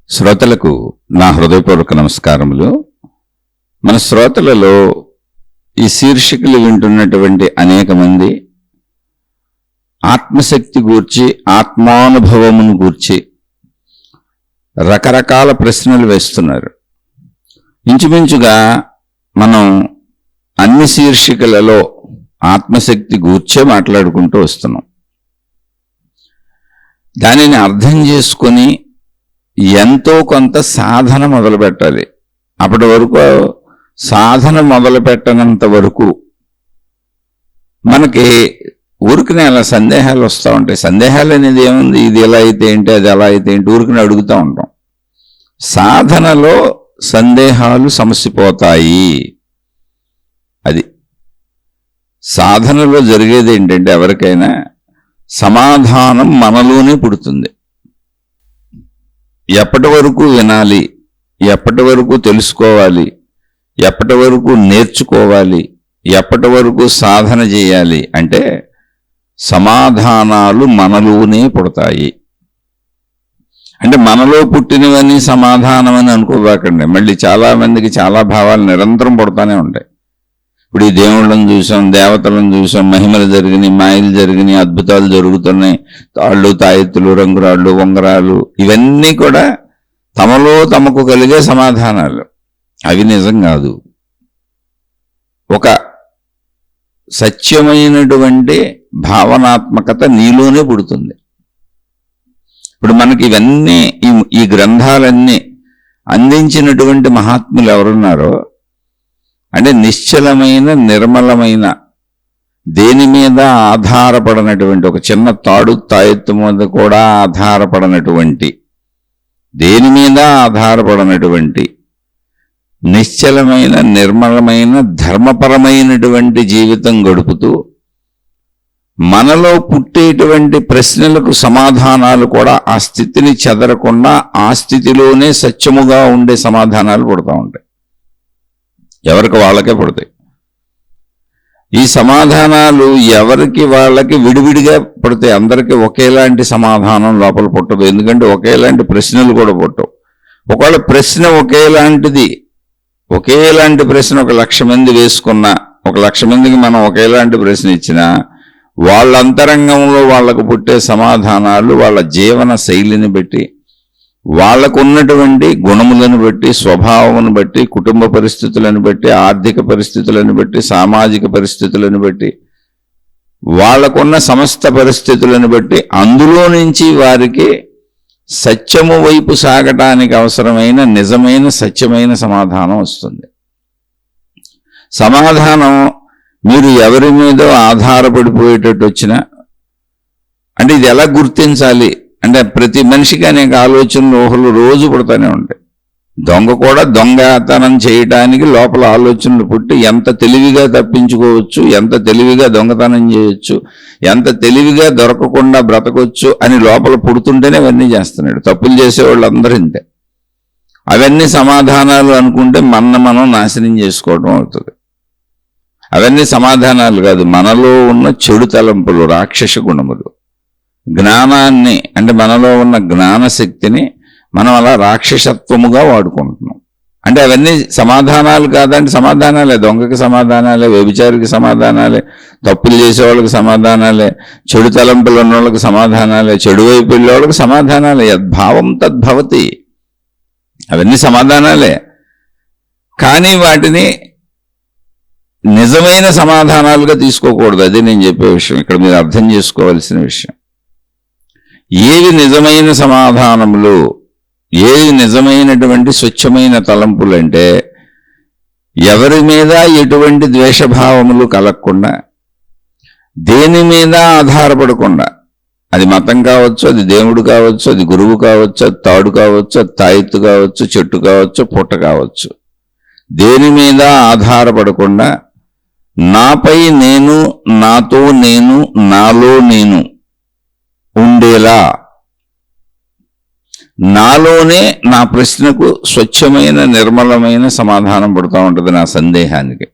శ్రోతలకు నా హృదయపూర్వక నమస్కారములు. మన శ్రోతలలో ఈ శీర్షికలు వింటున్నటువంటి అనేక మంది ఆత్మశక్తి గూర్చి, ఆత్మానుభవమును గూర్చి రకరకాల ప్రశ్నలు వేస్తున్నారు. ఇంచుమించుగా మనం అన్ని శీర్షికలలో ఆత్మశక్తి గూర్చే మాట్లాడుకుంటూ వస్తున్నాం. దానిని అర్థం చేసుకొని ఎంతో కొంత సాధన మొదలు పెట్టాలి. అప్పటి వరకు సాధన మొదలు పెట్టనంత వరకు మనకి ఊరికనే అలా సందేహాలు వస్తూ ఉంటాయి. సందేహాలు అనేది ఏముంది, ఇది ఎలా అయితే ఏంటి, అది ఎలా అయితే ఏంటి, ఊరికనే అడుగుతూ ఉంటాం. సాధనలో సందేహాలు సమసిపోతాయి. అది సాధనలో జరిగేది ఏంటంటే, ఎవరికైనా సమాధానం మనలోనే పుడుతుంది. ఎప్పటి వరకు వినాలి, ఎప్పటి వరకు తెలుసుకోవాలి, ఎప్పటి వరకు నేర్చుకోవాలి, ఎప్పటి వరకు సాధన చేయాలి అంటే సమాధానాలు మనలోనే పుడతాయి. అంటే మనలో పుట్టినవన్నీ సమాధానం అని అనుకోబాకండి. మళ్ళీ చాలా మందికి చాలా భావాలు నిరంతరం పుడతానే ఉంటాయి. ఇప్పుడు ఈ దేవుళ్ళని చూసాం, దేవతలను చూసాం, మహిమలు జరిగినాయి, మాయలు జరిగినాయి, అద్భుతాలు జరుగుతున్నాయి, తాళ్ళు, తాయెత్తులు, రంగురాళ్ళు, ఉంగరాలు, ఇవన్నీ కూడా తమలో తమకు కలిగే సమాధానాలు. అవి నిజం కాదు. ఒక సత్యమైనటువంటి భావనాత్మకత నీలోనే పుడుతుంది. ఇప్పుడు మనకి ఇవన్నీ ఈ గ్రంథాలన్నీ అందించినటువంటి మహాత్ములు ఎవరున్నారో, అంటే నిశ్చలమైన, నిర్మలమైన, దేని మీద ఆధారపడనటువంటి, ఒక చిన్న తాడు తాయెత్తు మీద కూడా ఆధారపడనటువంటి, దేని మీద ఆధారపడనటువంటి నిశ్చలమైన, నిర్మలమైన, ధర్మపరమైనటువంటి జీవితం గడుపుతూ మనలో పుట్టేటువంటి ప్రశ్నలకు సమాధానాలు కూడా ఆ స్థితిని చెదరకుండా ఆ స్థితిలోనే సత్యముగా ఉండే సమాధానాలు పుడతా ఉంటాయి. ఎవరికి వాళ్ళకే పుడతాయి. ఈ సమాధానాలు ఎవరికి వాళ్ళకి విడివిడిగా పుడతాయి. అందరికీ ఒకేలాంటి సమాధానం లోపల పుట్టదు. ఎందుకంటే ఒకేలాంటి ప్రశ్నలు కూడా పుట్టవు. ఒకవేళ ప్రశ్న ఒకేలాంటిది, ఒకేలాంటి ప్రశ్న 1,00,000 మంది వేసుకున్నా, 1,00,000 మందికి మనం ఒకేలాంటి ప్రశ్న ఇచ్చినా, వాళ్ళ అంతరంగంలో వాళ్లకు పుట్టే సమాధానాలు వాళ్ళ జీవన శైలిని బట్టి, వాళ్లకు ఉన్నటువంటి గుణములను బట్టి, స్వభావమును బట్టి, కుటుంబ పరిస్థితులను బట్టి, ఆర్థిక పరిస్థితులను బట్టి, సామాజిక పరిస్థితులను బట్టి, వాళ్లకున్న సమస్త పరిస్థితులను బట్టి అందులో నుంచి వారికి సత్యము వైపు సాగటానికి అవసరమైన నిజమైన సత్యమైన సమాధానం వస్తుంది. సమాధానం మీరు ఎవరి మీదో ఆధారపడిపోయేటట్టు వచ్చినా, అంటే ఇది ఎలా గుర్తించాలి అంటే, ప్రతి మనిషికి అనేక ఆలోచనలు, ఊహలు రోజు పుడతానే ఉంటాయి. దొంగ కూడా దొంగతనం చేయటానికి లోపల ఆలోచనలు పుట్టి ఎంత తెలివిగా తప్పించుకోవచ్చు, ఎంత తెలివిగా దొంగతనం చేయొచ్చు, ఎంత తెలివిగా దొరకకుండా బ్రతకొచ్చు అని లోపల పుడుతుంటేనే అవన్నీ చేస్తున్నాడు. తప్పులు చేసేవాళ్ళు అందరూ ఇంతే. అవన్నీ సమాధానాలు అనుకుంటే మనం నాశనం చేసుకోవడం అవుతుంది. అవన్నీ సమాధానాలు కాదు, మనలో ఉన్న చెడు తలంపులు, రాక్షస గుణములు. జ్ఞానాన్ని, అంటే మనలో ఉన్న జ్ఞానశక్తిని మనం అలా రాక్షసత్వముగా వాడుకుంటున్నాం. అంటే అవన్నీ సమాధానాలు కాదంటే సమాధానాలే. దొంగకి సమాధానాలే, వ్యభిచారికి సమాధానాలే, తప్పులు చేసేవాళ్ళకి సమాధానాలే, చెడు తలంపులు ఉన్న వాళ్ళకి సమాధానాలే, చెడు వైపు వెళ్ళే వాళ్ళకి సమాధానాలే. యద్భావం తద్భవతి. అవన్నీ సమాధానాలే. కానీ వాటిని నిజమైన సమాధానాలుగా తీసుకోకూడదు. అదే నేను చెప్పే విషయం. ఇక్కడ మీరు అర్థం చేసుకోవాల్సిన విషయం. ఏవి నిజమైన సమాధానములు, ఏవి నిజమైనటువంటి స్వచ్ఛమైన తలంపులు అంటే, ఎవరి మీద ఎటువంటి ద్వేషభావములు కలగకుండా, దేని మీద ఆధారపడకుండా, అది మతం కావచ్చు, అది దేవుడు కావచ్చు, అది గురువు కావచ్చు, అది తాడు కావచ్చు, అది తాయెత్తు కావచ్చు, చెట్టు కావచ్చు, పుట్ట కావచ్చు, దేని మీద ఆధారపడకుండా నాపై నేను, నాతో నేను, నాలో నేను ఉండేలా, నాలోనే నా ప్రశ్నకు స్వచ్ఛమైన, నిర్మలమైన సమాధానం పడుతూ ఉంటుంది నా సందేహానికి.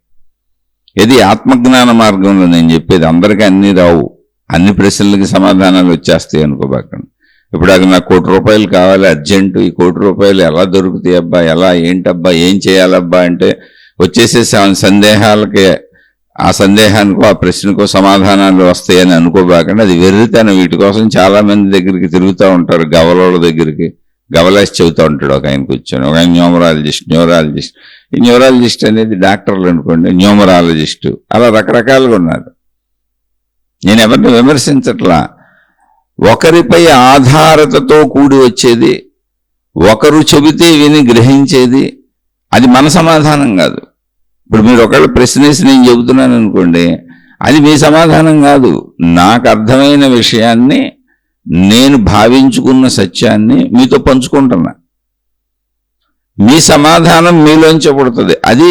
ఇది ఆత్మజ్ఞాన మార్గంలో నేను చెప్పేది. అందరికీ అన్నీ రావు, అన్ని ప్రశ్నలకి సమాధానాలు వచ్చేస్తాయి అనుకోబాకండి. ఇప్పుడు అది నాకు ₹1,00,00,000 కావాలి అర్జెంటు, ఈ ₹1,00,00,000 ఎలా దొరుకుతాయి అబ్బా, ఎలా ఏంటబ్బా, ఏం చేయాలబ్బా అంటే వచ్చేసే సందేహాలకి, ఆ సందేహానికో ఆ ప్రశ్నకో సమాధానాలు వస్తాయని అనుకోబాకండి. అది వెర్రితనం. వీటి కోసం చాలా మంది దగ్గరికి తిరుగుతూ ఉంటారు, గవలోళ్ళ దగ్గరికి. గవలేసి చెబుతూ ఉంటాడు ఒక ఆయన కూర్చొని. ఒక ఆయన న్యూమరాలజిస్ట్. ఈ న్యూరాలజిస్ట్ అనేది డాక్టర్లు అనుకోండి, న్యూమరాలజిస్టు, అలా రకరకాలుగా ఉన్నారు. నేను ఎవరిని విమర్శించట్లా. ఒకరిపై ఆధారతతో కూడి వచ్చేది, ఒకరు చెబితే విని గ్రహించేది, అది మన సమాధానం కాదు. ఇప్పుడు మీరు ఒకవేళ ప్రశ్న వేసి నేను చెబుతున్నాను అనుకోండి, అది మీ సమాధానం కాదు. నాకు అర్థమైన విషయాన్ని, నేను భావించుకున్న సత్యాన్ని మీతో పంచుకుంటున్నా. మీ సమాధానం మీలోంచి పుడుతుంది. అది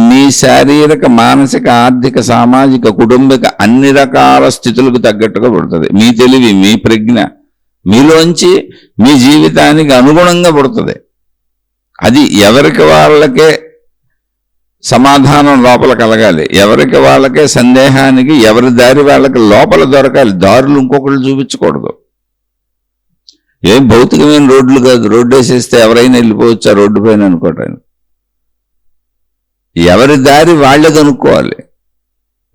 మీ శారీరక, మానసిక, ఆర్థిక, సామాజిక, కుటుంబిక అన్ని రకాల స్థితులకు తగ్గట్టుగా పుడుతుంది. మీ తెలివి, మీ ప్రజ్ఞ మీలోంచి మీ జీవితానికి అనుగుణంగా పుడుతుంది. అది ఎవరికి వాళ్ళకే సమాధానం లోపల కలగాలి, ఎవరికి వాళ్ళకే సందేహానికి ఎవరి దారి వాళ్ళకి లోపల దొరకాలి. దారులు ఇంకొకళ్ళు చూపించకూడదు. ఏం భౌతికమైన రోడ్లు కాదు, రోడ్డు వేసేస్తే ఎవరైనా వెళ్ళిపోవచ్చు ఆ రోడ్డు పైన అనుకోవటానికి. ఎవరి దారి వాళ్ళే కనుక్కోవాలి.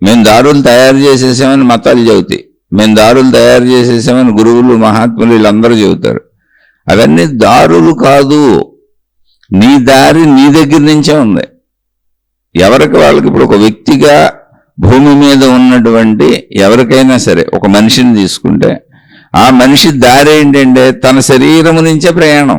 మేము దారులు తయారు చేసేసామని మతాలు చెబుతాయి, మేము దారులు తయారు చేసేసామని గురువులు, మహాత్ములు వీళ్ళందరూ చెబుతారు. అవన్నీ దారులు కాదు. నీ దారి నీ దగ్గర నుంచే ఉంది. ఎవరికి వాళ్ళకి, ఇప్పుడు ఒక వ్యక్తిగా భూమి మీద ఉన్నటువంటి ఎవరికైనా సరే, ఒక మనిషిని తీసుకుంటే ఆ మనిషి దారి ఏంటంటే తన శరీరము నుంచే ప్రయాణం.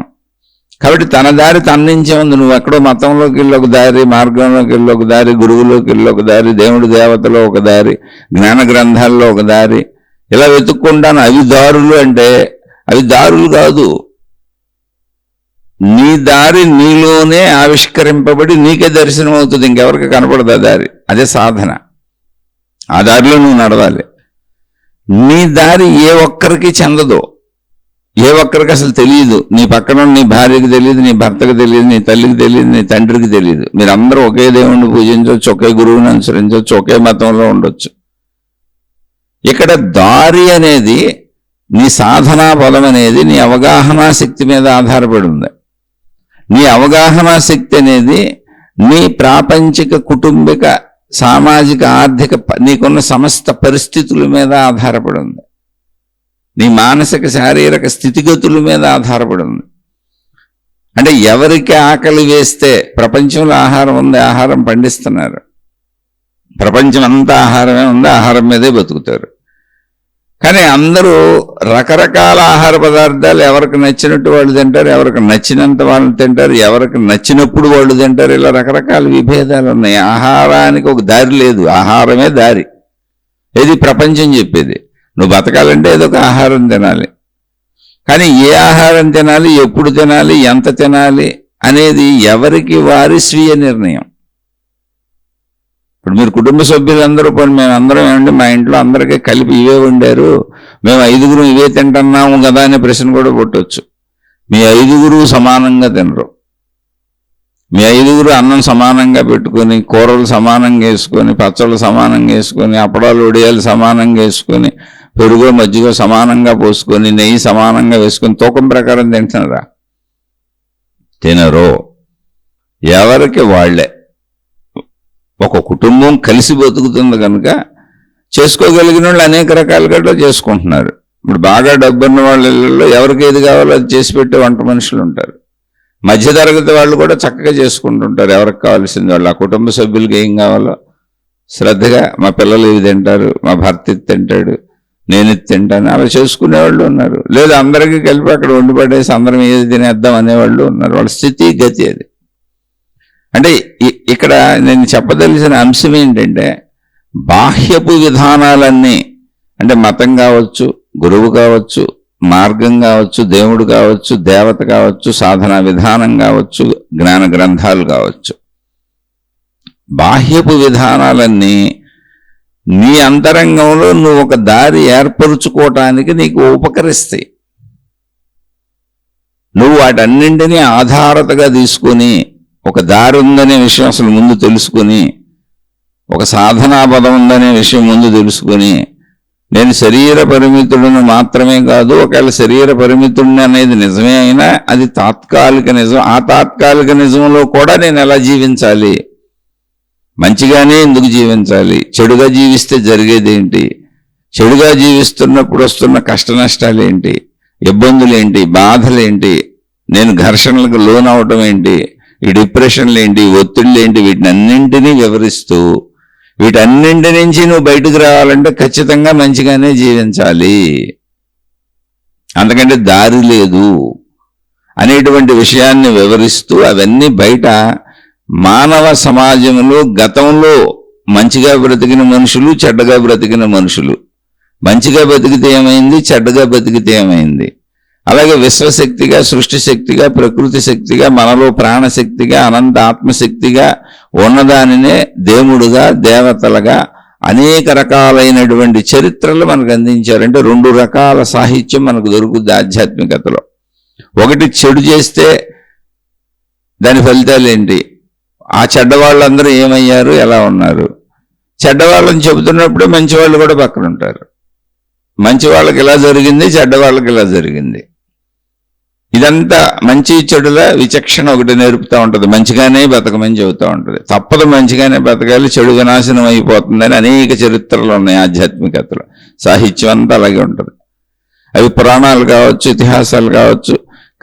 కాబట్టి తన దారి తన నుంచే ఉంది. నువ్వు ఎక్కడో మతంలోకి వెళ్ళి ఒక దారి, మార్గంలోకి వెళ్ళి ఒక దారి, గురువులోకి వెళ్ళి ఒక దారి, దేవుడి దేవతలో ఒక దారి, జ్ఞాన గ్రంథాల్లో ఒక దారి, ఇలా వెతుక్కుంటాను. అవి దారులు అంటే అవి దారులు కాదు. నీ దారి నీలోనే ఆవిష్కరింపబడి నీకే దర్శనం అవుతుంది, ఇంకెవరికి కనపడదు ఆ దారి. అదే సాధన. ఆ దారిలో నువ్వు నడవాలి. నీ దారి ఏ ఒక్కరికి చెందదు, ఏ ఒక్కరికి అసలు తెలియదు. నీ పక్కన నీ భార్యకి తెలియదు, నీ భర్తకు తెలియదు, నీ తల్లికి తెలియదు, నీ తండ్రికి తెలియదు. మీరందరూ ఒకే దేవుణ్ణి పూజించవచ్చు, ఒకే గురువుని అనుసరించవచ్చు, ఒకే మతంలో ఉండొచ్చు. ఇక్కడ దారి అనేది, నీ సాధనా బలం అనేది నీ అవగాహనా శక్తి మీద ఆధారపడి ఉంది. నీ అవగాహనా శక్తి అనేది నీ ప్రాపంచిక, కుటుంబిక, సామాజిక, ఆర్థిక, నీకున్న సమస్త పరిస్థితుల మీద ఆధారపడి ఉంది. నీ మానసిక, శారీరక స్థితిగతుల మీద ఆధారపడి ఉంది. అంటే ఎవరికి ఆకలి వేస్తే, ప్రపంచంలో ఆహారం ఉంది, ఆహారం పండిస్తున్నారు, ప్రపంచం అంతా ఆహారమే ఉంది, ఆహారం మీదే బతుకుతారు. కానీ అందరూ రకరకాల ఆహార పదార్థాలు ఎవరికి నచ్చినట్టు వాళ్ళు తింటారు, ఎవరికి నచ్చినంత వాళ్ళు తింటారు, ఎవరికి నచ్చినప్పుడు వాళ్ళు తింటారు. ఇలా రకరకాల విభేదాలు ఉన్నాయి. ఆహారానికి ఒక దారి లేదు, ఆహారమే దారి. ఇది ప్రపంచం చెప్పేది. నువ్వు బతకాలంటే ఏదో ఒక ఆహారం తినాలి. కానీ ఏ ఆహారం తినాలి, ఎప్పుడు తినాలి, ఎంత తినాలి అనేది ఎవరికి వారి స్వీయ నిర్ణయం. ఇప్పుడు మీరు కుటుంబ సభ్యులందరూ పోనీ, మేము అందరం ఏమంటే మా ఇంట్లో అందరికీ కలిపి ఇవే వండారు, మేము 5గురు ఇవే తింటున్నాము కదా అనే ప్రశ్న కూడా పుట్టవచ్చు. మీ 5గురు సమానంగా తినరు. మీ 5గురు అన్నం సమానంగా పెట్టుకొని, కూరలు సమానంగా వేసుకొని, పచ్చళ్ళు సమానంగా వేసుకొని, అప్పడాలు, ఒడియాలు సమానంగా వేసుకొని, పెరుగు మజ్జిగ సమానంగా పోసుకొని, నెయ్యి సమానంగా వేసుకొని తూకం ప్రకారం తింటున్నారా? తినరు. ఎవరికి వాళ్లే. ఒక కుటుంబం కలిసి బతుకుతుంది కనుక చేసుకోగలిగిన వాళ్ళు అనేక రకాలుగా చేసుకుంటున్నారు. ఇప్పుడు బాగా డబ్బున్న వాళ్ళ ఇళ్ళల్లో ఎవరికి ఏది కావాలో అది చేసి పెట్టే వంట మనుషులు ఉంటారు. మధ్యతరగతి వాళ్ళు కూడా చక్కగా చేసుకుంటుంటారు ఎవరికి కావాల్సింది వాళ్ళు. ఆ కుటుంబ సభ్యులకి ఏం కావాలో శ్రద్ధగా, మా పిల్లలు ఇవి తింటారు, మా భర్త ఇది తింటాడు, నేను ఇది తింటాను, అలా చేసుకునేవాళ్ళు ఉన్నారు. లేదా అందరికీ కలిపి అక్కడ వండి పడేసి అందరం ఏది తినేద్దాం అనేవాళ్ళు ఉన్నారు. వాళ్ళ స్థితి గతి అది. అంటే ఇక్కడ నేను చెప్పదలిసిన అంశం ఏంటంటే, బాహ్యపు విధానాలన్నీ, అంటే మతం కావచ్చు, గురువు కావచ్చు, మార్గం కావచ్చు, దేవుడు కావచ్చు, దేవత కావచ్చు, సాధనా విధానం కావచ్చు, జ్ఞాన గ్రంథాలు కావచ్చు, బాహ్యపు విధానాలన్నీ నీ అంతరంగంలో నువ్వు ఒక దారి ఏర్పరుచుకోవటానికి నీకు ఉపకరిస్తాయి. నువ్వు వాటన్నింటినీ ఆధారతగా తీసుకుని ఒక దారి ఉందనే విషయం అసలు ముందు తెలుసుకుని, ఒక సాధనా పదం ఉందనే విషయం ముందు తెలుసుకుని, నేను శరీర పరిమితులను మాత్రమే కాదు, ఒకవేళ శరీర పరిమితుడిని అనేది నిజమే అయినా అది తాత్కాలిక నిజం. ఆ తాత్కాలిక నిజంలో కూడా నేను ఎలా జీవించాలి, మంచిగానే ఎందుకు జీవించాలి, చెడుగా జీవిస్తే జరిగేదేంటి, చెడుగా జీవిస్తున్నప్పుడు వస్తున్న కష్ట నష్టాలేంటి, ఇబ్బందులేంటి, బాధలేంటి, నేను ఘర్షణలకు లోనవటం ఏంటి, ఈ డిప్రెషన్లు ఏంటి, ఒత్తిళ్ళు ఏంటి, వీటిని అన్నింటినీ వివరిస్తూ వీటన్నింటి నుంచి నువ్వు బయటకు రావాలంటే ఖచ్చితంగా మంచిగానే జీవించాలి, అందుకంటే దారి లేదు అనేటువంటి విషయాన్ని వివరిస్తూ అవన్నీ బయట మానవ సమాజంలో గతంలో మంచిగా బ్రతికిన మనుషులు, చెడ్డగా బ్రతికిన మనుషులు, మంచిగా బతికితే ఏమైంది, చెడ్డగా బతికితే ఏమైంది, అలాగే విశ్వశక్తిగా, సృష్టి శక్తిగా, ప్రకృతి శక్తిగా, మనలో ప్రాణశక్తిగా, అనంత ఆత్మశక్తిగా ఉన్నదానినే దేవుడుగా, దేవతలుగా అనేక రకాలైనటువంటి చరిత్రలు మనకు అందించారు. అంటే రెండు రకాల సాహిత్యం మనకు దొరుకుద్ది ఆధ్యాత్మికతలో. ఒకటి చెడు చేస్తే దాని ఫలితాలు ఏంటి, ఆ చెడ్డవాళ్ళందరూ ఏమయ్యారు, ఎలా ఉన్నారు, చెడ్డవాళ్ళని చెబుతున్నప్పుడే మంచివాళ్ళు కూడా పక్కన ఉంటారు. మంచి వాళ్ళకి ఇలా జరిగింది, చెడ్డవాళ్ళకి ఇలా జరిగింది. ఇదంతా మంచి చెడుల విచక్షణ ఒకటి నేర్పుతూ ఉంటుంది. మంచిగానే బతకమని చెబుతూ ఉంటుంది. తప్పదు, మంచిగానే బతకాలి, చెడు వినాశనం అయిపోతుందని అనేక చరిత్రలు ఉన్నాయి ఆధ్యాత్మికతలో. సాహిత్యం అంతా అలాగే ఉంటుంది. అవి పురాణాలు కావచ్చు, ఇతిహాసాలు కావచ్చు,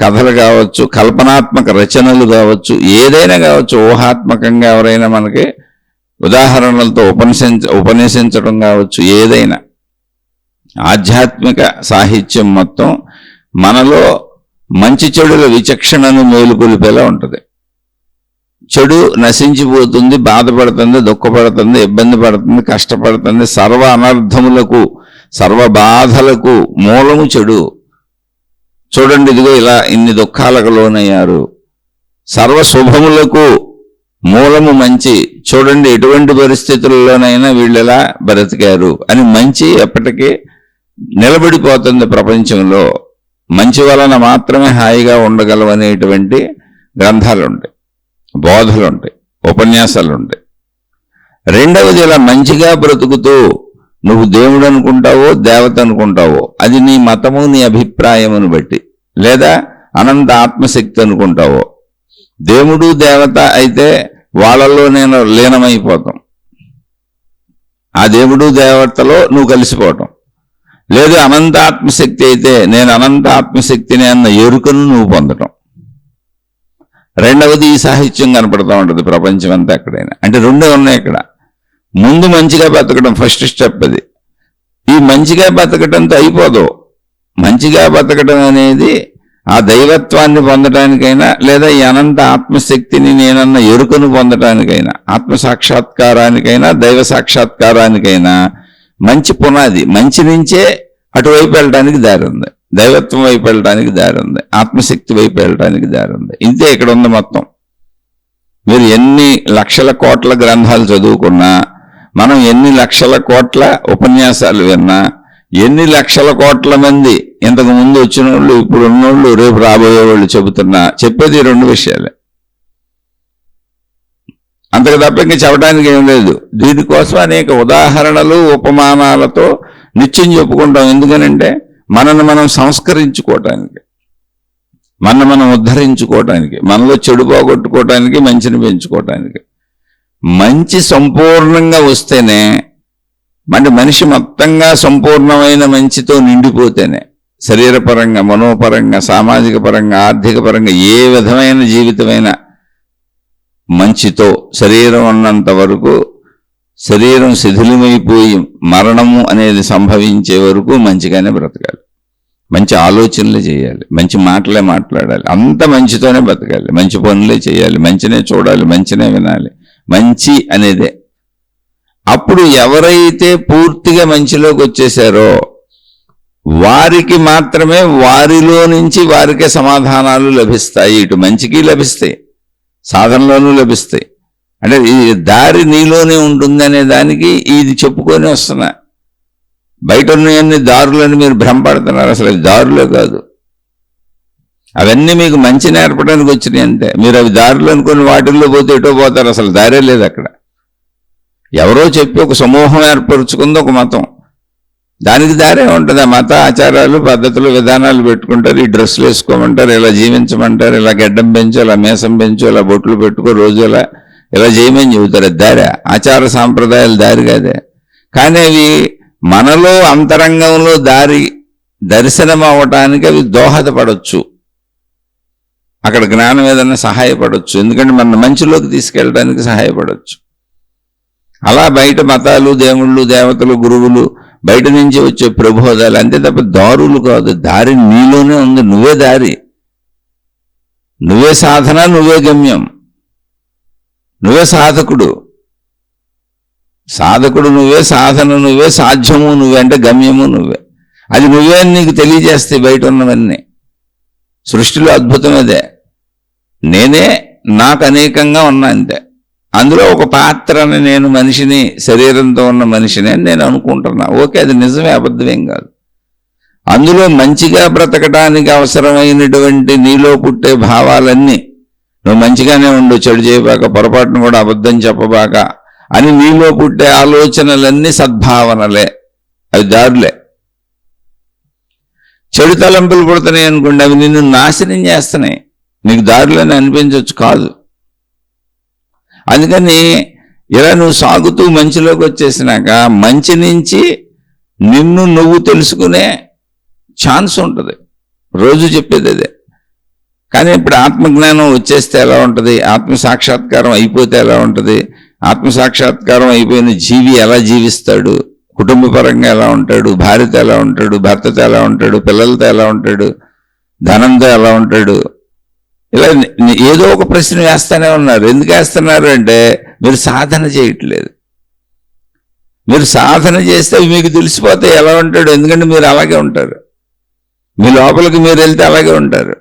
కథలు కావచ్చు, కల్పనాత్మక రచనలు కావచ్చు, ఏదైనా కావచ్చు, ఊహాత్మకంగా ఎవరైనా మనకి ఉదాహరణలతో ఉపన్యసించడం కావచ్చు, ఏదైనా ఆధ్యాత్మిక సాహిత్యం మొత్తం మనలో మంచి చెడుల విచక్షణను మేలుకొలిపేలా ఉంటుంది. చెడు నశించిపోతుంది, బాధపడుతుంది, దుఃఖపడుతుంది, ఇబ్బంది పడుతుంది, కష్టపడుతుంది. సర్వ అనర్థములకు, సర్వ బాధలకు మూలము చెడు. చూడండి, ఇదిగో ఇలా ఇన్ని దుఃఖాలకు లోనయ్యారు. సర్వ శుభములకు మూలము మంచి. చూడండి, ఎటువంటి పరిస్థితుల్లోనైనా వీళ్ళు ఎలా బ్రతికారు అని మంచి ఎప్పటికీ నిలబడిపోతుంది ప్రపంచంలో. మంచి వలన మాత్రమే హాయిగా ఉండగలవనేటువంటి గ్రంథాలుంటాయి, బోధలుంటాయి, ఉపన్యాసాలుంటాయి. రెండవది, ఇలా మంచిగా బ్రతుకుతూ నువ్వు దేవుడు అనుకుంటావో, దేవత అనుకుంటావో, అది నీ మతము, నీ అభిప్రాయమును బట్టి, లేదా అనంత ఆత్మశక్తి అనుకుంటావో. దేవుడు దేవత అయితే వాళ్ళల్లో నేను లీనమైపోతాం, ఆ దేవుడు దేవతలో నువ్వు కలిసిపోవటం. లేదు అనంత ఆత్మశక్తి అయితే నేను అనంత ఆత్మశక్తిని అన్న ఎరుకను నువ్వు పొందటం. రెండవది, ఈ సాహిత్యం కనపడుతూ ఉంటుంది ప్రపంచం అంతా ఎక్కడైనా. అంటే రెండే ఉన్నాయి ఇక్కడ. ముందు మంచిగా బతకడం ఫస్ట్ స్టెప్. అది ఈ మంచిగా బతకడంతో అయిపోదు. మంచిగా బతకడం అనేది ఆ దైవత్వాన్ని పొందటానికైనా, లేదా ఈ అనంత ఆత్మశక్తిని నేనన్న ఎరుకను పొందటానికైనా, ఆత్మ సాక్షాత్కారానికైనా, దైవ సాక్షాత్కారానికైనా మంచి పునాది. మంచి నుంచే అటువైపు వెళ్ళడానికి దారి ఉంది, దైవత్వం వైపు వెళ్ళడానికి దారి ఉంది, ఆత్మశక్తి వైపు వెళ్ళడానికి దారి ఉంది. ఇంతే ఇక్కడ ఉంది మొత్తం. మీరు ఎన్ని లక్షల కోట్ల గ్రంథాలు చదువుకున్నా, మనం ఎన్ని లక్షల కోట్ల ఉపన్యాసాలు విన్నా, ఎన్ని లక్షల కోట్ల మంది ఇంతకు ముందు వచ్చిన వాళ్ళు, ఇప్పుడు ఉన్నోళ్ళు, రేపు రాబోయే వాళ్ళు చెబుతున్నా, చెప్పేది రెండు విషయాలే. అంతకు తప్ప ఇంకా చెప్పడానికి ఏం లేదు. దీనికోసం అనేక ఉదాహరణలు, ఉపమానాలతో నిత్యం చెప్పుకుంటాం. ఎందుకనంటే మనల్ని మనం సంస్కరించుకోవటానికి, మనల్ని మనం ఉద్ధరించుకోవటానికి, మనలో చెడు పోగొట్టుకోవటానికి, మంచిని పెంచుకోవటానికి. మంచి సంపూర్ణంగా వస్తేనే, అంటే మనిషి మొత్తంగా సంపూర్ణమైన మంచితో నిండిపోతేనే, శరీరపరంగా, మనోపరంగా, సామాజిక పరంగా, ఆర్థిక పరంగా ఏ విధమైన జీవితమైనా మంచితో, శరీరం ఉన్నంత వరకు, శరీరం శిథిలమైపోయి మరణము అనేది సంభవించే వరకు మంచిగానే బ్రతకాలి, మంచి ఆలోచనలే చేయాలి, మంచి మాటలే మాట్లాడాలి, అంత మంచితోనే బ్రతకాలి, మంచి పనులే చేయాలి, మంచినే చూడాలి, మంచినే వినాలి. మంచి అనేదే. అప్పుడు ఎవరైతే పూర్తిగా మంచిలోకి వచ్చేసారో వారికి మాత్రమే వారిలో నుంచి వారికే సమాధానాలు లభిస్తాయి. ఇటు మంచికి లభిస్తాయి, సాధనలోనూ లభిస్తాయి. అంటే ఈ దారి నీలోనే ఉంటుంది అనే దానికి ఇది చెప్పుకొని వస్తున్నా. బయట ఉన్నాయన్ని దారులని మీరు భ్రమపడుతున్నారు, అసలు అవి దారులే కాదు. అవన్నీ మీకు మంచి నేర్పడానికి వచ్చినాయి అంతే. మీరు అవి దారులు అనుకుని వాటిల్లో పోతే ఎటో పోతారు, అసలు దారే లేదు అక్కడ. ఎవరో చెప్పి ఒక సమూహం ఏర్పరుచుకుంది ఒక మతం. దానికి దారే ఉంటుంది. ఆ మత ఆచారాలు పద్ధతులు విధానాలు పెట్టుకుంటారు, ఈ డ్రెస్సులు వేసుకోమంటారు, ఇలా జీవించమంటారు, ఇలా గడ్డం పెంచు, ఇలా మేసం పెంచు, ఇలా బొట్లు పెట్టుకో, రోజు ఇలా చేయమని చెబుతారు. దారి ఆచార సాంప్రదాయాలు దారి కాదే. కానీ అవి మనలో అంతరంగంలో దర్శనం అవ్వటానికి అవి దోహదపడవచ్చు. అక్కడ జ్ఞానం ఏదైనా సహాయపడవచ్చు, ఎందుకంటే మన మంచిలోకి తీసుకెళ్ళడానికి సహాయపడవచ్చు. అలా బయట మతాలు, దేవుళ్ళు, దేవతలు, గురువులు, బయట నుంచి వచ్చే ప్రబోధాలు అంతే తప్ప దారులు కాదు. దారి నీలోనే ఉంది. నువ్వే దారి, నువ్వే సాధన, నువ్వే గమ్యం, నువ్వే సాధకుడు. సాధకుడు నువ్వే, సాధన నువ్వే, సాధ్యము నువ్వే, అంటే గమ్యము నువ్వే. అది నువ్వే నీకు తెలియజేస్తే బయట ఉన్నవన్నీ. సృష్టిలో అద్భుతం అదే. నేనే నాకు అనేకంగా ఉన్నా అంతే. అందులో ఒక పాత్రని, నేను మనిషిని, శరీరంతో ఉన్న మనిషిని అని నేను అనుకుంటున్నా. ఓకే, అది నిజమే, అబద్ధమేం కాదు. అందులో మంచిగా బ్రతకడానికి అవసరమైనటువంటి నీలో పుట్టే భావాలన్నీ, నువ్వు మంచిగానే ఉండు, చెడు చేయబాక, పొరపాటును కూడా అబద్ధం చెప్పబాక అని నీలో పుట్టే ఆలోచనలన్నీ సద్భావనలే, అవి దారులే. చెడు తలంపులు పుడుతున్నాయి అనుకోండి, అవి నిన్ను నాశనం చేస్తున్నాయి, నీకు దారులని అనిపించవచ్చు, కాదు. అందుకని ఇలా నువ్వు సాగుతూ మంచిలోకి వచ్చేసినాక మంచి నుంచి నిన్ను నువ్వు తెలుసుకునే ఛాన్స్ ఉంటుంది. రోజు చెప్పేది అదే. కానీ ఇప్పుడు ఆత్మజ్ఞానం వచ్చేస్తే ఎలా ఉంటుంది, ఆత్మసాక్షాత్కారం అయిపోతే ఎలా ఉంటుంది, ఆత్మసాక్షాత్కారం అయిపోయిన జీవి ఎలా జీవిస్తాడు, కుటుంబపరంగా ఎలా ఉంటాడు, భార్యతో ఎలా ఉంటాడు, భర్తతో ఎలా ఉంటాడు, పిల్లలతో ఎలా ఉంటాడు, ధనంతో ఎలా ఉంటాడు, ఇలా ఏదో ఒక ప్రశ్న వేస్తానే ఉన్నారు. ఎందుకు వేస్తున్నారు అంటే మీరు సాధన చేయట్లేదు. మీరు సాధన చేస్తే మీకు తెలిసిపోతే ఎలా ఉంటాడు, ఎందుకంటే మీరు అలాగే ఉంటారు. మీ లోపలికి మీరు వెళ్తే అలాగే ఉంటారు.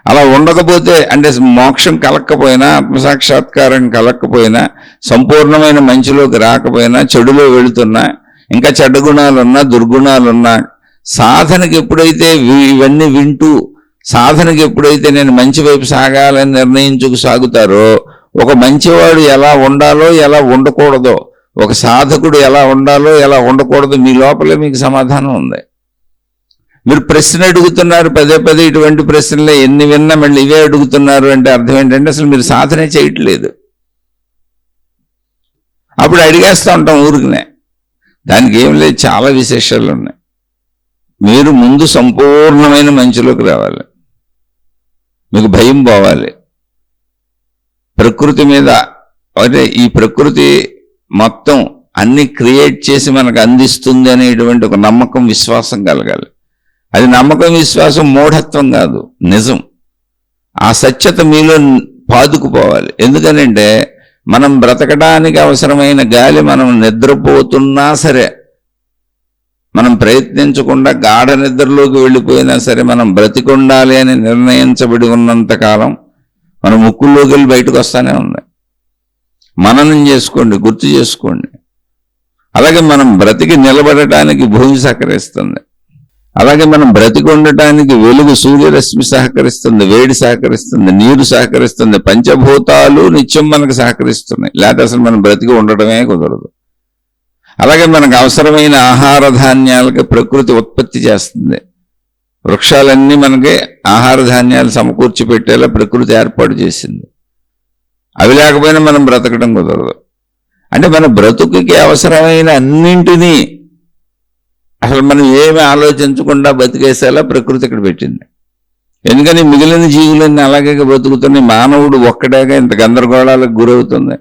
అలా ఉండకపోతే, అంటే మోక్షం కలక్కపోయినా, ఆత్మసాక్షాత్కారం కలక్కపోయినా, సంపూర్ణమైన మంచిలోకి రాకపోయినా, చెడులో వెళుతున్నా, ఇంకా చెడ్డ గుణాలున్నా, దుర్గుణాలున్నా, సాధనకి ఎప్పుడైతే ఇవన్నీ వింటూ, సాధనకి ఎప్పుడైతే నేను మంచి వైపు సాగాలని నిర్ణయించుకు సాగుతారో, ఒక మంచివాడు ఎలా ఉండాలో ఎలా ఉండకూడదో, ఒక సాధకుడు ఎలా ఉండాలో ఎలా ఉండకూడదో మీ లోపలే మీకు సమాధానం ఉంది. మీరు ప్రశ్న అడుగుతున్నారు పదే పదే, ఇటువంటి ప్రశ్నలే ఎన్ని విన్నా మళ్ళీ ఇవే అడుగుతున్నారు అంటే అర్థం ఏంటంటే అసలు మీరు సాధనే చేయట్లేదు. అప్పుడు అడిగేస్తూ ఉంటాం ఊరికనే. దానికి ఏం లేదు, చాలా విశేషాలు ఉన్నాయి. మీరు ముందు సంపూర్ణమైన మంచిలోకి రావాలి, మీకు భయం పోవాలి. ప్రకృతి మీద, అంటే ఈ ప్రకృతి మొత్తం అన్ని క్రియేట్ చేసి మనకు అందిస్తుంది అనేటువంటి ఒక నమ్మకం, విశ్వాసం కలగాలి. అది నమ్మకం, విశ్వాసం మూఢత్వం కాదు, నిజం. ఆ సత్యత మీలో పాదుకుపోవాలి. ఎందుకనంటే మనం బ్రతకడానికి అవసరమైన గాలి మనం నిద్రపోతున్నా సరే, మనం ప్రయత్నించకుండా గాఢ నిద్రలోకి వెళ్ళిపోయినా సరే, మనం బ్రతికుండాలి అని నిర్ణయించబడి ఉన్నంతకాలం మన ముక్కుల్లోకి వెళ్ళి బయటకు వస్తానే ఉంది. మననం చేసుకోండి, గుర్తు చేసుకోండి. అలాగే మనం బ్రతికి నిలబడటానికి భూమి సహకరిస్తుంది, అలాగే మనం బ్రతికి ఉండటానికి వెలుగు, సూర్యరశ్మి సహకరిస్తుంది, వేడి సహకరిస్తుంది, నీరు సహకరిస్తుంది, పంచభూతాలు నిత్యం మనకు సహకరిస్తున్నాయి. లేకపోతే అసలు మనం బ్రతికి ఉండటమే కుదరదు. అలాగే మనకు అవసరమైన ఆహార ధాన్యాలకి ప్రకృతి ఉత్పత్తి చేస్తుంది. వృక్షాలన్నీ మనకి ఆహార ధాన్యాలు సమకూర్చి పెట్టేలా ప్రకృతి ఏర్పాటు చేసింది. అవి లేకపోయినా మనం బ్రతకడం కుదరదు. అంటే మన బ్రతుకుకి అవసరమైన అన్నింటినీ అసలు మనం ఏమి ఆలోచించకుండా బతికేసేలా ప్రకృతి ఇక్కడ పెట్టింది. ఎందుకని మిగిలిన జీవులన్నీ అలాగే బ్రతుకుతున్నాయి, మానవుడు ఒక్కడేగా ఇంత గందరగోళాలకు గురవుతుంది.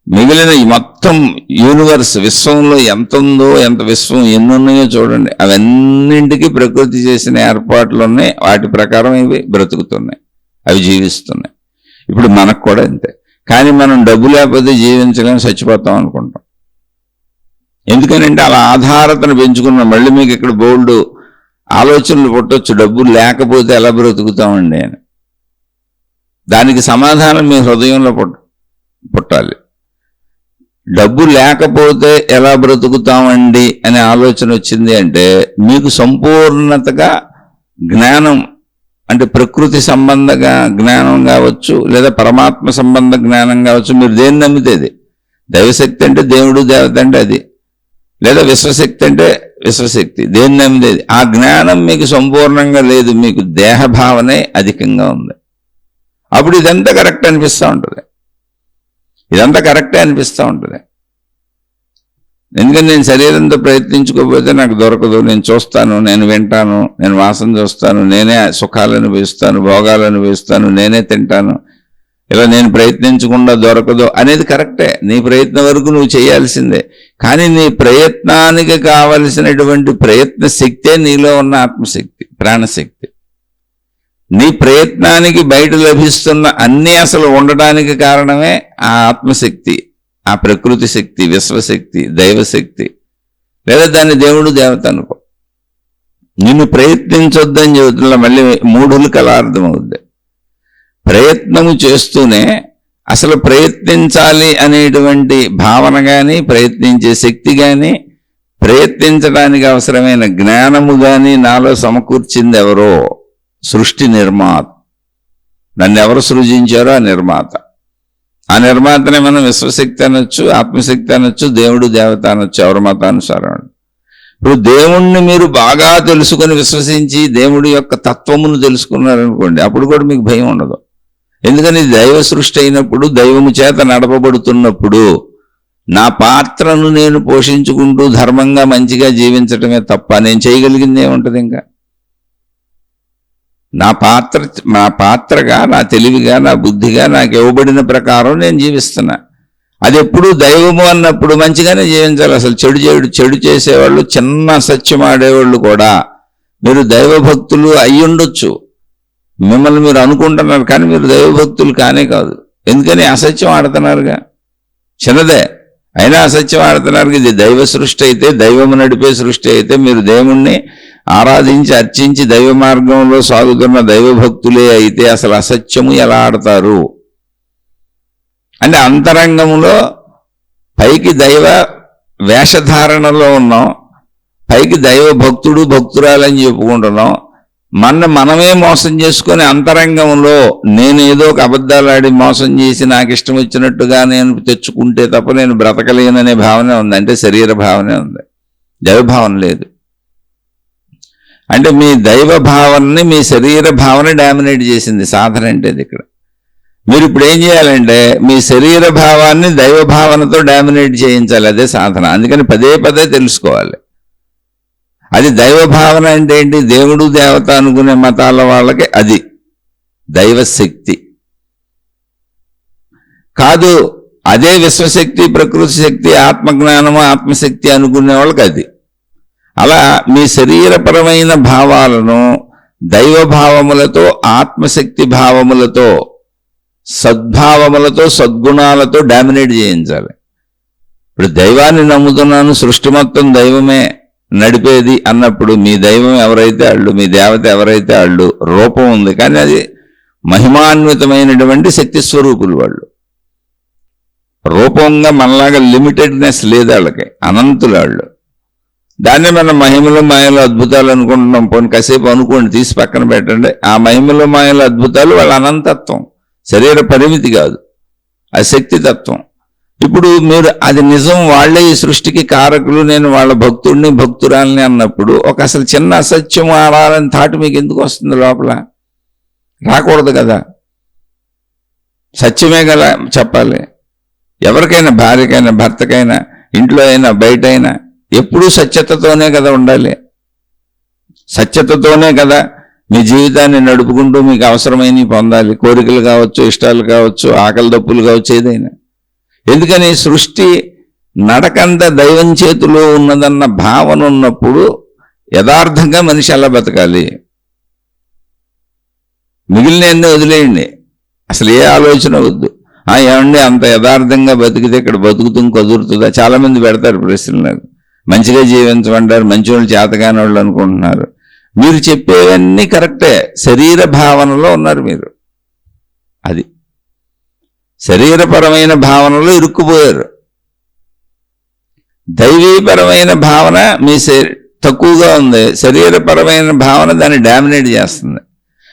మిగిలిన ఈ మొత్తం యూనివర్స్, విశ్వంలో ఎంత ఉందో, ఎంత విశ్వం ఎన్నున్నాయో చూడండి. అవన్నింటికి ప్రకృతి చేసిన ఏర్పాట్లు ఉన్నాయి, వాటి ప్రకారం ఇవి బ్రతుకుతున్నాయి, అవి జీవిస్తున్నాయి. ఇప్పుడు మనకు కూడా అంతే. కానీ మనం డబ్బు లేకపోతే జీవించలేము, చచ్చిపోతాం అనుకుంటాం. ఎందుకనంటే అలా ఆధారతను పెంచుకున్నాం. మళ్ళీ మీకు ఇక్కడ బోల్డ్ ఆలోచనలు పుట్టొచ్చు, డబ్బు లేకపోతే ఎలా బ్రతుకుతామండి అని. దానికి సమాధానం మీ హృదయంలో పుట్టాలి. డబ్బు లేకపోతే ఎలా బ్రతుకుతామండి అనే ఆలోచన వచ్చింది అంటే మీకు సంపూర్ణతగా జ్ఞానం, అంటే ప్రకృతి సంబంధంగా జ్ఞానం కావచ్చు, లేదా పరమాత్మ సంబంధ జ్ఞానం కావచ్చు. మీరు దేన్ని నమ్మితే అది. దైవశక్తి అంటే దేవుడు, దేవత అంటే అది, లేదా విశ్వశక్తి అంటే విశ్వశక్తి, దేన్ని నమ్మేది. ఆ జ్ఞానం మీకు సంపూర్ణంగా లేదు, మీకు దేహభావనే అధికంగా ఉంది. అప్పుడు ఇదంతా కరెక్ట్ అనిపిస్తూ ఉంటుంది, ఇదంతా కరెక్టే అనిపిస్తూ ఉంటుంది. ఎందుకంటే నేను శరీరంతో ప్రయత్నించుకోకపోతే నాకు దొరకదు, నేను చూస్తాను, నేను వింటాను, నేను వాసన చూస్తాను, నేనే సుఖాలు అనుభవిస్తాను, భోగాలు అనుభవిస్తాను, నేనే తింటాను, ఇలా నేను ప్రయత్నించకుండా దొరకదు అనేది కరెక్టే. నీ ప్రయత్నం వరకు నువ్వు చేయాల్సిందే. కానీ నీ ప్రయత్నానికి కావలసినటువంటి ప్రయత్న శక్తే నీలో ఉన్న ఆత్మశక్తి, ప్రాణశక్తి. నీ ప్రయత్నానికి బయట లభిస్తున్న అన్నీ అసలు ఉండడానికి కారణమే ఆ ఆత్మశక్తి, ఆ ప్రకృతి శక్తి, విశ్వశక్తి, దైవశక్తి, లేదా దాన్ని దేవుడు దేవత అనుకో. నిన్ను ప్రయత్నించొద్దని చెబుతున్నా మళ్ళీ మూఢులకు అలా అర్థమవుద్ది. ప్రయత్నము చేస్తూనే అసలు ప్రయత్నించాలి అనేటువంటి భావన కానీ, ప్రయత్నించే శక్తి కానీ, ప్రయత్నించడానికి అవసరమైన జ్ఞానము కానీ నాలో సమకూర్చింది ఎవరో? సృష్టి నిర్మాత. నన్ను ఎవరు సృజించారో ఆ నిర్మాత. ఆ నిర్మాతనే మనం విశ్వశక్తి అనొచ్చు, ఆత్మశక్తి అనొచ్చు, దేవుడు దేవత అనొచ్చు, ఎవరి మతానుసారం. ఇప్పుడు దేవుణ్ణి మీరు బాగా తెలుసుకొని విశ్వసించి దేవుడి యొక్క తత్వమును తెలుసుకున్నారనుకోండి, అప్పుడు కూడా మీకు భయం ఉండదు. ఎందుకని దైవ సృష్టి అయినప్పుడు, దైవము చేత నడపబడుతున్నప్పుడు నా పాత్రను నేను పోషించుకుంటూ ధర్మంగా మంచిగా జీవించటమే తప్ప నేను చేయగలిగింది ఏముంటుంది? ఇంకా నా పాత్రగా, నా తెలివిగా, నా బుద్ధిగా నాకు ఇవ్వబడిన ప్రకారం నేను జీవిస్తున్నా. అది ఎప్పుడు దైవము అన్నప్పుడు మంచిగానే జీవించాలి. అసలు చెడు చేసేవాళ్ళు, చిన్న అసత్యం ఆడేవాళ్ళు కూడా మీరు దైవభక్తులు అయ్యుండొచ్చు, మిమ్మల్ని మీరు అనుకుంటున్నారు, కానీ మీరు దైవభక్తులు కానే కాదు. ఎందుకని? అసత్యం ఆడుతున్నారుగా, చిన్నదే అయినా అసత్యం ఆడుతున్నారు. ఇది దైవ సృష్టి అయితే, దైవము నడిపే సృష్టి అయితే, మీరు దేవుణ్ణి ఆరాధించి అర్చించి దైవ మార్గంలో సాగుతున్న దైవభక్తులే అయితే అసలు అసత్యము ఎలా ఆడతారు? అంటే అంతరంగంలో పైకి దైవ వేషధారణలో ఉన్నాం, పైకి దైవ భక్తుడు భక్తురాలని చెప్పుకుంటున్నాం. మనమే మోసం చేసుకొని అంతరంగంలో నేనేదో ఒక అబద్ధాలు ఆడి మోసం చేసి నాకు ఇష్టం వచ్చినట్టుగా నేను తెచ్చుకుంటే తప్ప నేను బ్రతకలేననే భావనే ఉంది. అంటే శరీర భావనే ఉంది, దైవభావన లేదు. అంటే మీ దైవ భావనని మీ శరీర భావన డామినేట్ చేసింది సాధన అంటే. ఇక్కడ మీరు ఇప్పుడు ఏం చేయాలంటే మీ శరీర భావాన్ని దైవ భావనతో డామినేట్ చేయించాలి, అదే సాధన. అందుకని పదే పదే తెలుసుకోవాలి. అది దైవ భావన అంటే ఏంటి? దేవుడు దేవత అనుకునే మతాల వాళ్ళకి అది దైవశక్తి కాదు. అదే విశ్వశక్తి, ప్రకృతి శక్తి, ఆత్మజ్ఞానము, ఆత్మశక్తి అనుకునే వాళ్ళకి అది. అలా మీ శరీరపరమైన భావాలను దైవభావములతో, ఆత్మశక్తి భావములతో, సద్భావములతో, సద్గుణాలతో డామినేట్ చేయించాలి. ఇప్పుడు దైవాన్ని నమ్ముతున్నాను, సృష్టి మొత్తం దైవమే నడిపేది అన్నప్పుడు మీ దైవం ఎవరైతే వాళ్ళు, మీ దేవత ఎవరైతే వాళ్ళు, రూపం ఉంది కానీ అది మహిమాన్వితమైనటువంటి శక్తి స్వరూపులు. వాళ్ళు రూపంగా మనలాగా లిమిటెడ్నెస్ లేదు వాళ్ళకి, అనంతులు వాళ్ళు. దాన్ని మనం మహిమలు మాయలు అద్భుతాలు అనుకుంటున్నాం. పోనీ కాసేపు అనుకోండి, తీసి పక్కన పెట్టండి. ఆ మహిమలు మాయలు అద్భుతాలు వాళ్ళ అనంతత్వం, శరీర పరిమితి కాదు, అది శక్తితత్వం. ఇప్పుడు మీరు అది నిజం, వాళ్లే ఈ సృష్టికి కారకులు, నేను వాళ్ళ భక్తుడిని భక్తురాలని అన్నప్పుడు ఒక అసలు చిన్న అసత్యం ఆడాలని థాట్ మీకు ఎందుకు వస్తుంది? లోపల రాకూడదు కదా, సత్యమే కదా చెప్పాలి. ఎవరికైనా, భార్యకైనా, భర్తకైనా, ఇంట్లో అయినా, బయట అయినా ఎప్పుడూ సత్యతతోనే కదా ఉండాలి. సత్యతతోనే కదా మీ జీవితాన్ని నడుపుకుంటూ మీకు అవసరమైనవి పొందాలి. కోరికలు కావచ్చు, ఇష్టాలు కావచ్చు, ఆకలి దప్పులు కావచ్చు, ఏదైనా. ఎందుకని? సృష్టి నడకంత దైవం చేతిలో ఉన్నదన్న భావన ఉన్నప్పుడు యథార్థంగా మనిషి అలా బతకాలి. మిగిలిన వదిలేయండి, అసలు ఏ ఆలోచన వద్దు. ఏమండి అంత యథార్థంగా బతికితే ఇక్కడ బతుకుతుంది కుదురుతుందా? చాలామంది పెడతారు ప్రశ్నలు. మంచిగా జీవించమంటారు, మంచి వాళ్ళు చేతగాని వాళ్ళు అనుకుంటున్నారు. మీరు చెప్పేవన్నీ కరెక్టే, శరీర భావనలో ఉన్నారు మీరు. అది శరీరపరమైన భావనలో ఇరుక్కుపోయారు. దైవీపరమైన భావన మీ తక్కువగా ఉంది, శరీరపరమైన భావన దాన్ని డామినేట్ చేస్తుంది.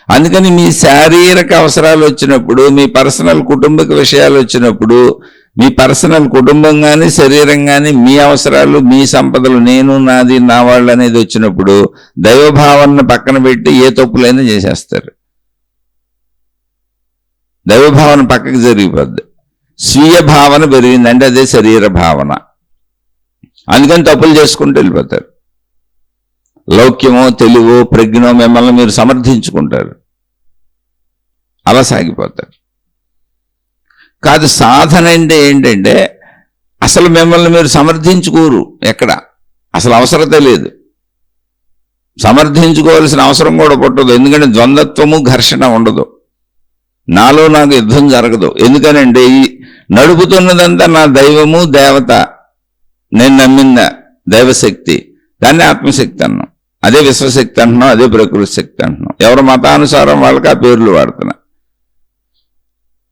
అందుకని మీ శారీరక అవసరాలు వచ్చినప్పుడు, మీ పర్సనల్ కుటుంబక విషయాలు వచ్చినప్పుడు మీ పర్సనల్ కుటుంబం కానీ శరీరం కానీ మీ అవసరాలు మీ సంపదలు నేను నాది నా వాళ్ళు అనేది వచ్చినప్పుడు దైవభావాన్ని పక్కన పెట్టి ఏ తప్పులైనా చేసేస్తారు. దైవభావన పక్కకి జరిగిపోద్ది. స్వీయ భావన పెరిగిందంటే అదే శరీర భావన. అందుకని తప్పులు చేసుకుంటూ వెళ్ళిపోతారు. లౌక్యమో తెలివో ప్రజ్ఞో మిమ్మల్ని మీరు సమర్థించుకుంటారు, అలా సాగిపోతారు. కాదు, సాధన అంటే ఏంటంటే అసలు మిమ్మల్ని మీరు సమర్థించుకోరు. ఎక్కడ అసలు అవసరత లేదు, సమర్థించుకోవాల్సిన అవసరం కూడా పుట్టదు. ఎందుకంటే ద్వంద్వత్వము ఘర్షణ ఉండదు, నాలో నాకు యుద్ధం జరగదు. ఎందుకనంటే ఈ నడుపుతున్నదంతా నా దైవము దేవత, నేను నమ్మిన దైవశక్తి, దాన్ని ఆత్మశక్తి అన్నాం. అదే విశ్వశక్తి అంటున్నాం, అదే ప్రకృతి శక్తి అంటున్నాం. ఎవరి మతానుసారం వాళ్ళకి ఆ పేర్లు వాడుతున్నా.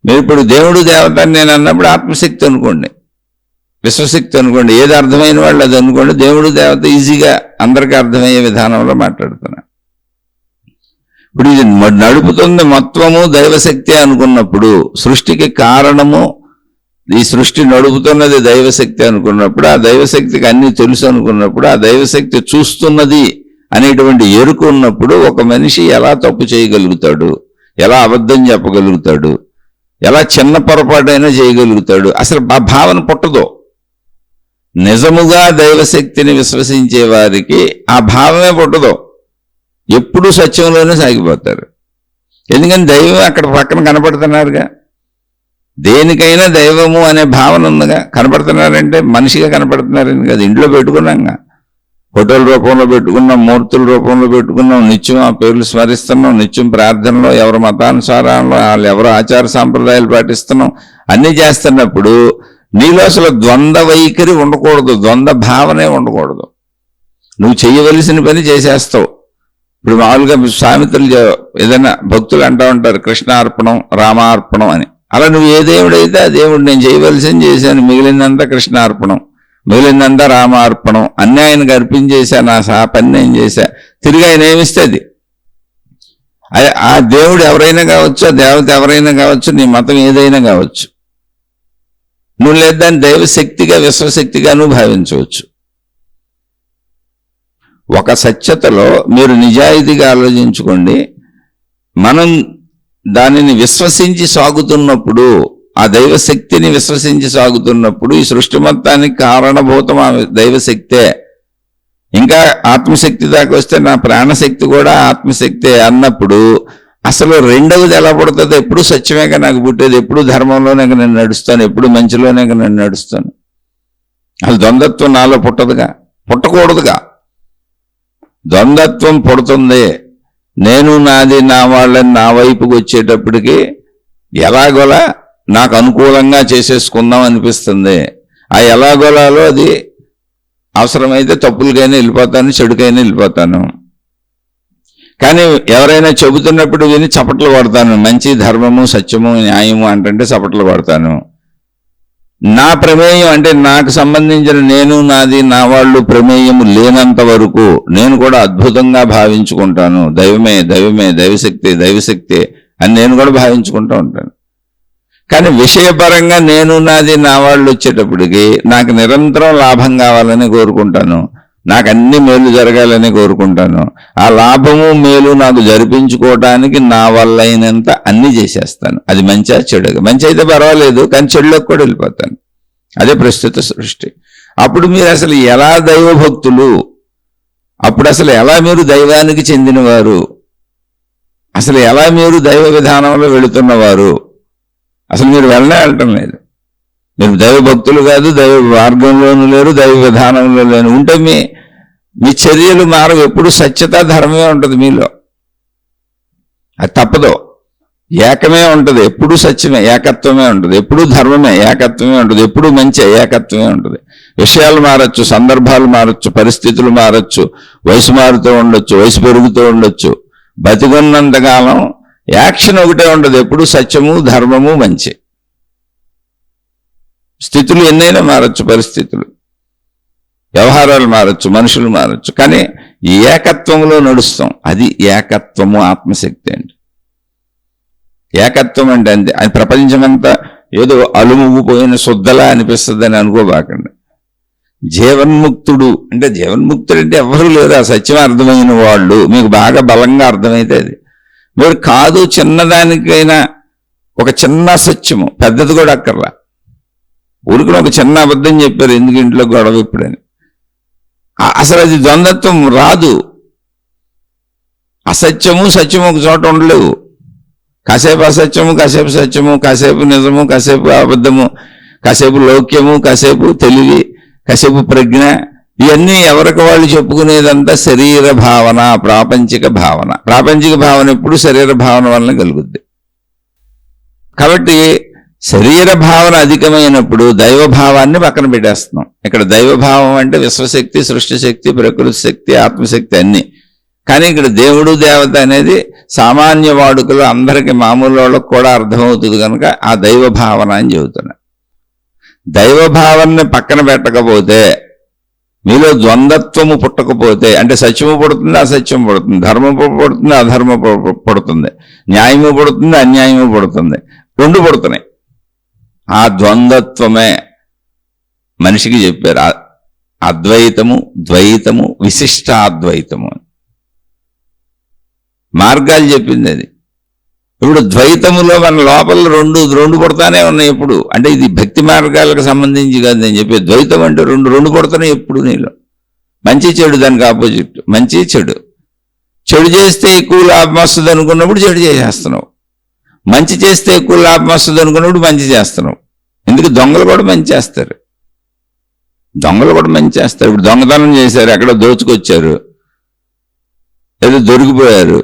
మీరు ఇప్పుడు దేవుడు దేవత అని నేను అన్నప్పుడు ఆత్మశక్తి అనుకోండి, విశ్వశక్తి అనుకోండి, ఏది అర్థమైన వాళ్ళు అది అనుకోండి. దేవుడు దేవత ఈజీగా అందరికీ అర్థమయ్యే విధానంలో మాట్లాడుతున్నా. ఇప్పుడు ఇది నడుపుతుంది మొత్తము దైవశక్తి అనుకున్నప్పుడు, సృష్టికి కారణము ఈ సృష్టి నడుపుతున్నది దైవశక్తి అనుకున్నప్పుడు, ఆ దైవశక్తికి అన్ని తెలుసు అనుకున్నప్పుడు, ఆ దైవశక్తి చూస్తున్నది అనేటువంటి ఎరుకు ఉన్నప్పుడు ఒక మనిషి ఎలా తప్పు చేయగలుగుతాడు, ఎలా అబద్ధం చెప్పగలుగుతాడు, ఎలా చిన్న పొరపాటైనా చేయగలుగుతాడు? అసలు ఆ భావన పుట్టదు. నిజముగా దైవశక్తిని విశ్వసించే వారికి ఆ భావమే పుట్టదు. ఎప్పుడూ సత్యంలోనే సాగిపోతారు. ఎందుకని దైవం అక్కడ పక్కన కనపడుతున్నారుగా. దేనికైనా దైవము అనే భావన ఉందిగా. కనపడుతున్నారంటే మనిషిగా కనపడుతున్నారని కదా. ఇంట్లో పెట్టుకున్నాంగా, ఫోటోల రూపంలో పెట్టుకున్నాం, మూర్తుల రూపంలో పెట్టుకున్నాం, నిత్యం ఆ పేర్లు స్మరిస్తున్నాం, నిత్యం ప్రార్థనలో ఎవరి మతానుసారంలో వాళ్ళు ఎవరో ఆచార సాంప్రదాయాలు పాటిస్తున్నాం, అన్నీ చేస్తున్నప్పుడు నీలో అసలు ద్వంద్వ వైఖరి ఉండకూడదు, ద్వంద్వ భావనే ఉండకూడదు. నువ్వు చేయవలసిన పని చేసేస్తావు. ఇప్పుడు మామూలుగా సామెతలు ఏదైనా భక్తులు అంటూ ఉంటారు, కృష్ణార్పణం రామార్పణం అని. అలా నువ్వు ఏ దేవుడైతే ఆ దేవుడు, నేను చేయవలసింది చేశాను, మిగిలిందంతా కృష్ణార్పణం, మిగిలిందంతా రామార్పణం, అన్నీ ఆయనకు అర్పించేశాను, ఆ పని నేను చేశా, తిరిగి ఆయన ఏమిస్తే అది. ఆ దేవుడు ఎవరైనా కావచ్చు, ఆ దేవత ఎవరైనా కావచ్చు, నీ మతం ఏదైనా కావచ్చు, నువ్వు లేదు దాన్ని దైవశక్తిగా విశ్వశక్తిగా నువ్వు భావించవచ్చు. ఒక సత్యతలో మీరు నిజాయితీగా ఆలోచించుకోండి. మనం దానిని విశ్వసించి సాగుతున్నప్పుడు, ఆ దైవశక్తిని విశ్వసించి సాగుతున్నప్పుడు, ఈ సృష్టి మొత్తానికి కారణభూతం ఆ దైవశక్తే. ఇంకా ఆత్మశక్తి దాకా వస్తే నా ప్రాణశక్తి కూడా ఆత్మశక్తే అన్నప్పుడు అసలు రెండవది ఎలా పుడుతుందో, ఎప్పుడు సత్యమేగా నాకు పుట్టేది, ఎప్పుడు ధర్మంలోనే నేను నడుస్తాను, ఎప్పుడు మంచిలోనే నేను నడుస్తాను. అసలు ద్వంద్వత్వం నాలో పుట్టదుగా, పుట్టకూడదుగా. ద్వంద్వత్వం పుడుతుంది. నేను నాది నా వాళ్ళని నా వైపుకి వచ్చేటప్పటికి ఎలాగోలా నాకు అనుకూలంగా చేసేసుకుందాం అనిపిస్తుంది. ఆ ఎలాగోలాలో అది అవసరమైతే తప్పులకైనా వెళ్ళిపోతాను, చెడుకైనా వెళ్ళిపోతాను. కానీ ఎవరైనా చెబుతున్నప్పుడు విని చప్పట్లు కొడతాను. మంచి ధర్మము సత్యము న్యాయము అంటే చప్పట్లు కొడతాను. నా ప్రమేయం అంటే నాకు సంబంధించిన నేను నాది నా వాళ్ళు ప్రమేయము లేనంత వరకు నేను కూడా అద్భుతంగా భావించుకుంటాను. దైవమే దైవమే, దైవశక్తి దైవశక్తి అని నేను కూడా భావించుకుంటూ ఉంటాను. కానీ విషయపరంగా నేను నాది నా వాళ్ళు వచ్చేటప్పటికి నాకు నిరంతరం లాభం కావాలని కోరుకుంటాను, నాకు అన్ని మేలు జరగాలని కోరుకుంటాను. ఆ లాభము మేలు నాకు జరిపించుకోవటానికి నా వల్ల అయినంత అన్ని చేసేస్తాను. అది మంచి చెడుగా, మంచి అయితే పర్వాలేదు, కానీ చెడులోకి కూడా వెళ్ళిపోతాను. అదే ప్రస్తుత సృష్టి. అప్పుడు మీరు అసలు ఎలా దైవభక్తులు, అప్పుడు అసలు ఎలా మీరు దైవానికి చెందినవారు, అసలు ఎలా మీరు దైవ విధానంలో వెళుతున్నవారు? అసలు మీరు వెళ్ళటం లేదు. మీరు దైవ భక్తులు కాదు, దైవ మార్గంలోనూ లేరు, దైవ విధానంలో లేను. ఉంటే మీ చర్యలు మారవు. ఎప్పుడు సత్యత ధర్మమే ఉంటుంది మీలో, అది తప్పదు. ఏకమే ఉంటుంది, ఎప్పుడు సత్యమే, ఏకత్వమే ఉంటుంది. ఎప్పుడు ధర్మమే, ఏకత్వమే ఉంటుంది. ఎప్పుడు మంచి ఏకత్వమే ఉంటుంది. విషయాలు మారచ్చు, సందర్భాలు మారచ్చు, పరిస్థితులు మారచ్చు, వయసు మారుతూ ఉండొచ్చు, వయసు పెరుగుతూ ఉండొచ్చు. బతికున్నంతకాలం యాక్షన్ ఒకటే ఉండదు. ఎప్పుడు సత్యము ధర్మము మంచి. స్థితులు ఎన్నైనా మారచ్చు, పరిస్థితులు, వ్యవహారాలు మారచ్చు, మనుషులు మారచ్చు, కానీ ఏకత్వంలో నడుస్తాం. అది ఏకత్వము, ఆత్మశక్తి అంటే ఏకత్వం అంటే అంతే. అది ప్రపంచమంతా ఏదో అలుముగిపోయిన శుద్ధలా అనిపిస్తుందని అనుకోబాకండి. జీవన్ముక్తుడు అంటే జీవన్ముక్తుడు అంటే ఎవరు లేరు, ఆ సత్యం అర్థమైన వాళ్ళు మీకు బాగా బలంగా అర్థమైతే అది. మీరు కాదు చిన్నదానికైనా ఒక చిన్న సత్యము, పెద్దది కూడా అక్కర్లా, ఊరికి ఒక చిన్న అబద్ధం చెప్పారు ఎందుకు ఇంట్లో గొడవ ఇప్పుడని, అసలు అది ద్వంద్వత్వం రాదు. అసత్యము సత్యము ఒక చోట ఉండలేవు. కాసేపు అసత్యము, కాసేపు సత్యము, కాసేపు నిజము, కాసేపు అబద్ధము, కాసేపు లౌక్యము, కాసేపు తెలివి, కాసేపు ప్రజ్ఞ, ఇవన్నీ ఎవరికి వాళ్ళు చెప్పుకునేదంతా శరీర భావన, ప్రాపంచిక భావన. ప్రాపంచిక భావన ఎప్పుడు శరీర భావన వలన కలుగుద్ది. కాబట్టి శరీర భావన అధికమైనప్పుడు దైవభావాన్ని పక్కన పెట్టేస్తున్నాం. ఇక్కడ దైవభావం అంటే విశ్వశక్తి, సృష్టి శక్తి, ప్రకృతి శక్తి, ఆత్మశక్తి అన్నీ. కానీ ఇక్కడ దేవుడు దేవత అనేది సామాన్య వాడుకలు అందరికీ మామూలు వాళ్ళకు కూడా అర్థమవుతుంది కనుక ఆ దైవ భావన అని చెబుతున్నా. దైవభావాన్ని పక్కన పెట్టకపోతే, మీలో ద్వంద్వత్వము పుట్టకపోతే, అంటే సత్యము పుడుతుంది, అసత్యం పుడుతుంది, ధర్మము పుడుతుంది, అధర్మము పుడుతుంది, న్యాయము పుడుతుంది, అన్యాయము పుడుతుంది, రెండు పుడుతున్నాయి. ఆ ద్వంద్వత్వమే మనిషికి చెప్పారు అద్వైతము, ద్వైతము, విశిష్టాద్వైతము మార్గాలు చెప్పింది అది. ఇప్పుడు ద్వైతములో మన లోపల రెండు పుడతానే ఉన్నాయి ఎప్పుడు. అంటే ఇది భక్తి మార్గాలకు సంబంధించి కాదు నేను చెప్పేది. ద్వైతం అంటే రెండు పుడతానే ఎప్పుడు నీలో. మంచి చెడు దానికి ఆపోజిట్. మంచి చెడు, చెడు చేస్తే ఎక్కువ లాభం వస్తుంది అనుకున్నప్పుడు చెడు చేసేస్తున్నావు, మంచి చేస్తే ఎక్కువ లాభం వస్తుంది అనుకున్నప్పుడు మంచి చేస్తున్నావు. ఎందుకు దొంగలు కూడా మంచి చేస్తారు, దొంగలు కూడా మంచి చేస్తారు. ఇప్పుడు దొంగతనం చేశారు, ఎక్కడ దోచుకొచ్చారు, ఏదో దొరికిపోయారు,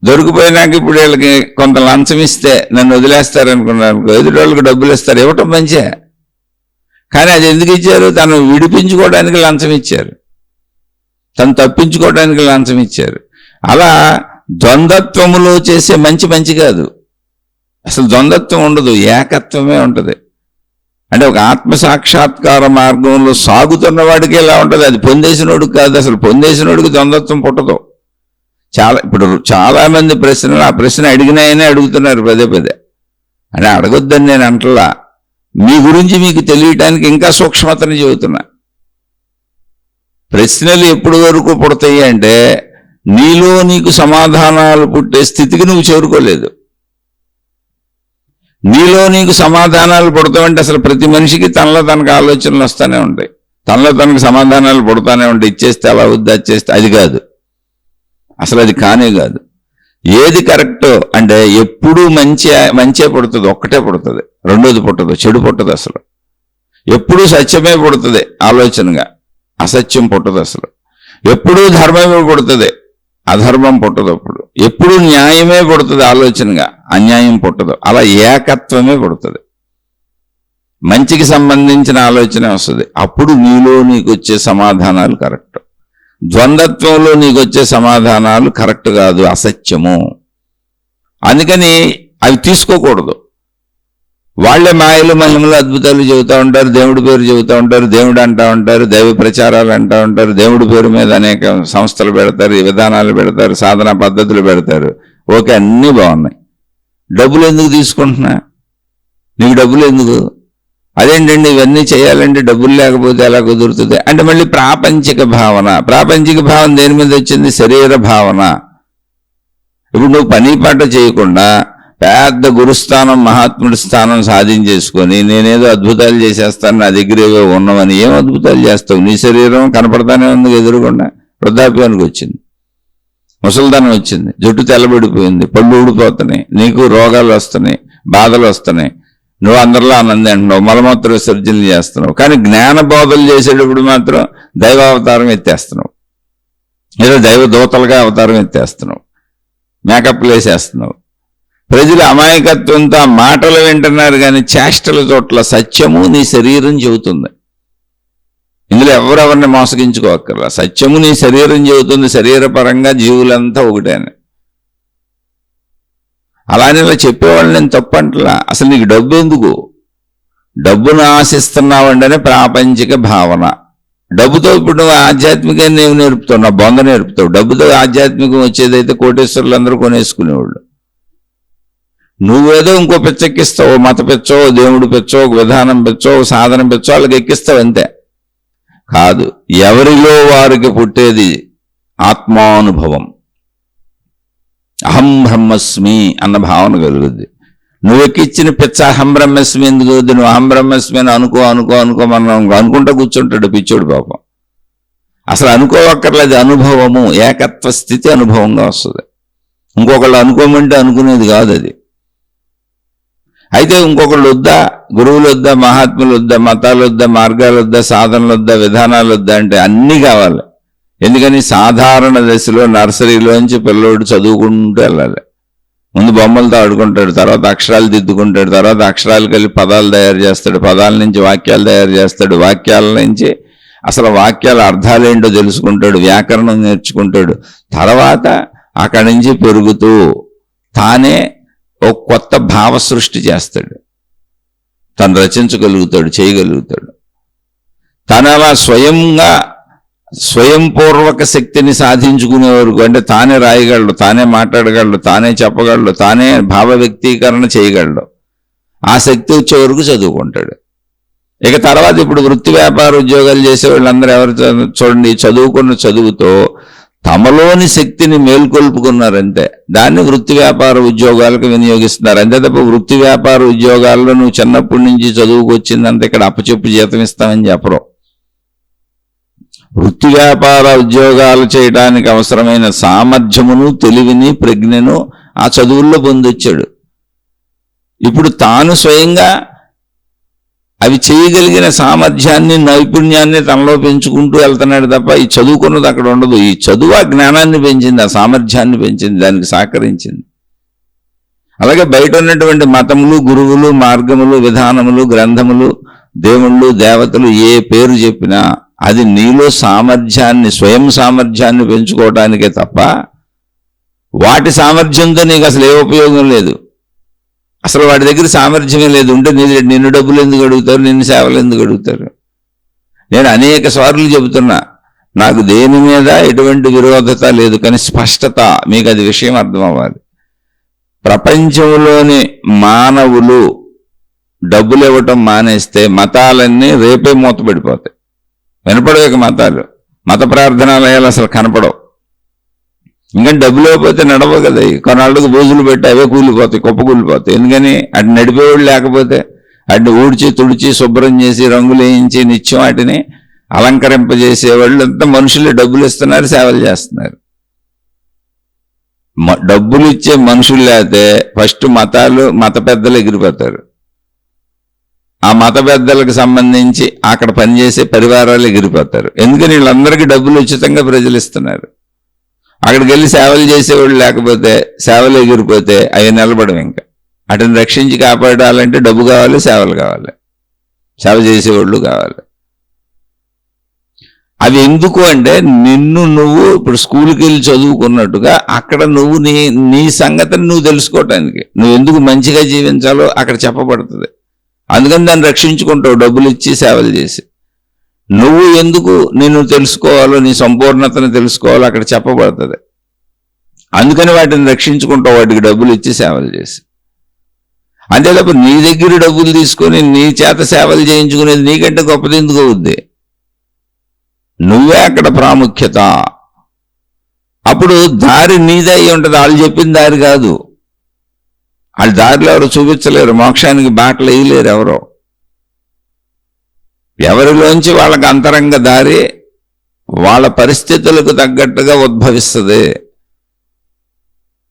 దొరికిపోయినాక ఇప్పుడు వీళ్ళకి కొంత లంచం ఇస్తే నన్ను వదిలేస్తారు అనుకున్నారు, ఎదుటి వాళ్ళకి డబ్బులు ఇస్తారు, ఇవ్వటం మంచే. కానీ అది ఎందుకు ఇచ్చారు? తను విడిపించుకోవడానికి లంచం ఇచ్చారు, తను తప్పించుకోవడానికి లంచం ఇచ్చారు. అలా ద్వంద్వత్వములో చేసే మంచి కాదు, అసలు ద్వంద్వత్వం ఉండదు, ఏకత్వమే ఉంటుంది. అంటే ఒక ఆత్మ సాక్షాత్కార మార్గంలో సాగుతున్న వాడికి ఎలా ఉంటుంది, అది పొందేసినోడికి కాదు. అసలు పొందేసినోడికి ద్వంద్వత్వం పుట్టదు. ఇప్పుడు చాలా మంది ప్రశ్నలు ఆ ప్రశ్న అడిగినాయనే అడుగుతున్నారు పదే పదే. అని అడగొద్దని నేను అంటలా, మీ గురించి మీకు తెలియటానికి ఇంకా సూక్ష్మతని చెబుతున్నా. ప్రశ్నలు ఎప్పటి వరకు పుడతాయి అంటే నీలో నీకు సమాధానాలు పుట్టే స్థితికి నువ్వు చేరుకోలేదు. నీలో నీకు సమాధానాలు పుడతావంటే అసలు ప్రతి మనిషికి తనలో తనకు ఆలోచనలు వస్తూనే ఉంటాయి, తనలో తనకు సమాధానాలు పుడతానే ఉంటాయి. ఇచ్చేస్తే అలా వద్దు, అది చేస్తే అది కాదు, అసలు అది కానే కాదు. ఏది కరెక్టో అంటే ఎప్పుడూ మంచే పుడుతుంది, ఒక్కటే పుడుతుంది, రెండోది పుట్టదు, చెడు పుట్టదు. అసలు ఎప్పుడూ సత్యమే పుడుతుంది ఆలోచనగా, అసత్యం పుట్టదు. అసలు ఎప్పుడూ ధర్మమే పుడుతుంది, అధర్మం పుట్టదు. అప్పుడు ఎప్పుడు న్యాయమే పుడుతుంది ఆలోచనగా, అన్యాయం పుట్టదు. అలా ఏకత్వమే పుడుతుంది, మంచికి సంబంధించిన ఆలోచన వస్తుంది. అప్పుడు నీలో నీకు వచ్చే సమాధానాలు కరెక్ట్. ద్వంద్వత్వంలో నీకు వచ్చే సమాధానాలు కరెక్ట్ కాదు, అసత్యము. అందుకని అవి తీసుకోకూడదు. వాళ్లే మాయలు మహిమలు అద్భుతాలు చెబుతూ ఉంటారు, దేవుడి పేరు చెబుతూ ఉంటారు, దేవుడు అంటూ ఉంటారు, దైవ ప్రచారాలు అంటూ ఉంటారు, దేవుడి పేరు మీద అనేక సంస్థలు పెడతారు, విధానాలు పెడతారు, సాధనా పద్ధతులు పెడతారు. ఓకే, అన్నీ బాగున్నాయి. డబ్బులు ఎందుకు తీసుకుంటున్నా? నీకు డబ్బులు ఎందుకు? అదేంటండి ఇవన్నీ చేయాలంటే డబ్బులు లేకపోతే ఎలా కుదురుతుంది అంటే మళ్ళీ ప్రాపంచిక భావన. ప్రాపంచిక భావన దేని మీద వచ్చింది? శరీర భావన. ఇప్పుడు నువ్వు పని పాట చేయకుండా పెద్ద గురుస్థానం, మహాత్ముడి స్థానం సాధించేసుకొని నేనేదో అద్భుతాలు చేసేస్తాను, నా దగ్గర ఏవో ఉన్నామని ఏం అద్భుతాలు చేస్తావు? నీ శరీరం కనపడతానే ఉంది ఎదురుకుండా. వృద్ధాప్యానికి వచ్చింది, ముసలిదనం వచ్చింది, జుట్టు తెల్లబడిపోయింది, పళ్ళు ఊడిపోతున్నాయి, నీకు రోగాలు వస్తున్నాయి, బాధలు వస్తున్నాయి, నువ్వు అందరిలో ఆనంది అంటున్నావు, మలమూత్ర విసర్జనలు చేస్తున్నావు. కానీ జ్ఞాన బోధలు చేసేటప్పుడు మాత్రం దైవ అవతారం ఎత్తేస్తున్నావు, ఏదో దైవ దూతలుగా అవతారం ఎత్తేస్తున్నావు, మేకప్లు వేసేస్తున్నావు. ప్రజలు అమాయకత్వంతో మాటలు వింటున్నారు కానీ చేష్టల చోట్ల సత్యము నీ శరీరం చెబుతుంది. ఇందులో ఎవరెవరిని మోసగించుకోక్కర్లా. సత్యము నీ శరీరం చెబుతుంది, శరీరపరంగా జీవులంతా ఒకటేనే. అలానే ఇలా చెప్పేవాళ్ళు నేను తప్పంటలా. అసలు నీకు డబ్బు ఎందుకు? డబ్బును ఆశిస్తున్నావంటేనే ప్రాపంచిక భావన. డబ్బుతో ఇప్పుడు నువ్వు ఆధ్యాత్మికం నేను నేర్పుతావు, నా బొంద నేర్పుతావు. డబ్బుతో ఆధ్యాత్మికం వచ్చేదైతే కోటేశ్వరులు అందరూ కొనేసుకునేవాళ్ళు. నువ్వేదో ఇంకో పిచ్చెక్కిస్తావు, మత పిచ్చో, దేవుడు పిచ్చో, విధానం పిచ్చో, సాధన పిచ్చో వాళ్ళకి ఎక్కిస్తావు అంతే. కాదు, ఎవరిలో వారికి పుట్టేది ఆత్మానుభవం. అహం బ్రహ్మస్మి అన్న భావన కలుగుద్ది. నువ్వు ఎక్కిచ్చిన పిచ్చ అహం బ్రహ్మస్మి ఎందుకు? నువ్వు అహం బ్రహ్మస్మి అని అనుకో మనం అనుకుంటా కూర్చుంటాడు పిచ్చోడు పాపం. అసలు అనుకోవక్కర్లేదు, అనుభవము, ఏకత్వ స్థితి అనుభవంగా వస్తుంది. ఇంకొకళ్ళు అనుకోమంటే అనుకునేది కాదు అది. అయితే ఇంకొకళ్ళు వద్దా, గురువులు వద్దా, మహాత్ములు వద్దా, మతాలు వద్దా, మార్గాలు వద్దా, సాధనలు వద్దా, విధానాలు వద్దా అంటే అన్నీ కావాలి. ఎందుకని సాధారణ దశలో నర్సరీలోంచి పిల్లోడు చదువుకుంటూ వెళ్ళాలి. ముందు బొమ్మలతో ఆడుకుంటాడు, తర్వాత అక్షరాలు దిద్దుకుంటాడు, తర్వాత అక్షరాలు కలిపి పదాలు తయారు చేస్తాడు, పదాల నుంచి వాక్యాలు తయారు చేస్తాడు, వాక్యాల నుంచి అసలు వాక్యాల అర్థాలేంటో తెలుసుకుంటాడు, వ్యాకరణం నేర్చుకుంటాడు. తర్వాత అక్కడి నుంచి పెరుగుతూ తానే ఒక కొత్త భావ సృష్టి చేస్తాడు, తను రచించగలుగుతాడు, చేయగలుగుతాడు. తను అలా స్వయంపూర్వక శక్తిని సాధించుకునే వరకు, అంటే తానే రాయగలడు, తానే మాట్లాడగలడు, తానే చెప్పగలడు, తానే భావ వ్యక్తీకరణ చేయగలడు. ఆ శక్తి వచ్చే వరకు చదువుకుంటాడు. ఇక తర్వాత ఇప్పుడు వృత్తి వ్యాపార ఉద్యోగాలు చేసే వాళ్ళందరూ ఎవరు చూడండి, చదువుకున్న చదువుతో తమలోని శక్తిని మేల్కొల్పుకున్నారంతే. దాన్ని వృత్తి వ్యాపార ఉద్యోగాలకు వినియోగిస్తున్నారు అంతే తప్ప వృత్తి వ్యాపార ఉద్యోగాల్లో నువ్వు చిన్నప్పటి నుంచి చదువుకొచ్చిందంటే ఇక్కడ అప్పచెప్పు జీతం ఇస్తామని చెప్పరు. వృత్తి వ్యాపార ఉద్యోగాలు చేయడానికి అవసరమైన సామర్థ్యమును, తెలివిని, ప్రజ్ఞను ఆ చదువుల్లో పొందొచ్చాడు. ఇప్పుడు తాను స్వయంగా అవి చేయగలిగిన సామర్థ్యాన్ని, నైపుణ్యాన్ని తనలో పెంచుకుంటూ వెళ్తున్నాడు తప్ప ఈ చదువుకున్నది అక్కడ ఉండదు. ఈ చదువు ఆ జ్ఞానాన్ని పెంచింది, ఆ సామర్థ్యాన్ని పెంచింది, దానికి సహకరించింది. అలాగే బయట ఉన్నటువంటి మతములు, గురువులు, మార్గములు, విధానములు, గ్రంథములు, దేవుళ్ళు, దేవతలు ఏ పేరు చెప్పినా అది నీలో సామర్థ్యాన్ని, స్వయం సామర్థ్యాన్ని పెంచుకోవటానికే తప్ప వాటి సామర్థ్యంతో నీకు అసలు ఏ ఉపయోగం లేదు. అసలు వాడి దగ్గర సామర్థ్యమే లేదు. ఉంటే నిన్ను డబ్బులు ఎందుకు అడుగుతారు, నిన్ను సేవలు ఎందుకు అడుగుతారు? నేను అనేక సార్లు చెబుతున్నా, నాకు దేని మీద ఎటువంటి విరోధత లేదు, కానీ స్పష్టత, మీకు అది విషయం అర్థం అవ్వాలి. ప్రపంచంలోని మానవులు డబ్బులు ఇవ్వటం మానేస్తే మతాలన్నీ రేపే మూతపడిపోతాయి. వినపడవు ఇక మతాలు, మత ప్రార్థనాలయాలు అసలు కనపడవు. ఇంకా డబ్బులు అయిపోతే నడవవు కదా. కొన్నాళ్ళకు బోజులు పెట్టి అవే కూలిపోతాయి, కుప్ప కూలిపోతాయి. ఎందుకని అటు నడిపేవాళ్ళు లేకపోతే, అటు ఊడ్చి తుడిచి శుభ్రం చేసి రంగులు వేయించి నిత్యం వాటిని అలంకరింపజేసేవాళ్ళు అంతా మనుషులు డబ్బులు ఇస్తున్నారు, సేవలు చేస్తున్నారు. డబ్బులు ఇచ్చే మనుషులు లేకపోతే ఫస్ట్ మత పెద్దలు ఎగిరిపోతారు. ఆ మత పెద్దలకు సంబంధించి అక్కడ పనిచేసే పరివారాలు ఎగిరిపోతారు. ఎందుకని వీళ్ళందరికీ డబ్బులు ఉచితంగా ప్రజలు ఇస్తున్నారు. అక్కడికి వెళ్ళి సేవలు చేసేవాళ్ళు లేకపోతే, సేవలు ఎగిరిపోతే అవి నిలబడవు. ఇంకా అటుని రక్షించి కాపాడాలంటే డబ్బు కావాలి, సేవలు కావాలి, సేవ చేసేవాళ్ళు కావాలి. అవి ఎందుకు అంటే నిన్ను నువ్వు ఇప్పుడు స్కూల్కి వెళ్ళి చదువుకున్నట్టుగా అక్కడ నువ్వు నీ సంగతిని నువ్వు తెలుసుకోవటానికి, నువ్వు ఎందుకు మంచిగా జీవించాలో అక్కడ చెప్పబడుతుంది. అందుకని దాన్ని రక్షించుకుంటావు డబ్బులు ఇచ్చి, సేవలు చేసి. నువ్వు ఎందుకు నిన్ను తెలుసుకోవాలో, నీ సంపూర్ణతను తెలుసుకోవాలో అక్కడ చెప్పబడుతుంది. అందుకని వాటిని రక్షించుకుంటావు, వాటికి డబ్బులు ఇచ్చి, సేవలు చేసి. అంతే తప్ప నీ దగ్గర డబ్బులు తీసుకొని నీ చేత సేవలు చేయించుకునేది నీకంటే గొప్పది ఎందుకు అవుద్ది? నువ్వే అక్కడ ప్రాముఖ్యత. అప్పుడు దారి నీదే అయి ఉంటుంది, వాళ్ళు చెప్పిన దారి కాదు. వాళ్ళ దారిలో ఎవరు చూపించలేరు, మోక్షానికి బాటలు వేయలేరు ఎవరో. ఎవరిలోంచి వాళ్ళకి అంతరంగ దారి వాళ్ళ పరిస్థితులకు తగ్గట్టుగా ఉద్భవిస్తుంది.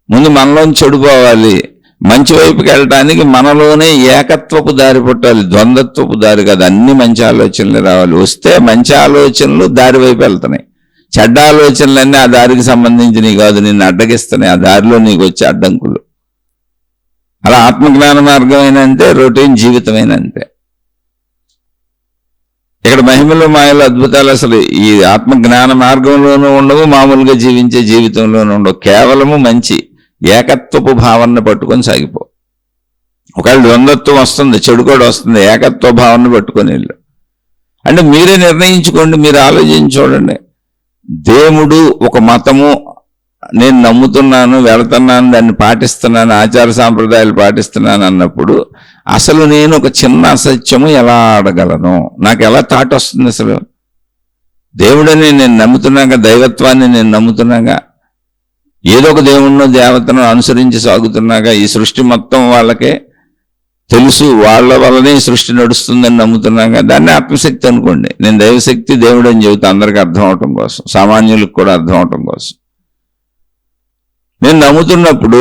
ముందు మనలోంచి చెడిపోవాలి, మంచి వైపుకి వెళ్ళటానికి మనలోనే ఏకత్వపు దారి పుట్టాలి, ద్వంద్వత్వపు దారి కాదు. అన్ని మంచి ఆలోచనలు రావాలి. వస్తే మంచి ఆలోచనలు దారి వైపు వెళ్తున్నాయి, చెడ్డ ఆలోచనలన్నీ ఆ దారికి సంబంధించినవి కాదు, నిన్ను అడ్డగిస్తున్నాయి. ఆ దారిలో నీకు వచ్చే అడ్డంకులు. అలా ఆత్మజ్ఞాన మార్గమైన అంతే, రొటీన్ జీవితమైన అంతే. ఇక్కడ మహిమలు, మాయలు, అద్భుతాలు అసలు ఈ ఆత్మజ్ఞాన మార్గంలోనూ ఉండవు, మామూలుగా జీవించే జీవితంలోనూ ఉండవు. కేవలము మంచి ఏకత్వపు భావనను పట్టుకొని సాగిపో. ఒకవేళ ద్వంద్వత్వం వస్తుంది, చెడు కూడా వస్తుంది, ఏకత్వ భావనను పట్టుకొని వెళ్ళు. అంటే మీరే నిర్ణయించుకోండి, మీరు ఆలోచించి చూడండి. దేవుడు, ఒక మతము నేను నమ్ముతున్నాను, వెళుతున్నాను, దాన్ని పాటిస్తున్నాను, ఆచార సాంప్రదాయాలు పాటిస్తున్నాను అన్నప్పుడు అసలు నేను ఒక చిన్న అసత్యము ఎలా ఆడగలను? నాకు ఎలా థాట్ వస్తుంది? అసలు దేవుడని నేను నమ్ముతున్నాగా, దైవత్వాన్ని నేను నమ్ముతున్నాగా, ఏదో ఒక దేవుణ్ణో దేవతను అనుసరించి సాగుతున్నాగా, ఈ సృష్టి మొత్తం వాళ్ళకే తెలుసు, వాళ్ళ వల్లనే ఈ సృష్టి నడుస్తుందని నమ్ముతున్నాగా, దాన్ని ఆత్మశక్తి అనుకోండి. నేను దైవశక్తి దేవుడు అని చెబుతా అందరికీ అర్థం అవటం కోసం, సామాన్యులకు కూడా అర్థం అవటం కోసం. నేను నమ్ముతున్నప్పుడు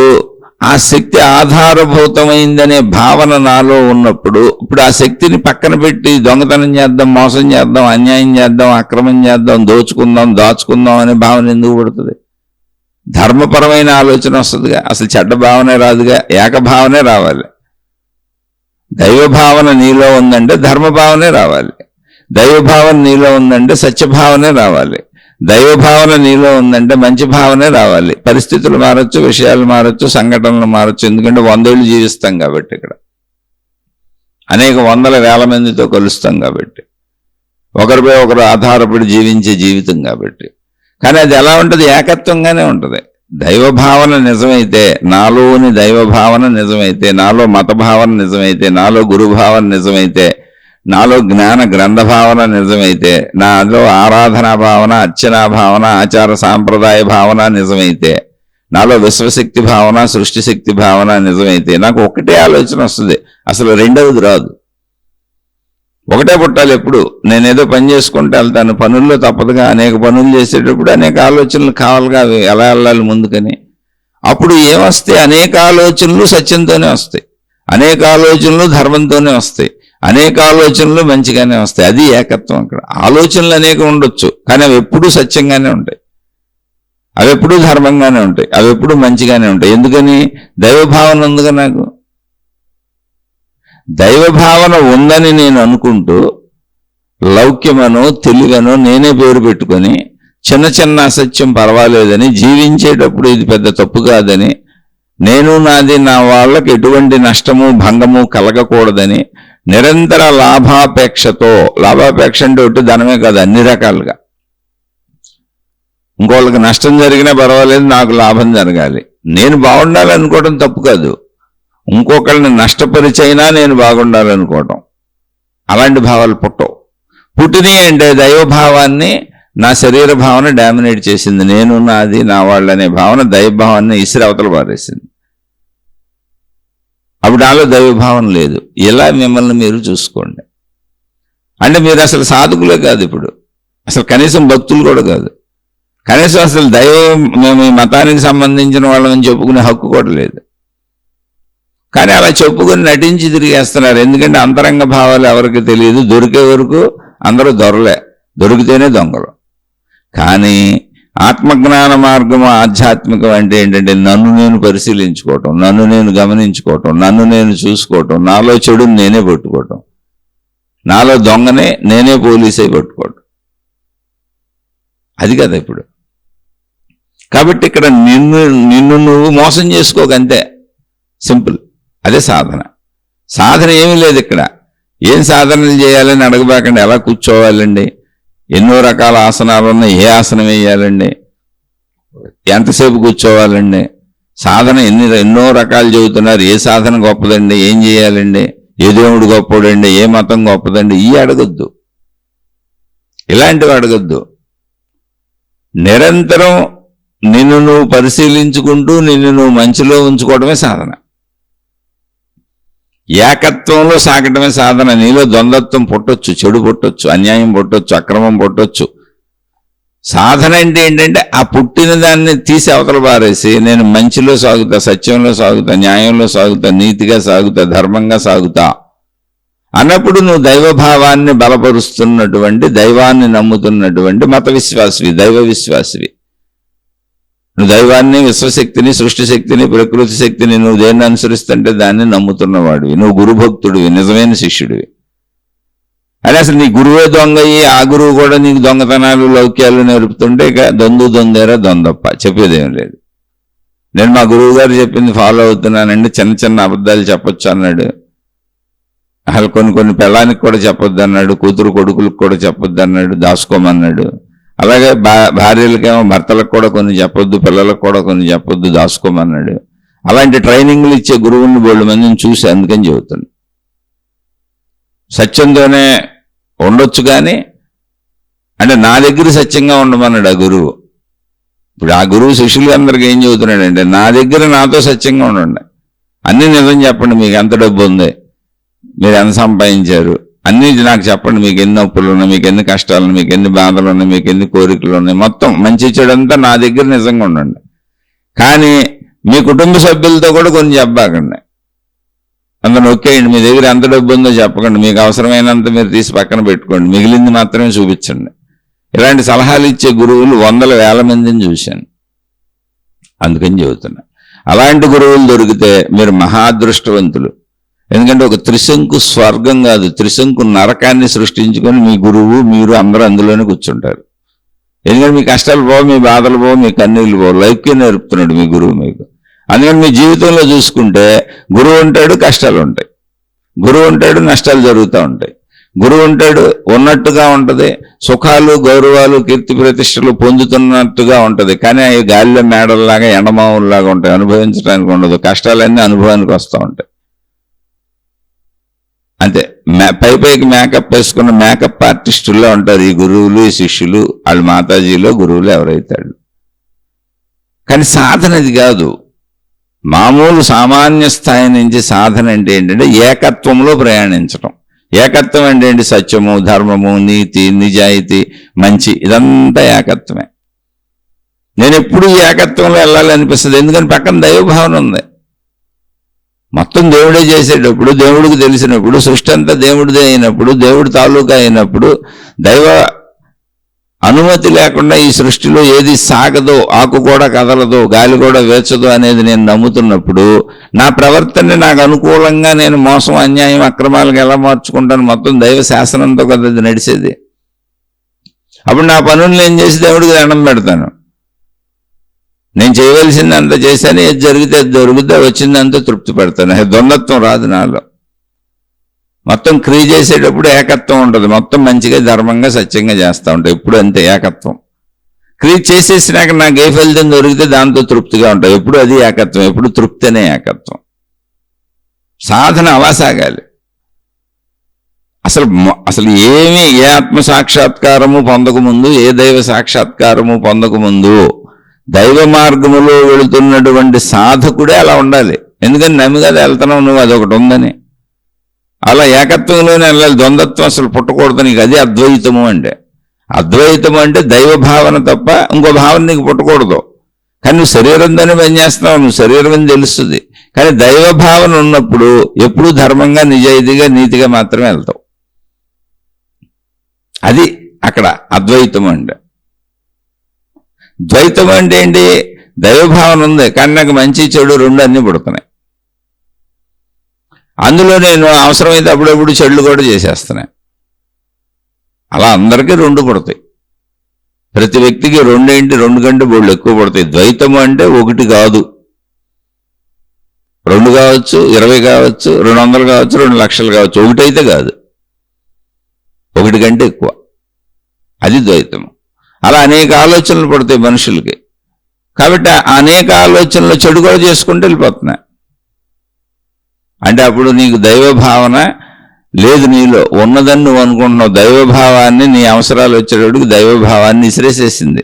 ఆ శక్తి ఆధారభూతమైందనే భావన నాలో ఉన్నప్పుడు, ఇప్పుడు ఆ శక్తిని పక్కన పెట్టి దొంగతనం చేద్దాం, మోసం చేద్దాం, అన్యాయం చేద్దాం, అక్రమం చేద్దాం, దోచుకుందాం, దాచుకుందాం అనే భావన ఎందుకు పడుతుంది? ధర్మపరమైన ఆలోచన వస్తుందిగా, అసలు చెడ్డ భావనే రాదుగా, ఏకభావనే రావాలి. దైవభావన నీలో ఉందంటే ధర్మభావనే రావాలి, దైవభావన నీలో ఉందంటే సత్యభావనే రావాలి, దైవభావన నీలో ఉందంటే మంచి భావనే రావాలి. పరిస్థితులు మారచ్చు, విషయాలు మారచ్చు, సంఘటనలు మారచ్చు, ఎందుకంటే 100 ఏళ్ళు జీవిస్తాం కాబట్టి, ఇక్కడ అనేక వందల వేల మందితో కలుస్తాం కాబట్టి, ఒకరిపై ఒకరు ఆధారపడి జీవించే జీవితం కాబట్టి. కానీ అది ఎలా ఉంటుంది? ఏకత్వంగానే ఉంటుంది. దైవభావన నిజమైతే, నాలోని దైవభావన నిజమైతే, నాలో మత భావన నిజమైతే, నాలో గురుభావన నిజమైతే, నాలో జ్ఞాన గ్రంథ భావన నిజమైతే, నాలో ఆరాధనా భావన, అర్చనా భావన, ఆచార సాంప్రదాయ భావన నిజమైతే, నాలో విశ్వశక్తి భావన, సృష్టి శక్తి భావన నిజమైతే, నాకు ఒకటే ఆలోచన వస్తుంది, అసలు రెండవది రాదు. ఒకటే పుట్టాలి. ఎప్పుడు నేనేదో పని చేసుకుంటూ వెళ్తాను, పనుల్లో తప్పదుగా, అనేక పనులు చేసేటప్పుడు అనేక ఆలోచనలు కావాలిగా, అవి ఎలా వెళ్ళాలి ముందుకని. అప్పుడు ఏమొస్తాయి? అనేక ఆలోచనలు సత్యంతోనే వస్తాయి, అనేక ఆలోచనలు ధర్మంతోనే వస్తాయి, అనేక ఆలోచనలు మంచిగానే వస్తాయి. అది ఏకత్వం. అక్కడ ఆలోచనలు అనేక ఉండొచ్చు, కానీ అవి ఎప్పుడూ సత్యంగానే ఉంటాయి, అవి ఎప్పుడూ ధర్మంగానే ఉంటాయి, అవి ఎప్పుడూ మంచిగానే ఉంటాయి. ఎందుకని? దైవభావన ఉందిగా నాకు. దైవభావన ఉందని నేను అనుకుంటూ లౌక్యమనో తెలివనో నేనే పేరు పెట్టుకొని చిన్న చిన్న అసత్యం పర్వాలేదని, జీవించేటప్పుడు ఇది పెద్ద తప్పు కాదని, నేను నాది నా వాళ్ళకి ఎటువంటి నష్టము భంగము కలగకూడదని నిరంతర లాభాపేక్షతో, లాభాపేక్ష అంటే ఒకటి ధనమే కాదు, అన్ని రకాలుగా, ఇంకోళ్ళకి నష్టం జరిగినా పర్వాలేదు, నాకు లాభం జరగాలి, నేను బాగుండాలనుకోవడం తప్పు కాదు, ఇంకొకళ్ళని నష్టపరిచైనా నేను బాగుండాలనుకోవటం, అలాంటి భావాలు పుట్టవు. పుట్టినాయి అంటే దైవభావాన్ని, నా శరీర భావన డామినేట్ చేసింది, నేను నాది నా వాళ్ళనే భావన దైవభావాన్ని ఇసిరి అవతల పారేసింది. అప్పుడు నాలో దైవభావం లేదు. ఇలా మిమ్మల్ని మీరు చూసుకోండి. అంటే మీరు అసలు సాధకులే కాదు, ఇప్పుడు అసలు కనీసం భక్తులు కూడా కాదు, కనీసం అసలు దైవం మేము ఈ మతానికి సంబంధించిన వాళ్ళని చెప్పుకునే హక్కు కూడా లేదు. కానీ అలా చెప్పుకొని నటించి తిరిగేస్తున్నారు. ఎందుకంటే అంతరంగ భావాలు ఎవరికి తెలియదు, దొరికే వరకు అందరూ దొరలే, దొరికితేనే దొంగలు. కానీ ఆత్మజ్ఞాన మార్గము, ఆధ్యాత్మికం అంటే ఏంటంటే నన్ను నేను పరిశీలించుకోవటం, నన్ను నేను గమనించుకోవటం, నన్ను నేను చూసుకోవటం, నాలో చెడుని నేనే పట్టుకోవటం, నాలో దొంగనే నేనే పోలీసై పట్టుకోవటం. అది కదా ఇప్పుడు. కాబట్టి ఇక్కడ నిన్ను నువ్వు మోసం చేసుకోకంతే, సింపుల్. అదే సాధన. సాధన ఏమీ లేదు ఇక్కడ. ఏం సాధనలు చేయాలని అడగబాకండి. ఎలా కూర్చోవాలండి, ఎన్నో రకాల ఆసనాలు ఉన్నాయి, ఏ ఆసనం వేయాలండి, ఎంతసేపు కూర్చోవాలండి, సాధన ఎన్నో రకాలు చెబుతున్నారు. ఏ సాధన గొప్పదండి, ఏం చేయాలండి, ఏ దేవుడు గొప్పడండి, ఏ మతం గొప్పదండి, ఈ అడగొద్దు, ఇలాంటివి అడగొద్దు. నిరంతరం నిన్ను నువ్వు పరిశీలించుకుంటూ నిన్ను నువ్వు మంచిలో ఉంచుకోవడమే సాధన. ఏకత్వంలో సాగటమే సాధన. నీలో ద్వంద్వత్వం పుట్టొచ్చు, చెడు పుట్టొచ్చు, అన్యాయం పుట్టొచ్చు, అక్రమం పుట్టొచ్చు. సాధన అంటే ఏంటంటే ఆ పుట్టిన దాన్ని తీసి అవతల పారేసి నేను మంచిలో సాగుతా, సత్యంలో సాగుతా, న్యాయంలో సాగుతా, నీతిగా సాగుతా, ధర్మంగా సాగుతా అన్నప్పుడు నువ్వు దైవభావాన్ని బలపరుస్తున్నటువంటి, దైవాన్ని నమ్ముతున్నటువంటి మత విశ్వాసివి, దైవ విశ్వాసివి. నువ్వు దైవాన్ని, విశ్వశక్తిని, సృష్టి శక్తిని, ప్రకృతి శక్తిని నువ్వు దేన్ని అనుసరిస్తుంటే దాన్ని నమ్ముతున్నవాడివి. నువ్వు గురుభక్తుడివి, నిజమైన శిష్యుడివి. అని అసలు నీ గురువే దొంగయ్యి, ఆ గురువు కూడా నీకు దొంగతనాలు లౌక్యాలు నేర్పుతుంటే ఇక దొందేరా దొందప్ప, చెప్పేదేం లేదు. నేను మా గురువు గారు చెప్పింది ఫాలో అవుతున్నానండి, చిన్న చిన్న అబద్ధాలు చెప్పొచ్చు అన్నాడు. అసలు కొన్ని పెళ్ళానికి కూడా చెప్పొద్దు అన్నాడు, కూతురు కొడుకులకు కూడా చెప్పొద్దు అన్నాడు, దాచుకోమన్నాడు. అలాగే భార్యలకేమో భర్తలకు కూడా కొన్ని చెప్పొద్దు, పిల్లలకు కూడా కొన్ని చెప్పొద్దు, దాచుకోమన్నాడు. అలాంటి ట్రైనింగ్లు ఇచ్చే గురువుని బోళ్ళు మందిని చూసి అందుకని చెబుతాను. సత్యంతోనే ఉండొచ్చు కానీ అంటే నా దగ్గర సత్యంగా ఉండమన్నాడు ఆ గురువు. ఇప్పుడు ఆ గురువు శిష్యులు అందరికీ ఏం చెబుతున్నాడంటే, నా దగ్గర నాతో సత్యంగా ఉండండి, అన్నీ నిజం చెప్పండి, మీకు ఎంత డబ్బు ఉంది, మీరు ఎంత సంపాదించారు, అన్నీ నాకు చెప్పండి, మీకు ఎన్ని అప్పులు ఉన్నాయి, మీకు ఎన్ని కష్టాలు ఉన్నాయి, మీకు ఎన్ని బాధలు ఉన్నాయి, మీకు ఎన్ని కోరికలు ఉన్నాయి, మొత్తం మంచి చెడంతా నా దగ్గర నిజంగా ఉండండి. కానీ మీ కుటుంబ సభ్యులతో కూడా కొన్ని చెప్పాకండి, అంత నొక్కేయండి, మీ దగ్గర ఎంత డబ్బు ఉందో చెప్పకండి, మీకు అవసరమైనంత మీరు తీసి పక్కన పెట్టుకోండి, మిగిలింది మాత్రమే చూపించండి. ఇలాంటి సలహాలు ఇచ్చే గురువులు వందల వేల మందిని చూశాను. అందుకని చెబుతున్నా, అలాంటి గురువులు దొరికితే మీరు మహాదృష్టవంతులు. ఎందుకంటే ఒక త్రిశంకు స్వర్గం కాదు, త్రిశంకు నరకాన్ని సృష్టించుకొని మీ గురువు మీరు అందరూ అందులోనే కూర్చుంటారు. ఎందుకంటే మీ కష్టాలు పోవు, మీ బాధలు పోవు, మీ కన్నీళ్ళు పోవు, లైఫ్కే నేర్పుతున్నాడు మీ గురువు మీకు. అందుకని మీ జీవితంలో చూసుకుంటే గురువు ఉంటాడు, కష్టాలు ఉంటాయి, గురువు ఉంటాడు, నష్టాలు జరుగుతూ ఉంటాయి, గురువు ఉంటాడు, ఉన్నట్టుగా ఉంటుంది, సుఖాలు గౌరవాలు కీర్తి ప్రతిష్టలు పొందుతున్నట్టుగా ఉంటుంది, కానీ అవి గాలిలో మేడల్లాగా ఎండమావుల్లాగా ఉంటాయి, అనుభవించడానికి ఉండదు, కష్టాలన్నీ అనుభవానికి వస్తూ ఉంటాయి. అంతే, పైకి మేకప్ వేసుకున్న మేకప్ ఆర్టిస్టుల్లో ఉంటారు ఈ గురువులు, ఈ శిష్యులు, వాళ్ళు మాతాజీలో గురువులు ఎవరైతాడు. కానీ సాధన అది కాదు. మామూలు సామాన్య స్థాయి నుంచి సాధన అంటే ఏంటంటే ఏకత్వంలో ప్రయాణించటం. ఏకత్వం అంటే ఏంటి? సత్యము, ధర్మము, నీతి, నిజాయితీ, మంచి, ఇదంతా ఏకత్వమే. నేను ఎప్పుడు ఏకత్వంలో వెళ్ళాలి అనిపిస్తుంది, ఎందుకని పక్కన దైవభావన ఉంది. మొత్తం దేవుడే చేసేటప్పుడు, దేవుడికి తెలిసినప్పుడు, సృష్టి అంతా దేవుడిదే అయినప్పుడు, దేవుడి తాలూకా అయినప్పుడు, దైవ అనుమతి లేకుండా ఈ సృష్టిలో ఏది సాగదో, ఆకు కూడా కదలదో, గాలి కూడా వేచదో అనేది నేను నమ్ముతున్నప్పుడు నా ప్రవర్తనని నాకు అనుకూలంగా నేను మోసం, అన్యాయం, అక్రమాలకు ఎలా మార్చుకుంటాను? మొత్తం దైవ శాసనంతో కదా అది నడిచేది. అప్పుడు నా పనులు నేను చేసి దేవుడికి దండం పెడతాను. నేను చేయవలసింది అంత చేశాను, ఏది జరిగితే అది దొరికితే వచ్చిందంతా తృప్తి పెడతాను. ద్వంద్వత్వం రాదు నాలో. మొత్తం క్రియ చేసేటప్పుడు ఏకత్వం ఉంటుంది, మొత్తం మంచిగా ధర్మంగా సత్యంగా చేస్తూ ఉంటాయి, ఎప్పుడు అంతే ఏకత్వం. క్రియ చేసేసినాక నాకు ఏ ఫలితం దొరికితే దాంతో తృప్తిగా ఉంటాయి, ఎప్పుడు అది ఏకత్వం, ఎప్పుడు తృప్తి అనే ఏకత్వం. సాధన అలా సాగాలి. అసలు ఏమీ ఏ ఆత్మ సాక్షాత్కారము పొందకముందు, ఏ దైవ సాక్షాత్కారము పొందకముందు దైవ మార్గములో వెళుతున్నటువంటి సాధకుడే అలా ఉండాలి. ఎందుకని నమ్మిగా వెళ్తున్నావు నువ్వు, అదొకటి ఉందని. అలా ఏకత్వంలోనే వెళ్ళాలి, ద్వంద్వత్వం అసలు పుట్టకూడదు నీకు. అది అద్వైతము అంటే. అద్వైతము అంటే దైవ భావన తప్ప ఇంకో భావన నీకు పుట్టకూడదు. కానీ నువ్వు శరీరంతోనే పనిచేస్తున్నావు, నువ్వు శరీరం అని తెలుస్తుంది. కానీ దైవ భావన ఉన్నప్పుడు ఎప్పుడూ ధర్మంగా, నిజాయితీగా, నీతిగా మాత్రమే వెళ్తావు. అది అక్కడ అద్వైతం అంటే. ద్వైతం అంటే ఏంటి? దైవభావన ఉంది కానీ నాకు మంచి చెడు రెండు అన్నీ పుడుతున్నాయి. అందులో నేను అవసరమైతే అప్పుడప్పుడు చెడులు కూడా చేసేస్తున్నాయి. అలా అందరికీ రెండు పుడతాయి. ప్రతి వ్యక్తికి రెండేంటి, రెండు కంటే బోళ్ళు ఎక్కువ పడతాయి. ద్వైతము అంటే ఒకటి కాదు, 2 కావచ్చు, 20 కావచ్చు, 200 కావచ్చు, 2 లక్షలు కావచ్చు, ఒకటైతే కాదు, ఒకటి కంటే ఎక్కువ. అది ద్వైతము. అలా అనేక ఆలోచనలు పడతాయి మనుషులకి. కాబట్టి అనేక ఆలోచనలు చెడు కూడా చేసుకుంటూ వెళ్ళిపోతున్నాయి. అంటే అప్పుడు నీకు దైవ భావన లేదు, నీలో ఉన్నదని నువ్వు అనుకుంటున్నావు. దైవభావాన్ని నీ అవసరాలు వచ్చేటప్పటికి దైవభావాన్ని ఇసిరేసేసింది,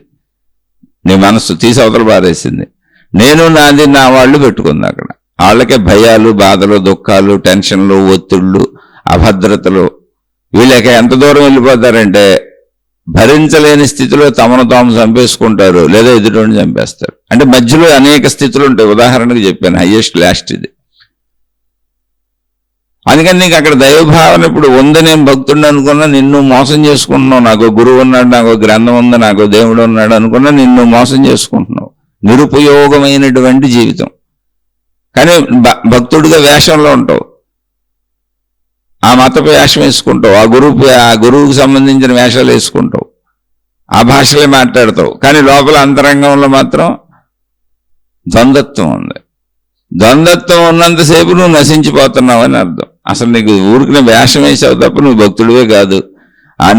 నీ మనస్సు తీసి అవతల పారేసింది. నేను నాది నా వాళ్ళు పెట్టుకుంది అక్కడ. వాళ్ళకే భయాలు, బాధలు, దుఃఖాలు, టెన్షన్లు, ఒత్తిళ్ళు, అభద్రతలు. వీళ్ళకి ఎంత దూరం వెళ్ళిపోతారంటే భరించలేని స్థితిలో తమను తాము చంపేసుకుంటారు, లేదా ఎదుటిని చంపేస్తారు. అంటే మధ్యలో అనేక స్థితులు ఉంటాయి. ఉదాహరణకు చెప్పాను, హయ్యెస్ట్ లాస్ట్ ఇది. అందుకని నీకు అక్కడ దైవభావన ఇప్పుడు ఉంది. నేను భక్తుడిని అనుకున్నా, నిన్ను మోసం చేసుకుంటున్నావు. నాకు గురువు ఉన్నాడు, నాకు గ్రంథం ఉంది, నాకు దేవుడు ఉన్నాడు అనుకున్నా నిన్ను మోసం చేసుకుంటున్నావు. నిరుపయోగమైనటువంటి జీవితం. కానీ భక్తుడిగా వేషంలో ఉంటావు, ఆ మతపు వేషం వేసుకుంటావు, ఆ గురువుకి సంబంధించిన వేషాలు వేసుకుంటావు, ఆ భాషలే మాట్లాడతావు. కానీ లోపల అంతరంగంలో మాత్రం ద్వంద్వత్వం ఉంది. ద్వంద్వత్వం ఉన్నంతసేపు నువ్వు నశించిపోతున్నావు అని అర్థం. అసలు నీకు ఊరికి వేషం వేసావు తప్ప నువ్వు భక్తుడివే కాదు.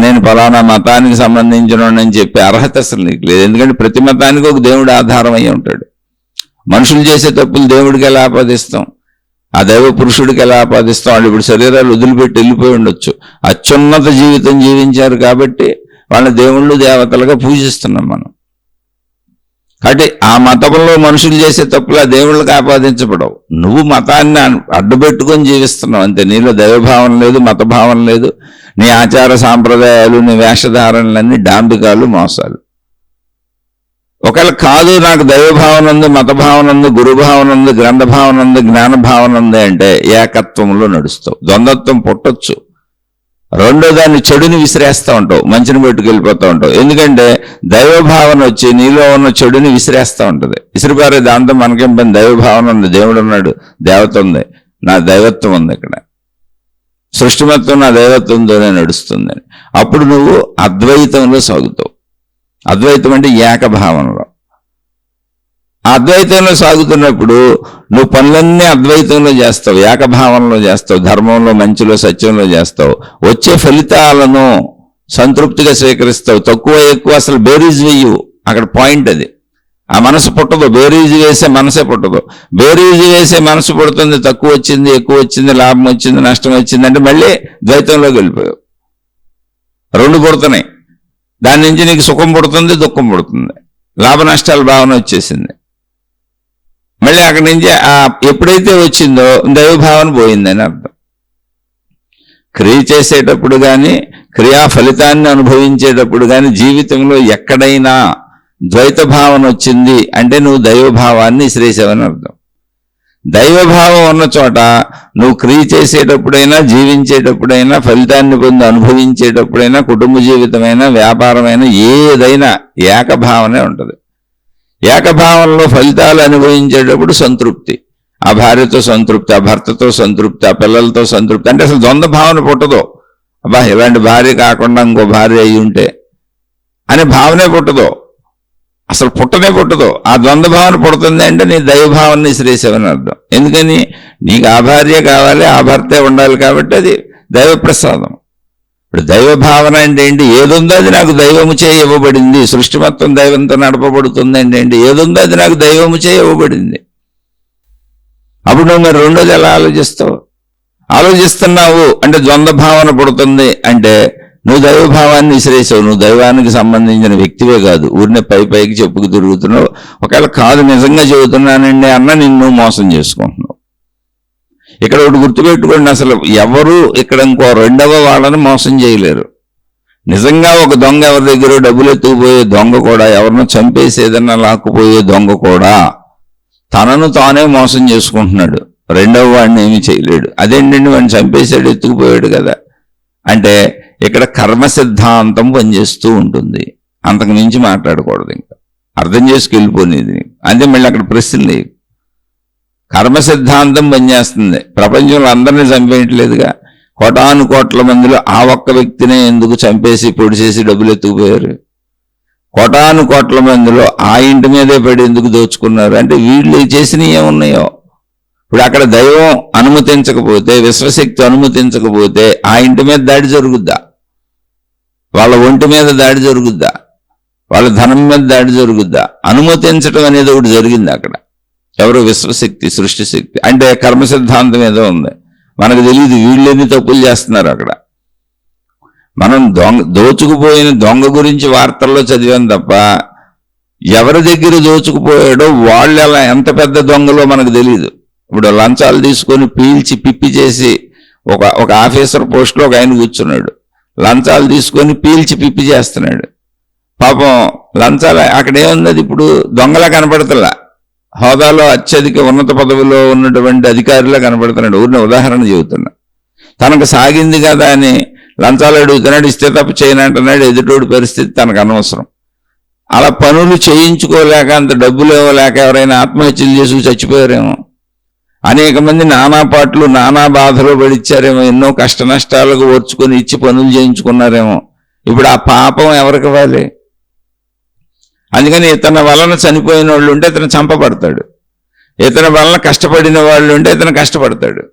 నేను ఫలానా మతానికి సంబంధించిన అని చెప్పే అర్హత అసలు నీకు లేదు. ఎందుకంటే ప్రతి మతానికి ఒక దేవుడు ఆధారం అయి ఉంటాడు. మనుషులు చేసే తప్పులు దేవుడికి ఎలా ఆపాదిస్తాం, ఆ దైవ పురుషుడికి ఎలా ఆపాదిస్తాం? వాళ్ళు ఇప్పుడు శరీరాలు వదిలిపెట్టి వెళ్ళిపోయి ఉండొచ్చు, అత్యున్నత జీవితం జీవించారు కాబట్టి వాళ్ళ దేవుళ్ళు దేవతలుగా పూజిస్తున్నాం మనం. కాబట్టి ఆ మతంలో మనుషులు చేసే తప్పులు ఆ దేవుళ్ళకి ఆపాదించబడవు. నువ్వు మతాన్ని అడ్డుపెట్టుకొని జీవిస్తున్నావు అంతే. నీలో దైవభావం లేదు, మతభావం లేదు. నీ ఆచార సాంప్రదాయాలు, నీ వేషధారణలన్నీ డాంబికాలు, మోసాలు. ఒకవేళ కాదు నాకు దైవభావన ఉంది, మతభావన ఉంది, గురుభావన ఉంది, గ్రంథభావన ఉంది, జ్ఞానభావన ఉంది అంటే ఏకత్వంలో నడుస్తావు. ద్వంద్వత్వం పుట్టొచ్చు. రెండో దాన్ని చెడుని విసిరేస్తూ ఉంటావు, మంచిని పెట్టుకెళ్ళిపోతూ ఉంటావు. ఎందుకంటే దైవభావన వచ్చి నీలో ఉన్న చెడుని విసిరేస్తూ ఉంటుంది. విసిరిపారే దాంతో మనకేం పని? దైవభావన ఉంది, దేవుడు ఉన్నాడు, దేవత ఉంది, నా దైవత్వం ఉంది, ఇక్కడ సృష్టి మొత్తం నా దైవత్వంతోనే నడుస్తుంది. అప్పుడు నువ్వు అద్వైతంలో సాగుతావు. అద్వైతం అంటే ఏకభావనలో. అద్వైతంలో సాగుతున్నప్పుడు నువ్వు పనులన్నీ అద్వైతంలో చేస్తావు, ఏకభావంలో చేస్తావు, ధర్మంలో, మంచిలో, సత్యంలో చేస్తావు. వచ్చే ఫలితాలను సంతృప్తిగా స్వీకరిస్తావు. తక్కువ ఎక్కువ అసలు బేరీజ్ వెయ్యవు. అక్కడ పాయింట్ అది. ఆ మనసు పుట్టదు, బేరీజు వేసే మనసే పుట్టదు. బేరీజు వేసే మనసు పుడుతుంది. తక్కువ వచ్చింది, ఎక్కువ వచ్చింది, లాభం వచ్చింది, నష్టం వచ్చింది అంటే మళ్ళీ ద్వైతంలోకి వెళ్ళిపోయావు. రెండు పుడుతున్నాయి. దాని నుంచి నీకు సుఖం పుడుతుంది, దుఃఖం పుడుతుంది, లాభ నష్టాల భావన వచ్చేసింది. మళ్ళీ అక్కడి నుంచి ఎప్పుడైతే వచ్చిందో దైవభావన పోయిందని అర్థం. క్రియ చేసేటప్పుడు కానీ, క్రియా ఫలితాన్ని అనుభవించేటప్పుడు కానీ జీవితంలో ఎక్కడైనా ద్వైత భావన వచ్చింది అంటే నువ్వు దైవభావాన్ని విసిరేసావని అర్థం. దైవభావం ఉన్న చోట నువ్వు క్రియ చేసేటప్పుడైనా, జీవించేటప్పుడైనా, ఫలితాన్ని పొంది అనుభవించేటప్పుడైనా, కుటుంబ జీవితమైనా, వ్యాపారమైనా, ఏదైనా ఏకభావనే ఉంటుంది. ఏకభావంలో ఫలితాలు అనుభవించేటప్పుడు సంతృప్తి. ఆ భార్యతో సంతృప్తి, ఆ భర్తతో సంతృప్తి, ఆ పిల్లలతో సంతృప్తి. అంటే అసలు ద్వంద్వ భావన పుట్టదు. అబ్బా ఇలాంటి భార్య కాకుండా ఇంకో భార్య అయి ఉంటే అనే భావనే పుట్టదు. అసలు పుట్టనే పుట్టదు. ఆ ద్వంద్వ భావన పుడుతుంది అంటే నీ దైవభావాన్ని విసిరేసావని అర్థం. ఎందుకని? నీకు ఆ భార్య కావాలి, ఆ భర్తే ఉండాలి కాబట్టి అది దైవ ప్రసాదం. ఇప్పుడు దైవ భావన అంటే ఏంటి? ఏదుందో అది నాకు దైవము చే ఇవ్వబడింది. సృష్టి మొత్తం దైవంతో నడపబడుతుంది అంటే ఏంటి? ఏదుందో అది నాకు దైవము చే ఇవ్వబడింది. అప్పుడు నువ్వు మరి రెండోది ఎలా ఆలోచిస్తావు? ఆలోచిస్తున్నావు అంటే ద్వంద్వ భావన పుడుతుంది అంటే నువ్వు దైవభావాన్ని విసిరేసావు. నువ్వు దైవానికి సంబంధించిన వ్యక్తివే కాదు, ఊరినే పైకి చెప్పుకు తిరుగుతున్నావు. ఒకవేళ కాదు నిజంగా చెబుతున్నానండి అన్న నిన్ను మోసం చేసుకుంటున్నావు. ఇక్కడ ఒకటి గుర్తుపెట్టుకోండి, అసలు ఎవరు ఇక్కడ ఇంకో రెండవ వాళ్ళని మోసం చేయలేరు. నిజంగా ఒక దొంగ ఎవరి దగ్గర డబ్బులు ఎత్తుకుపోయే దొంగ కూడా, ఎవరినో చంపేసి ఏదన్నా లాక్కుపోయే దొంగ కూడా తనను తానే మోసం చేసుకుంటున్నాడు. రెండవ వాడిని ఏమీ చేయలేడు. అదేంటండి వాడిని చంపేశాడు, ఎత్తుకుపోయాడు కదా అంటే ఇక్కడ కర్మ సిద్ధాంతం పనిచేస్తూ ఉంటుంది. అంతకు మించి మాట్లాడకూడదు. ఇంకా అర్థం చేసుకెళ్ళిపోయినది అంతే. మళ్ళీ అక్కడ ప్రశ్నలు లేవు. కర్మ సిద్ధాంతం పనిచేస్తుంది. ప్రపంచంలో అందరినీ చంపేయట్లేదుగా. కోటాను కోట్ల మందిలో ఆ ఒక్క వ్యక్తినే ఎందుకు చంపేసి పొడి చేసి డబ్బులు ఎత్తుకుపోయారు? కోటాను కోట్ల మందిలో ఆ ఇంటి మీదే పడి ఎందుకు దోచుకున్నారు? అంటే వీళ్ళు చేసినవి ఏమున్నాయో. ఇప్పుడు అక్కడ దైవం అనుమతించకపోతే, విశ్వశక్తి అనుమతించకపోతే ఆ ఇంటి మీద దాడి జరుగుద్దా? వాళ్ళ ఒంటి మీద దాడి జరుగుద్దా? వాళ్ళ ధనం మీద దాడి జరుగుద్దా? అనుమతించడం అనేది ఒకటి జరిగింది అక్కడ. ఎవరు? విశ్వశక్తి, సృష్టి శక్తి. అంటే కర్మ సిద్ధాంతం ఏదో ఉంది, మనకు తెలియదు. వీళ్ళు ఎన్ని తప్పులు చేస్తున్నారు అక్కడ. మనం దోచుకుపోయిన దొంగ గురించి వార్తల్లో చదివాం తప్ప ఎవరి దగ్గర దోచుకుపోయాడో వాళ్ళు ఎలా ఎంత పెద్ద దొంగలో మనకు తెలియదు. ఇప్పుడు లంచాలు తీసుకొని పీల్చి పిప్పి చేసి ఒక ఆఫీసర్ పోస్టులో ఒక ఆయన కూర్చున్నాడు. లంచాలు తీసుకొని పీల్చి పిప్పి చేస్తున్నాడు. పాపం లంచాలు అక్కడ ఏముంది? అది ఇప్పుడు దొంగలా కనపడతలా, హోదాలో అత్యధిక ఉన్నత పదవిలో ఉన్నటువంటి అధికారిలా కనపడుతున్నాడు. ఊరిని ఉదాహరణ చెబుతున్నా. తనకు సాగింది కదా అని లంచాలు అడుగుతున్నాడు. ఇస్తే తప్ప చేయనంటున్నాడు. ఎదుటోడి పరిస్థితి తనకు అనవసరం. అలా పనులు చేయించుకోలేక, అంత డబ్బులు ఇవ్వలేక ఎవరైనా ఆత్మహత్యలు చేసి చచ్చిపోయారేమో. అనేక మంది నానా పాటలు, నానా బాధలు పడిచ్చారేమో. ఎన్నో కష్ట నష్టాలకు ఓర్చుకొని ఇచ్చి పనులు చేయించుకున్నారేమో. ఇప్పుడు ఆ పాపం ఎవరికి ఇవ్వాలి? అందుకని ఇతని వలన చనిపోయిన వాళ్ళు ఉంటే ఇతను చంపబడతాడు. ఇతని వలన కష్టపడిన వాళ్ళు ఉంటే ఇతను కష్టపడతాడు.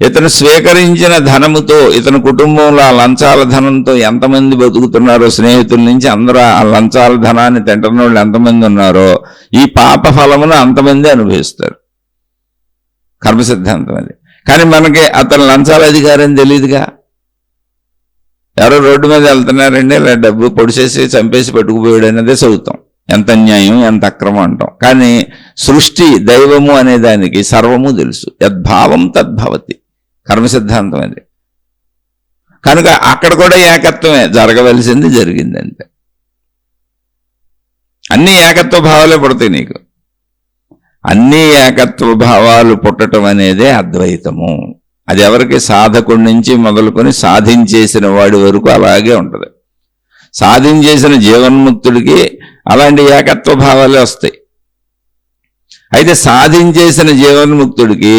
ఇతను స్వీకరించిన ధనముతో, ఇతని కుటుంబంలో ఆ లంచాల ధనంతో ఎంతమంది బతుకుతున్నారో, స్నేహితుల నుంచి అందరూ ఆ లంచాల ధనాన్ని తింటున్న వాళ్ళు ఎంతమంది ఉన్నారో, ఈ పాప ఫలమును అంతమంది అనుభవిస్తారు. కర్మ సిద్ధాంతం అది. కానీ మనకి అతను లంచాల అధికారం తెలియదుగా. ఎవరో రోడ్డు మీద వెళ్తున్నారండి, ఇలా డబ్బు పొడిచేసి చంపేసి పట్టుకుపోయాడు అనేదే చదువుతాం. ఎంత అన్యాయం, ఎంత అక్రమం అంటాం. కానీ సృష్టి, దైవము అనే దానికి సర్వము తెలుసు. యద్భావం తద్భవతి. కర్మ సిద్ధాంతం అది. కనుక అక్కడ కూడా ఏకత్వమే, జరగవలసింది జరిగింది అంతే. అన్ని ఏకత్వ భావాలే పుడతాయి నీకు. అన్ని ఏకత్వ భావాలు పుట్టడం అనేదే అద్వైతము. అది ఎవరికి? సాధకుడి నుంచి మొదలుకొని సాధించేసిన వాడి వరకు అలాగే ఉంటుంది. సాధించేసిన జీవన్ముక్తుడికి అలాంటి ఏకత్వ భావాలే వస్తాయి. అయితే సాధించేసిన జీవన్ముక్తుడికి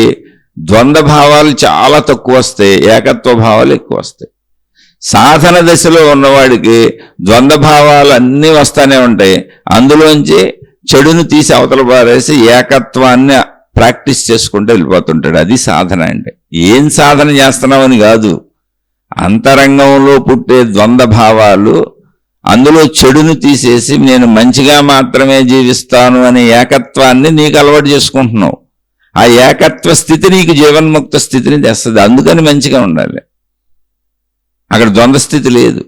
ద్వంద్వ భావాలు చాలా తక్కువ వస్తాయి, ఏకత్వ భావాలు ఎక్కువ వస్తాయి. సాధన దశలో ఉన్నవాడికి ద్వంద్వ భావాలు అన్నీ వస్తానే ఉంటాయి. అందులోంచి చెడును తీసి అవతల పారేసి ఏకత్వాన్ని ప్రాక్టీస్ చేసుకుంటూ వెళ్ళిపోతుంటాడు. అది సాధన అంటే. ఏం సాధన చేస్తున్నామని కాదు, అంతరంగంలో పుట్టే ద్వంద్వ భావాలు, అందులో చెడును తీసేసి నేను మంచిగా మాత్రమే జీవిస్తాను అనే ఏకత్వాన్ని నీకు అలవాటు చేసుకుంటున్నావు. ఆ ఏకత్వ స్థితి నీకు జీవన్ముక్త స్థితిని తెస్తుంది. అందుకని మంచిగా ఉండాలి. అక్కడ ద్వంద్వ స్థితి లేదు.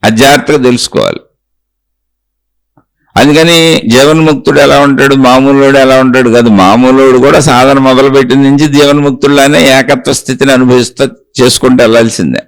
అది జాగ్రత్తగా తెలుసుకోవాలి. అందుకని జీవన్ముక్తుడు ఎలా ఉంటాడు, మామూలుడు ఎలా ఉంటాడు కాదు. మామూలుడు కూడా సాధన మొదలుపెట్టిన నుంచి జీవన్ముక్తుల్లానే ఏకత్వ స్థితిని అనుభవిస్తూ చేసుకుంటూ వెళ్ళాల్సిందే.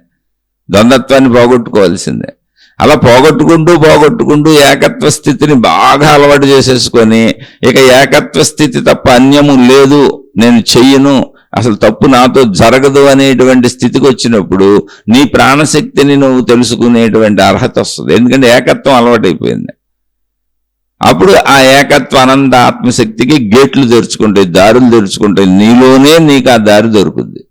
ద్వంద్వత్వాన్ని పోగొట్టుకోవాల్సిందే. అలా పోగొట్టుకుంటూ ఏకత్వ స్థితిని బాగా అలవాటు చేసేసుకొని, ఇక ఏకత్వ స్థితి తప్ప అన్యము లేదు, నేను చెయ్యను, అసలు తప్పు నాతో జరగదు అనేటువంటి స్థితికి వచ్చినప్పుడు నీ ప్రాణశక్తిని నువ్వు తెలుసుకునేటువంటి అర్హత వస్తుంది. ఎందుకంటే ఏకత్వం అలవాటైపోయింది. అప్పుడు ఆ ఏకత్వ అనంత ఆత్మశక్తికి గేట్లు తెరుచుకుంటాయి, దారులు తెరుచుకుంటాయి. నీలోనే నీకు ఆ దారి దొరుకుద్ది,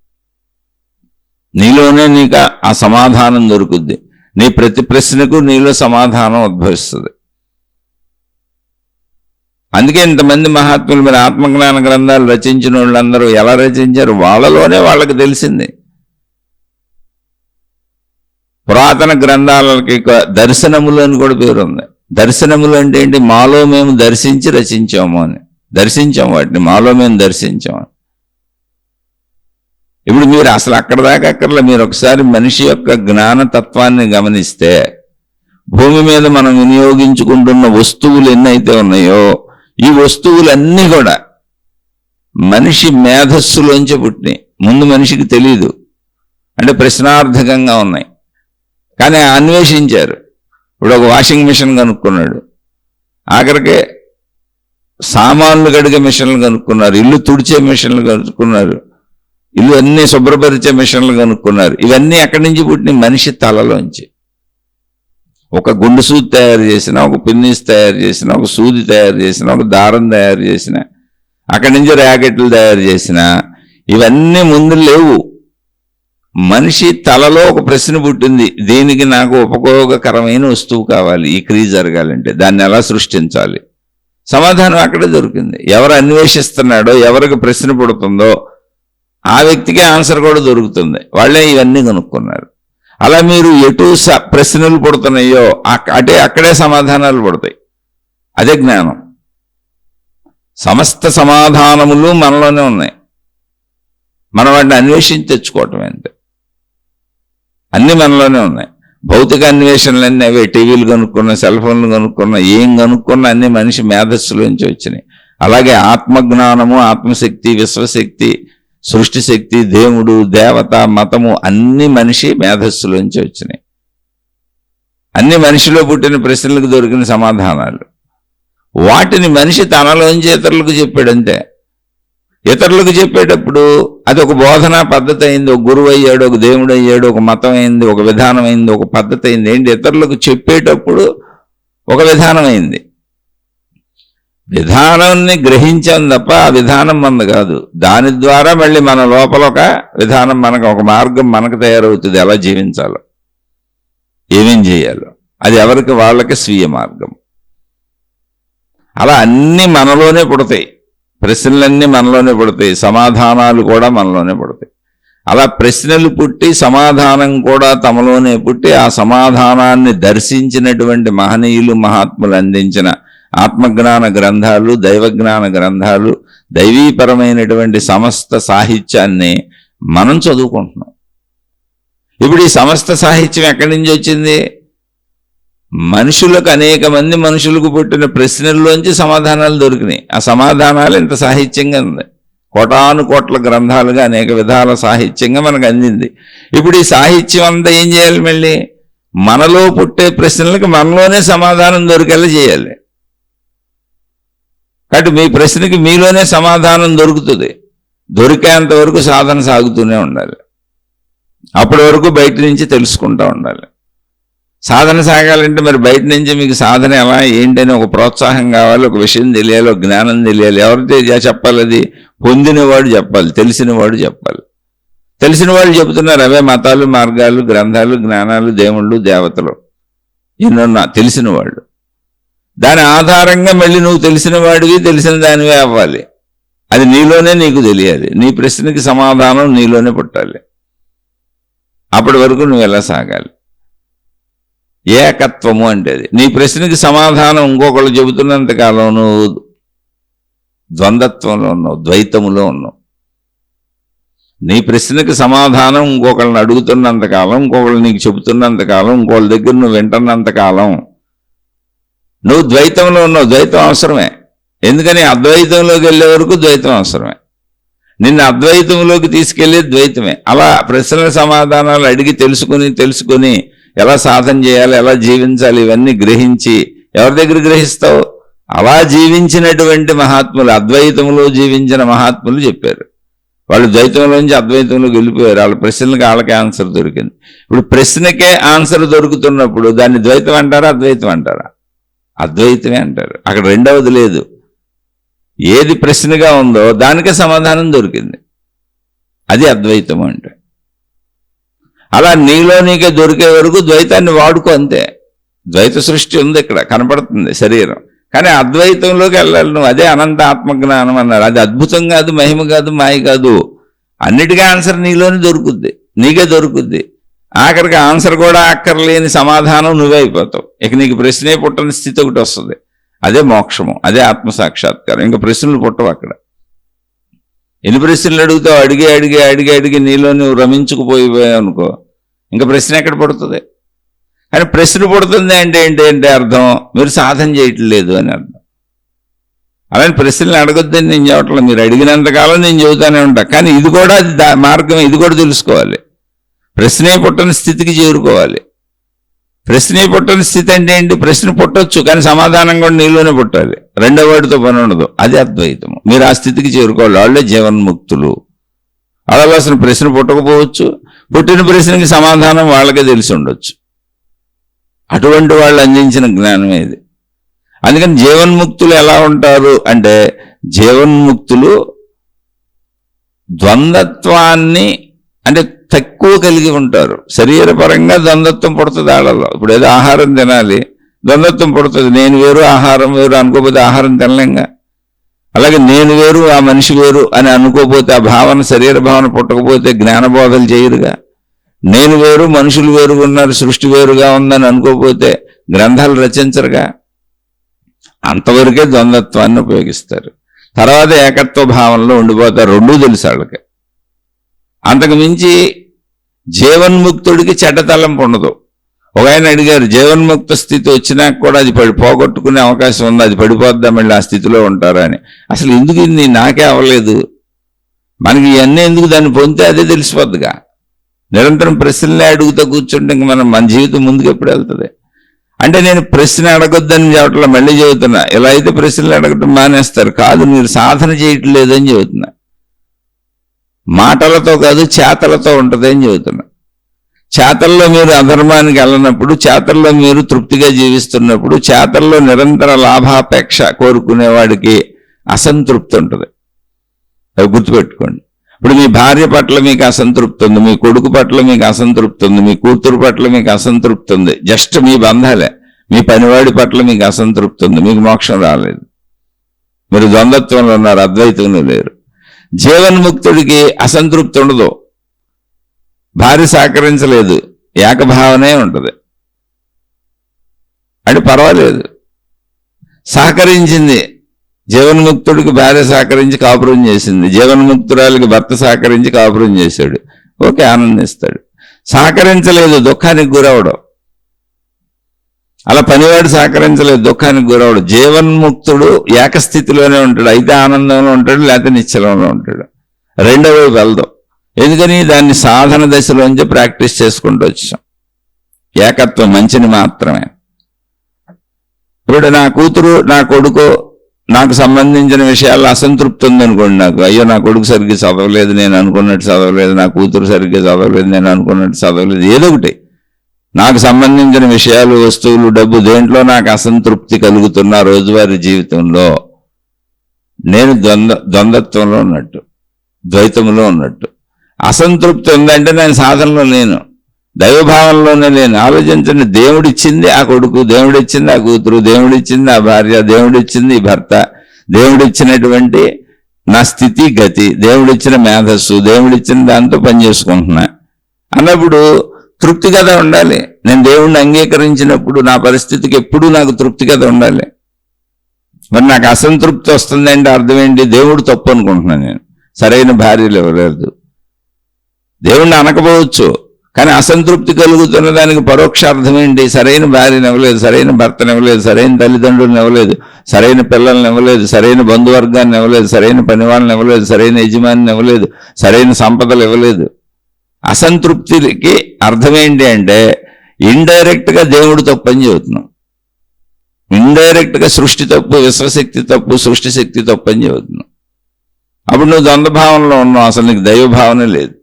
నీలోనే నీకు ఆ సమాధానం దొరుకుద్ది. నీ ప్రతి ప్రశ్నకు నీలో సమాధానం ఉద్భవిస్తుంది. అందుకే ఇంతమంది మహాత్ములు, మీరు ఆత్మజ్ఞాన గ్రంథాలు రచించిన వాళ్ళందరూ ఎలా రచించారు? వాళ్ళలోనే వాళ్ళకి తెలిసింది. పురాతన గ్రంథాలకి దర్శనములు అని కూడా పేరుంది. దర్శనములు అంటే ఏంటి? మాలో మేము దర్శించి రచించాము అని. దర్శించాము వాటిని, మాలో మేము దర్శించాము. ఇప్పుడు మీరు అసలు అక్కడ దాకా అక్కర్లే. మీరు ఒకసారి మనిషి యొక్క జ్ఞానతత్వాన్ని గమనిస్తే, భూమి మీద మనం వినియోగించుకుంటున్న వస్తువులు ఎన్నైతే ఉన్నాయో, ఈ వస్తువులన్నీ కూడా మనిషి మేధస్సులోంచి పుట్టినాయి. ముందు మనిషికి తెలీదు, అంటే ప్రశ్నార్థకంగా ఉన్నాయి. కానీ అన్వేషించారు. ఇప్పుడు ఒక వాషింగ్ మిషన్ కనుక్కున్నాడు, ఆఖరికి సామాన్లు కడిగే మిషన్లు కనుక్కున్నారు, ఇల్లు తుడిచే మిషన్లు కనుక్కున్నారు, ఇల్లు అన్ని శుభ్రపరిచే మిషన్లు కనుక్కున్నారు. ఇవన్నీ ఎక్కడి నుంచి పుట్టినాయి? మనిషి తలలోంచి. ఒక గుండు సూది తయారు చేసిన, ఒక పిన్నీస్ తయారు చేసిన, ఒక సూది తయారు చేసిన, ఒక దారం తయారు చేసిన, అక్కడి నుంచి ర్యాకెట్లు తయారు చేసిన, ఇవన్నీ ముందు లేవు. మనిషి తలలో ఒక ప్రశ్న పుట్టింది, దీనికి నాకు ఉపయోగకరమైన వస్తువు కావాలి, ఈ క్రియ జరగాలంటే దాన్ని ఎలా సృష్టించాలి? సమాధానం అక్కడే దొరికింది. ఎవరు అన్వేషిస్తున్నాడో, ఎవరికి ప్రశ్న పుడుతుందో ఆ వ్యక్తికి ఆన్సర్ కూడా దొరుకుతుంది. వాళ్ళే ఇవన్నీ కనుక్కున్నారు. అలా మీరు ఎటు ప్రశ్నలు పుడుతున్నాయో అక్కడే సమాధానాలు పడతాయి. అదే జ్ఞానం. సమస్త సమాధానములు మనలోనే ఉన్నాయి. మనం వాటిని అన్వేషించి తెచ్చుకోవటం అంటే అన్నీ మనలోనే ఉన్నాయి. భౌతిక అన్వేషణలన్నీ అవే. టీవీలు కనుక్కున్న, సెల్ ఫోన్లు కనుక్కున్న, ఏం కనుక్కున్న అన్ని మనిషి మేధస్సులోంచి వచ్చినాయి. అలాగే ఆత్మజ్ఞానము, ఆత్మశక్తి, విశ్వశక్తి, సృష్టి శక్తి, దేవుడు, దేవత, మతము అన్ని మనిషి మేధస్సులోంచి వచ్చినాయి. అన్ని మనిషిలో పుట్టిన ప్రశ్నలకు దొరికిన సమాధానాలు. వాటిని మనిషి తనలోంచి ఇతరులకు చెప్పాడంతే. ఇతరులకు చెప్పేటప్పుడు అది ఒక బోధనా పద్ధతి అయింది. ఒక గురువు అయ్యాడు, ఒక దేవుడు అయ్యాడు, ఒక మతం అయింది, ఒక విధానం అయింది, ఒక పద్ధతి అయింది. ఏంటి? ఇతరులకు చెప్పేటప్పుడు ఒక విధానం అయింది. విధానాన్ని గ్రహించాం తప్ప ఆ విధానం మనది కాదు. దాని ద్వారా మళ్ళీ మన లోపల ఒక విధానం, మనకు ఒక మార్గం మనకు తయారవుతుంది. ఎలా జీవించాలో, ఏమేం చేయాలో, అది ఎవరికి వాళ్ళకి స్వీయ మార్గం. అలా అన్నీ మనలోనే పుడతాయి. ప్రశ్నలన్నీ మనలోనే పుడతాయి, సమాధానాలు కూడా మనలోనే పుడతాయి. అలా ప్రశ్నలు పుట్టి సమాధానం కూడా తమలోనే పుట్టి ఆ సమాధానాన్ని దర్శించినటువంటి మహనీయులు మహాత్ములు అందించిన ఆత్మజ్ఞాన గ్రంథాలు, దైవజ్ఞాన గ్రంథాలు, దైవీపరమైనటువంటి సమస్త సాహిత్యాన్ని మనం చదువుకుంటున్నాం. ఇప్పుడు ఈ సమస్త సాహిత్యం ఎక్కడి నుంచి వచ్చింది? మనుషులకు, అనేక మంది మనుషులకు పుట్టిన ప్రశ్నల్లోంచి సమాధానాలు దొరికినాయి. ఆ సమాధానాలు ఇంత సాహిత్యంగా ఉంది, కోటాను కోట్ల గ్రంథాలుగా అనేక విధాల సాహిత్యంగా మనకు అందింది. ఇప్పుడు ఈ సాహిత్యం అంతా ఏం చేయాలి? మళ్ళీ మనలో పుట్టే ప్రశ్నలకు మనలోనే సమాధానం దొరికేలా చేయాలి. కాబట్టి మీ ప్రశ్నకి మీలోనే సమాధానం దొరుకుతుంది. దొరికేంత వరకు సాధన సాగుతూనే ఉండాలి. అప్పటి వరకు బయట నుంచి తెలుసుకుంటూ ఉండాలి. సాధన సాగాలంటే మరి బయట నుంచి మీకు సాధన ఎలా ఏంటని ఒక ప్రోత్సాహం కావాలి, ఒక విషయం తెలియాలి, ఒక జ్ఞానం తెలియాలి. ఎవరితో చెప్పాలి? అది పొందినవాడు చెప్పాలి, తెలిసినవాడు చెప్పాలి. తెలిసిన వాళ్ళు చెబుతున్నారు అవే మతాలు, మార్గాలు, గ్రంథాలు, జ్ఞానాలు, దేవుళ్ళు, దేవతలు ఎన్నున్నా తెలిసిన వాళ్ళు. దాని ఆధారంగా మళ్ళీ నువ్వు తెలిసిన వాడివి, తెలిసిన దానివే అవ్వాలి. అది నీలోనే నీకు తెలియాలి. నీ ప్రశ్నకి సమాధానం నీలోనే పుట్టాలి. అప్పటి వరకు నువ్వు ఎలా సాగాలి? ఏకత్వము అంటే అది. నీ ప్రశ్నకి సమాధానం ఇంకొకళ్ళు చెబుతున్నంతకాలం నువ్వు ద్వంద్వత్వంలో ఉన్నావు, ద్వైతములో ఉన్నావు. నీ ప్రశ్నకి సమాధానం ఇంకొకళ్ళని అడుగుతున్నంతకాలం, ఇంకొకళ్ళు నీకు చెబుతున్నంతకాలం, ఇంకొకళ్ళ దగ్గర నువ్వు వింటున్నంతకాలం నువ్వు ద్వైతంలో ఉన్నావు. ద్వైతం అవసరమే. ఎందుకని అద్వైతంలోకి వెళ్ళే వరకు ద్వైతం అవసరమే. నిన్ను అద్వైతంలోకి తీసుకెళ్లే ద్వైతమే. అలా ప్రశ్నల సమాధానాలు అడిగి తెలుసుకుని ఎలా సాధన చేయాలి, ఎలా జీవించాలి, ఇవన్నీ గ్రహించి ఎవరి దగ్గర గ్రహిస్తావు? అలా జీవించినటువంటి మహాత్ములు, అద్వైతంలో జీవించిన మహాత్ములు చెప్పారు. వాళ్ళు ద్వైతంలోంచి అద్వైతంలోకి వెళ్ళిపోయారు. వాళ్ళ ప్రశ్నలకి వాళ్ళకే ఆన్సర్ దొరికింది. ఇప్పుడు ప్రశ్నకే ఆన్సర్ దొరుకుతున్నప్పుడు దాన్ని ద్వైతం అంటారా, అద్వైతం అంటారా? అద్వైతమే అంటారు. అక్కడ రెండవది లేదు. ఏది ప్రశ్నగా ఉందో దానికే సమాధానం దొరికింది. అది అద్వైతము అంటే. అలా నీలో నీకే దొరికే వరకు ద్వైతాన్ని వాడుకో, అంతే. ద్వైత సృష్టి ఉంది, ఇక్కడ కనపడుతుంది శరీరం. కానీ అద్వైతంలోకి వెళ్ళాలి నువ్వు. అదే అనంత ఆత్మజ్ఞానం అన్నారు. అది అద్భుతం కాదు, మహిమ కాదు, మాయ కాదు. అన్నిటికీ ఆన్సర్ నీలోనే దొరుకుద్ది, నీకే దొరుకుద్ది. ఆఖరికి ఆన్సర్ కూడా అక్కర్లేని సమాధానం నువ్వే అయిపోతావు. ఇక నీకు ప్రశ్నే పుట్టని స్థితి ఒకటి వస్తుంది. అదే మోక్షము, అదే ఆత్మసాక్షాత్కారం. ఇంకా ప్రశ్నలు పుట్టవు అక్కడ. ఎన్ని ప్రశ్నలు అడుగుతావు? అడిగి అడిగి అడిగి అడిగి నీలో నువ్వు రమించుకుపోయిపోయావు అనుకో, ఇంకా ప్రశ్న ఎక్కడ పుడుతుంది? కానీ ప్రశ్న పుడుతుంది అంటే ఏంటంటే అర్థం మీరు సాధన చేయట్లేదు అని అర్థం. అలాంటి ప్రశ్నలు అడగొద్దని నేను చెప్పట్లేదు. మీరు అడిగినంతకాలం నేను చెబుతానే ఉంటా. కానీ ఇది కూడా మార్గం, ఇది కూడా తెలుసుకోవాలి. ప్రశ్నే పుట్టని స్థితికి చేరుకోవాలి. ప్రశ్నే పుట్టని స్థితి అంటే ఏంటి? ప్రశ్న పుట్టొచ్చు, కానీ సమాధానం కూడా నీలోనే పుట్టాలి. రెండో వాడితో పని ఉండదు. అది అద్వైతము. మీరు ఆ స్థితికి చేరుకోవాలి. వాళ్ళే జీవన్ముక్తులు. అలా అసలు ప్రశ్న పుట్టకపోవచ్చు, పుట్టిన ప్రశ్నకి సమాధానం వాళ్ళకే తెలిసి ఉండొచ్చు. అటువంటి వాళ్ళు అందించిన జ్ఞానమే ఇది. అందుకని జీవన్ముక్తులు ఎలా ఉంటారు అంటే, జీవన్ముక్తులు ద్వంద్వత్వాన్ని అంటే తక్కువ కలిగి ఉంటారు. శరీరపరంగా ద్వంద్వత్వం పుడుతుంది వాళ్ళలో. ఇప్పుడు ఏదో ఆహారం తినాలి, ద్వంద్వత్వం పుడుతుంది. నేను వేరు, ఆహారం వేరు అనుకోకపోతే ఆహారం తినలేంగా. అలాగే నేను వేరు, ఆ మనిషి వేరు అని అనుకోపోతే, ఆ భావన, శరీర భావన పుట్టకపోతే జ్ఞానబోధలు చేయరుగా. నేను వేరు, మనుషులు వేరుగా ఉన్నారు, సృష్టి వేరుగా ఉందని అనుకోకపోతే గ్రంథాలు రచించరుగా. అంతవరకే ద్వంద్వత్వాన్ని ఉపయోగిస్తారు. తర్వాత ఏకత్వ భావనలో ఉండిపోతారు. రెండూ తెలుసు వాళ్ళకి. అంతకు మించి జీవన్ముక్తుడికి చెడ్డ తలంపు ఉండదు. ఒక ఆయన అడిగారు, జీవన్ముక్త స్థితి వచ్చినాక కూడా అది పోగొట్టుకునే అవకాశం ఉంది, అది పడిపోద్దా మళ్ళీ ఆ స్థితిలో ఉంటారా అని. అసలు ఎందుకు ఇది నాకే అవ్వలేదు, మనకి ఇవన్నీ ఎందుకు, దాన్ని పొందితే అదే తెలిసిపోద్దిగా. నిరంతరం ప్రశ్నలే అడుగుతూ కూర్చుంటే ఇంక మన జీవితం ముందుకు ఎప్పుడు వెళ్తుంది? అంటే నేను ప్రశ్న అడగొద్దని చెప్పట్లా, మళ్ళీ చెబుతున్నా. ఇలా అయితే ప్రశ్నలు అడగటం మానేస్తారు. కాదు, మీరు సాధన చేయట్లేదు అని చెబుతున్నా. మాటలతో కాదు, చేతలతో ఉంటుంది అని చెబుతున్నా. చేతల్లో మీరు అధర్మానికి వెళ్ళినప్పుడు, చేతల్లో మీరు తృప్తిగా జీవిస్తున్నప్పుడు, చేతల్లో నిరంతర లాభాపేక్ష కోరుకునేవాడికి అసంతృప్తి ఉంటుంది. అవి గుర్తుపెట్టుకోండి. ఇప్పుడు మీ భార్య పట్ల మీకు అసంతృప్తి ఉంది, మీ కొడుకు పట్ల మీకు అసంతృప్తి ఉంది, మీ కూతురు పట్ల మీకు అసంతృప్తి ఉంది. జస్ట్ మీ బంధాలే. మీ పనివాడి పట్ల మీకు అసంతృప్తి ఉంది, మీకు మోక్షం రాలేదు. మీరు ద్వంద్వత్వంలో ఉన్నారు, అద్వైతంలో లేరు. జీవన్ముక్తుడికి అసంతృప్తి ఉండదు, భార్య సహకరించలేదు, ఏకభావనే ఉంటుంది అంటే పర్వాలేదు. సహకరించింది, జీవన్ముక్తుడికి భార్య సహకరించి కాపురం చేసింది, జీవన్ముక్తురాలికి భర్త సహకరించి కాపురం చేశాడు, ఓకే, ఆనందిస్తాడు. సహకరించలేదు, దుఃఖానికి గురవడం. అలా పనివాడు సహకరించలేదు, దుఃఖానికి గురవడు. జీవన్ముక్తుడు ఏకస్థితిలోనే ఉంటాడు, అయితే ఆనందంలో ఉంటాడు, లేకపోతే నిశ్చలంలో ఉంటాడు. రెండవ వైపు వెళ్దాం. ఎందుకని? దాన్ని సాధన దశలోంచి ప్రాక్టీస్ చేసుకుంటూ వచ్చాం. ఏకత్వం మంచిని మాత్రమే. ఇప్పుడు నా కూతురు, నా కొడుకు, నాకు సంబంధించిన విషయాల్లో అసంతృప్తి ఉందనుకోండి, నాకు అయ్యో నా కొడుకు సరిగ్గా చదవలేదు, నేను అనుకున్నట్టు చదవలేదు, నా కూతురు సరిగ్గా చదవలేదు, నేను అనుకున్నట్టు చదవలేదు, ఏదో ఒకటి నాకు సంబంధించిన విషయాలు, వస్తువులు, డబ్బు, దేంట్లో నాకు అసంతృప్తి కలుగుతున్న రోజువారీ జీవితంలో నేను ద్వంద్వత్వంలో ఉన్నట్టు, ద్వైతంలో ఉన్నట్టు. అసంతృప్తి ఉందంటే నేను సాధనలో లేను, దైవభావంలోనే లేను. ఆలోచించండి, దేవుడిచ్చింది ఆ కొడుకు, దేవుడిచ్చింది ఆ కూతురు, దేవుడిచ్చింది ఆ భార్య, దేవుడిచ్చింది ఈ భర్త, దేవుడిచ్చినటువంటి నా స్థితి గతి, దేవుడిచ్చిన మేధస్సు, దేవుడిచ్చిన దాంతో పనిచేసుకుంటున్నా అన్నప్పుడు తృప్తి కదా ఉండాలి. నేను దేవుణ్ణి అంగీకరించినప్పుడు నా పరిస్థితికి ఎప్పుడూ నాకు తృప్తి కదా ఉండాలి. మరి నాకు అసంతృప్తి వస్తుందంటే అర్థం ఏంటి? దేవుడు తప్పు అనుకుంటున్నాను నేను, సరైన భార్యలు ఇవ్వలేదు. దేవుణ్ణి అనకపోవచ్చు, కానీ అసంతృప్తి కలుగుతున్న దానికి పరోక్షార్థం ఏంటి? సరైన భార్యను ఇవ్వలేదు, సరైన భర్తను ఇవ్వలేదు, సరైన తల్లిదండ్రులను ఇవ్వలేదు, సరైన పిల్లల్ని ఇవ్వలేదు, సరైన బంధువర్గాన్ని ఇవ్వలేదు, సరైన పనివాళ్ళని ఇవ్వలేదు, సరైన యజమానిని ఇవ్వలేదు, సరైన సంపదలు ఇవ్వలేదు. అసంతృప్తికి అర్థం ఏంటి అంటే ఇండైరెక్ట్ గా దేవుడు తప్పని చెబుతున్నాం, ఇండైరెక్ట్ గా సృష్టి తప్పు, విశ్వశక్తి తప్పు, సృష్టి శక్తి తప్పని చెబుతున్నాం. అప్పుడు నువ్వు ద్వంద్వభావంలో ఉన్నావు, అసలు నీకు దైవభావన లేదు.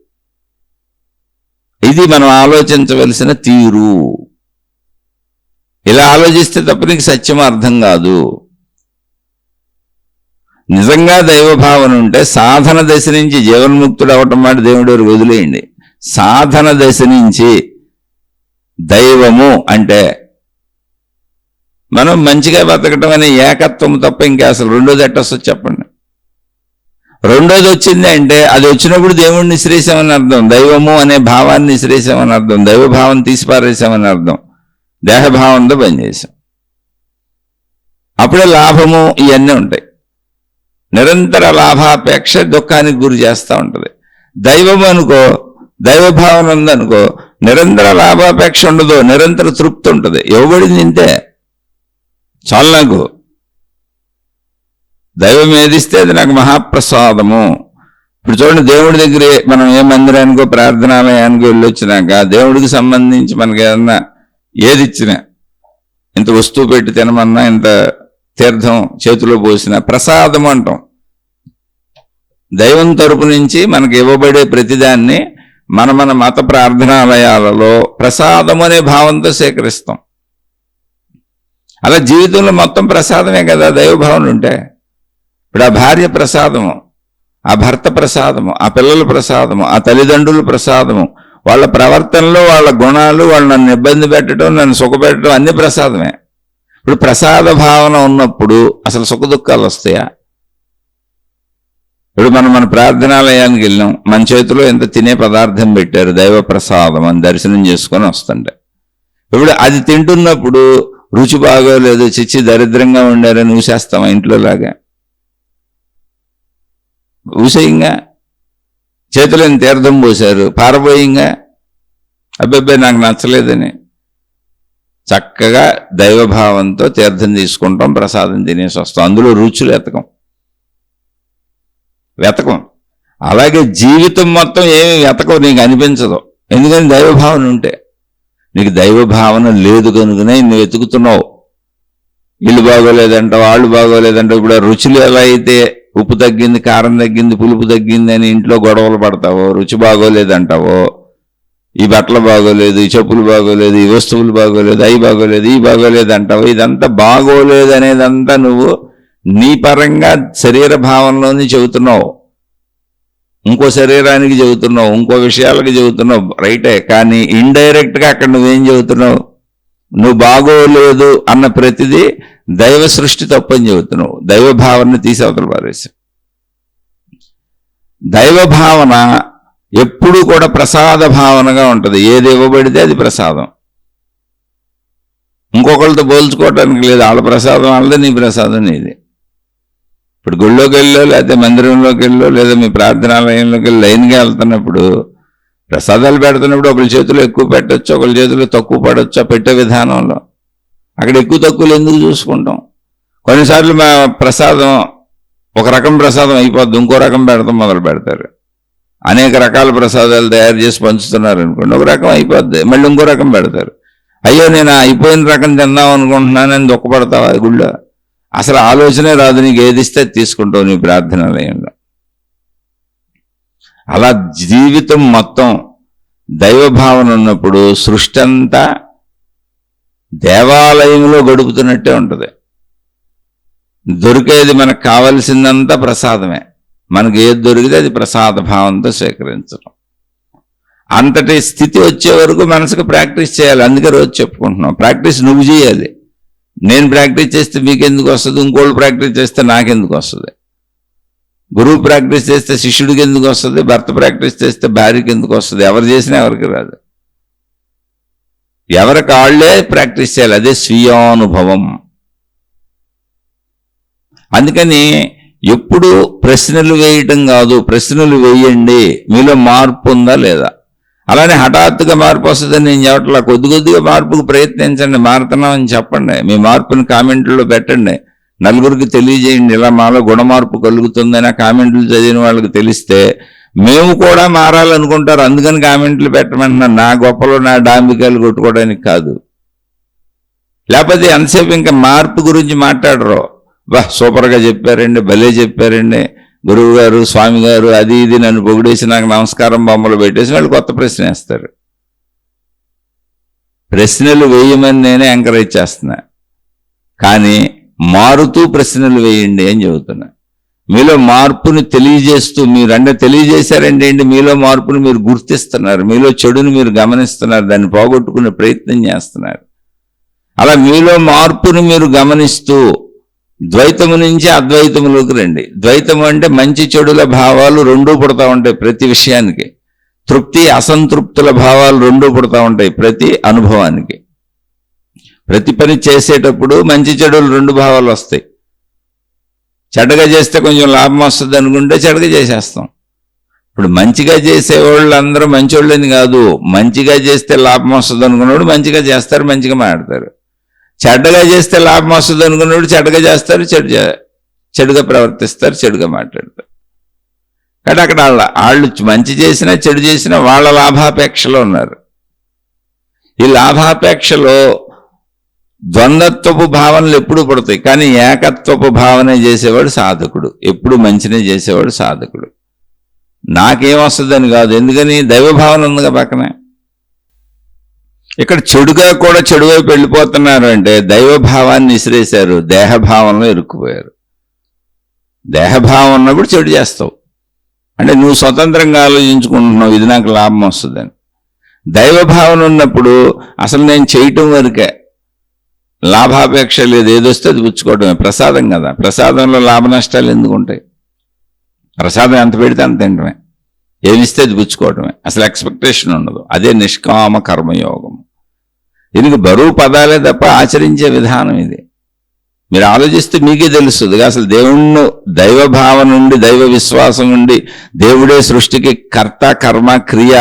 ఇది మనం ఆలోచించవలసిన తీరు. ఇలా ఆలోచిస్తే తప్ప నీకు సత్యం అర్థం కాదు. నిజంగా దైవభావన ఉంటే సాధన దశ నుంచి జీవన్ముక్తుడు అవటం మాట దేవుడి వరకు వదిలేయండి. సాధన దశ నుంచి దైవము అంటే మనం మంచిగా బతకటం అనే ఏకత్వం తప్ప ఇంకా అసలు రెండోది ఎట్టొస్తుంది చెప్పండి? రెండోది వచ్చింది అంటే అది వచ్చినప్పుడు దేవుణ్ణి విసిరేసామని అర్థం, దైవము అనే భావాన్ని విసిరేసామని అర్థం, దైవభావం తీసిపారేసామని అర్థం, దేహభావంతో పనిచేసాం. అప్పుడే లాభము ఇవన్నీ ఉంటాయి. నిరంతర లాభాపేక్ష దుఃఖానికి గురి చేస్తూ ఉంటుంది. దైవం అనుకో, దైవభావన ఉందనుకో, నిరంతర లాభాపేక్ష ఉండదు, నిరంతర తృప్తి ఉంటుంది. ఇవ్వబడింది ఇంతే చాలు. నాకు దైవం ఏదిస్తే అది నాకు మహాప్రసాదము. ఇప్పుడు చూడండి, దేవుడి దగ్గర మనం ఏ మందిరానికో ప్రార్థనాలయానికో వెళ్ళొచ్చినాక దేవుడికి సంబంధించి మనకి ఏదన్నా ఏది ఇచ్చినా, ఇంత వస్తువు పెట్టి తినమన్నా, ఇంత తీర్థం చేతిలో పోసిన ప్రసాదం అంటాం. దైవం తరపు నుంచి మనకి ఇవ్వబడే ప్రతిదాన్ని మన మత ప్రార్థనాలయాలలో ప్రసాదం అనే భావంతో సేకరిస్తాం. అలా జీవితంలో మొత్తం ప్రసాదమే కదా దైవభావన ఉంటే. ఇప్పుడు ఆ భార్య ప్రసాదము, ఆ భర్త ప్రసాదము, ఆ పిల్లల ప్రసాదము, ఆ తల్లిదండ్రుల ప్రసాదము, వాళ్ళ ప్రవర్తనలో వాళ్ళ గుణాలు, వాళ్ళు నన్ను ఇబ్బంది పెట్టడం, నన్ను సుఖపెట్టడం అన్ని ప్రసాదమే. ఇప్పుడు ప్రసాద భావన ఉన్నప్పుడు అసలు సుఖ దుఃఖాలు వస్తాయా? ఇప్పుడు మన ప్రార్థనాలయానికి వెళ్ళాం, మన చేతిలో ఎంత తినే పదార్థం పెట్టారు, దైవ ప్రసాదం అని దర్శనం చేసుకొని వస్తుంటే, ఇప్పుడు అది తింటున్నప్పుడు రుచి బాగోలేదు, చిచ్చి దరిద్రంగా ఉండారని ఊసేస్తామా? ఇంట్లో లాగా ఊసేయంగా. చేతిలో తీర్థం పోశారు, పారబోయింగా, అబ్బాయి నాకు నచ్చలేదని. చక్కగా దైవభావంతో తీర్థం తీసుకుంటాం, ప్రసాదం తినేసి వస్తాం. అందులో రుచులు వెతకం. అలాగే జీవితం మొత్తం ఏమి వెతకం, నీకు అనిపించదు. ఎందుకని? దైవభావన ఉంటే. నీకు దైవభావన లేదు కనుకనే నువ్వు వెతుకుతున్నావు. ఇల్లు బాగోలేదంటావు, వాళ్ళు బాగోలేదంటావు. ఇప్పుడు ఆ రుచులు ఎలా అయితే ఉప్పు తగ్గింది, కారం తగ్గింది, పులుపు తగ్గింది అని ఇంట్లో గొడవలు పడతావో, రుచి బాగోలేదంటావో, ఈ బట్టలు బాగోలేదు, ఈ చెప్పులు బాగోలేదు, ఈ వస్తువులు బాగోలేదు, అవి బాగోలేదు, ఈ బాగోలేదు అంటావు. ఇదంతా బాగోలేదు అనేదంతా నువ్వు నీ పరంగా శరీర భావంలోని చెబుతున్నావు, ఇంకో శరీరానికి చెబుతున్నావు, ఇంకో విషయాలకి చెబుతున్నావు, రైటే. కానీ ఇండైరెక్ట్ గా అక్కడ నువ్వేం చెబుతున్నావు? నువ్వు బాగోలేదు అన్న ప్రతిదీ దైవ సృష్టి తప్పని చెబుతున్నావు. దైవ భావనని తీసి అవతల పారేశావు. దైవ భావన ఎప్పుడూ కూడా ప్రసాద భావనగా ఉంటుంది. ఏది ఇవ్వబడితే అది ప్రసాదం. ఇంకొకరితో పోల్చుకోవటానికి లేదు. వాళ్ళ ప్రసాదం వాళ్ళదే, నీ ప్రసాదం నీది. ఇప్పుడు గుళ్ళోకి వెళ్ళో లేకపోతే మందిరంలోకి వెళ్ళో లేదా మీ ప్రార్థనాలయంలోకి వెళ్ళి లైన్గా వెళ్తున్నప్పుడు ప్రసాదాలు పెడుతున్నప్పుడు ఒకరి చేతిలో ఎక్కువ పెట్టచ్చు, ఒకరి చేతిలో తక్కువ పడవచ్చు. ఆ పెట్టే విధానంలో అక్కడ ఎక్కువ తక్కువలు ఎందుకు చూసుకుంటాం? కొన్నిసార్లు మా ప్రసాదం ఒక రకం ప్రసాదం అయిపోద్ది, ఇంకో రకం పెడతాం మొదలు పెడతారు. అనేక రకాల ప్రసాదాలు తయారు చేసి పంచుతున్నారు అనుకోండి, ఒక రకం అయిపోద్ది, మళ్ళీ ఇంకో రకం పెడతారు. అయ్యో నేను అయిపోయిన రకం తిందాం అనుకుంటున్నానని దుఃఖపడతావా గుళ్ళో? అసలు ఆలోచనే రాదు, నీకు ఏది ఇస్తే తీసుకుంటావు నీ ప్రార్థనాలయంలో. అలా జీవితం మొత్తం దైవభావన ఉన్నప్పుడు సృష్టి అంతా దేవాలయంలో గడుపుతున్నట్టే ఉంటుంది. దొరికేది మనకు కావలసిందంతా ప్రసాదమే. మనకు ఏది దొరికితే అది ప్రసాద భావంతో స్వీకరించడం. అంతటి స్థితి వచ్చే వరకు మనసుకు ప్రాక్టీస్ చేయాలి. అందుకే రోజు చెప్పుకుంటున్నాం, ప్రాక్టీస్ నువ్వు చేయాలి. నేను ప్రాక్టీస్ చేస్తే మీకెందుకు వస్తుంది? ఇంకోళ్ళు ప్రాక్టీస్ చేస్తే నాకెందుకు వస్తుంది? గురువు ప్రాక్టీస్ చేస్తే శిష్యుడికి ఎందుకు వస్తుంది? భర్త ప్రాక్టీస్ చేస్తే భార్యకి ఎందుకు వస్తుంది? ఎవరు చేసినా ఎవరికి రాదు. ఎవరికి వాళ్ళే ప్రాక్టీస్ చేయాలి. అదే స్వీయానుభవం. అందుకని ఎప్పుడు ప్రశ్నలు వేయటం కాదు, ప్రశ్నలు వేయండి. మీలో మార్పు ఉందా లేదా? అలానే హఠాత్తుగా మార్పు వస్తుందని నేను చెప్పట్లా. కొద్ది కొద్దిగా మార్పుకు ప్రయత్నించండి. మారుతున్నామని చెప్పండి. మీ మార్పుని కామెంట్లో పెట్టండి, నలుగురికి తెలియజేయండి. ఇలా మాలో గుణమార్పు కలుగుతుందని ఆ కామెంట్లు చదివిన వాళ్ళకి తెలిస్తే మేము కూడా మారాలనుకుంటారు. అందుకని కామెంట్లు పెట్టమంటున్నాను. నా గొప్పలో నా డాంబికాయలు కొట్టుకోవడానికి కాదు. లేకపోతే ఎంతసేపు ఇంకా మార్పు గురించి మాట్లాడరు. బా సూపర్గా చెప్పారండి, భలే చెప్పారండి గురువు గారు, స్వామి గారు, అది ఇది నన్ను పొగిడేసి నాకు నమస్కారం బొమ్మలు పెట్టేసి వాళ్ళు కొత్త ప్రశ్న వేస్తారు. ప్రశ్నలు వేయమని నేనే ఎంకరేజ్ చేస్తున్నా, కానీ మారుతూ ప్రశ్నలు వేయండి అని చెబుతున్నా. మీలో మార్పుని తెలియజేస్తూ, మీరంటే తెలియజేశారంటే ఏంటి? మీలో మార్పుని మీరు గుర్తిస్తున్నారు, మీలో చెడుని మీరు గమనిస్తున్నారు, దాన్ని పోగొట్టుకునే ప్రయత్నం చేస్తున్నారు. అలా మీలో మార్పుని మీరు గమనిస్తూ ద్వైతము నుంచి అద్వైతములోకి రండి. ద్వైతము అంటే మంచి చెడుల భావాలు రెండూ పుడతా ఉంటాయి ప్రతి విషయానికి. తృప్తి అసంతృప్తుల భావాలు రెండూ పుడతా ఉంటాయి ప్రతి అనుభవానికి. ప్రతి పని చేసేటప్పుడు మంచి చెడులు రెండు భావాలు వస్తాయి. చెడ్డగా చేస్తే కొంచెం లాభం వస్తుంది అనుకుంటే చెడ్డగా చేసేస్తాం. ఇప్పుడు మంచిగా చేసేవాళ్ళు అందరూ మంచోళ్ళని కాదు. మంచిగా చేస్తే లాభం వస్తుంది అనుకున్నప్పుడు మంచిగా చేస్తారు, మంచిగా మాట్లాడతారు. చెడ్డగా చేస్తే లాభం వస్తుంది అనుకున్నప్పుడు చెడ్డగా చేస్తారు, చెడుగా ప్రవర్తిస్తారు, చెడుగా మాట్లాడతారు. కాబట్టి అక్కడ వాళ్ళు మంచి చేసినా చెడు చేసినా వాళ్ళ లాభాపేక్షలో ఉన్నారు. ఈ లాభాపేక్షలో ద్వంద్వత్వపు భావనలు ఎప్పుడు పడతాయి, కానీ ఏకత్వపు భావనే చేసేవాడు సాధకుడు. ఎప్పుడు మంచినే చేసేవాడు సాధకుడు. నాకేమొస్తుందని కాదు, ఎందుకని దైవభావన ఉందిగా పక్కనే. ఇక్కడ చెడుగా కూడా చెడు వైపు వెళ్ళిపోతున్నారు అంటే దైవభావాన్ని విసిరేశారు, దేహభావంలో ఇరుక్కుపోయారు. దేహభావం ఉన్నప్పుడు చెడు చేస్తావు అంటే నువ్వు స్వతంత్రంగా ఆలోచించుకుంటున్నావు, ఇది నాకు లాభం వస్తుందని. దైవభావన ఉన్నప్పుడు అసలు నేను చేయటం వరకే, లాభాపేక్ష లేదు, ఏదొస్తే అది పుచ్చుకోవటమే. ప్రసాదం కదా, ప్రసాదంలో లాభ నష్టాలు ఎందుకు ఉంటాయి? ప్రసాదం ఎంత పెడితే అంత తింటమే, ఏమిస్తే అది పుచ్చుకోవటమే, అసలు ఎక్స్పెక్టేషన్ ఉండదు. అదే నిష్కామ కర్మయోగం. దీనికి బరువు పదాలే తప్ప ఆచరించే విధానం ఇది. మీరు ఆలోచిస్తే మీకే తెలుస్తుంది అసలు దేవుణ్ణి, దైవభావం నుండి, దైవ విశ్వాసం నుండి, దేవుడే సృష్టికి కర్త, కర్మ, క్రియ,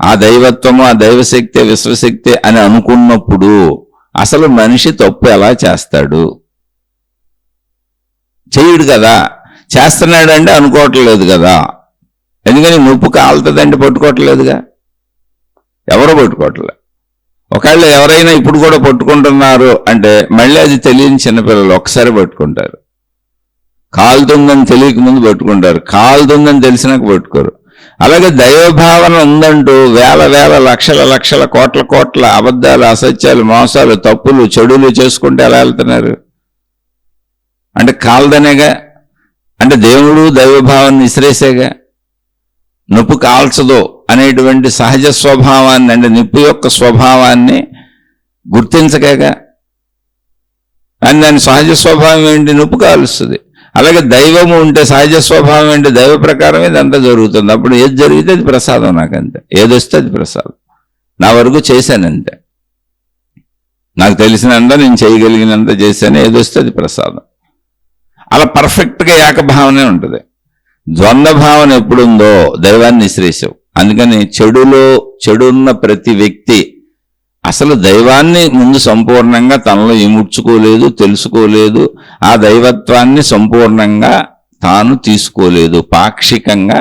ఆ దైవత్వము, ఆ దైవశక్తి, విశ్వశక్తి అని అనుకున్నప్పుడు అసలు మనిషి తప్పు ఎలా చేస్తాడు? చెయ్యడు కదా. చేస్తున్నాడంటే అనుకోవట్లేదు కదా. ఎందుకని ముప్పు కాలుతుందంటే పట్టుకోవట్లేదుగా, ఎవరో పట్టుకోవట్లే. ఒకవేళ ఎవరైనా ఇప్పుడు కూడా పట్టుకుంటున్నారు అంటే మళ్ళీ అది తెలియని చిన్నపిల్లలు ఒకసారి పట్టుకుంటారు. కాలుతుందని తెలియక ముందు పట్టుకుంటారు, కాలుతుందని తెలిసినాక పట్టుకోరు. అలాగే దైవభావన ఉందంటూ వేల వేల లక్షల లక్షల కోట్ల కోట్ల అబద్ధాలు, అసత్యాలు, మోసాలు, తప్పులు, చెడులు చేసుకుంటే ఎలా వెళ్తున్నారు? అంటే కాల్దనేగా, అంటే దేవుడు దైవభావాన్ని విసిరేసేగా. నిప్పు కాల్చదు అనేటువంటి సహజ స్వభావాన్ని, అంటే నిప్పు యొక్క స్వభావాన్ని గుర్తించగా. కానీ దాని సహజ స్వభావం ఏంటి? నొప్పి కాలుస్తుంది. అలాగే దైవము ఉంటే సహజ స్వభావం ఏంటి? దైవ ప్రకారమే ఇదంతా జరుగుతుంది. అప్పుడు ఏది జరిగితే అది ప్రసాదం. నాకంతే, ఏదొస్తే అది ప్రసాదం. నా వరకు చేశానంతే, నాకు తెలిసినంత నేను చేయగలిగినంత చేశాను. ఏదొస్తే అది ప్రసాదం. అలా పర్ఫెక్ట్గా ఏకభావనే ఉంటుంది. ద్వంద్వ భావన ఎప్పుడుందో దైవాన్ని నిశ్రేషం. అందుకని చెడున్న ప్రతి వ్యక్తి అసలు దైవాన్ని ముందు సంపూర్ణంగా తనలో ఇముడ్చుకోలేదు, తెలుసుకోలేదు. ఆ దైవత్వాన్ని సంపూర్ణంగా తాను తీసుకోలేదు. పాక్షికంగా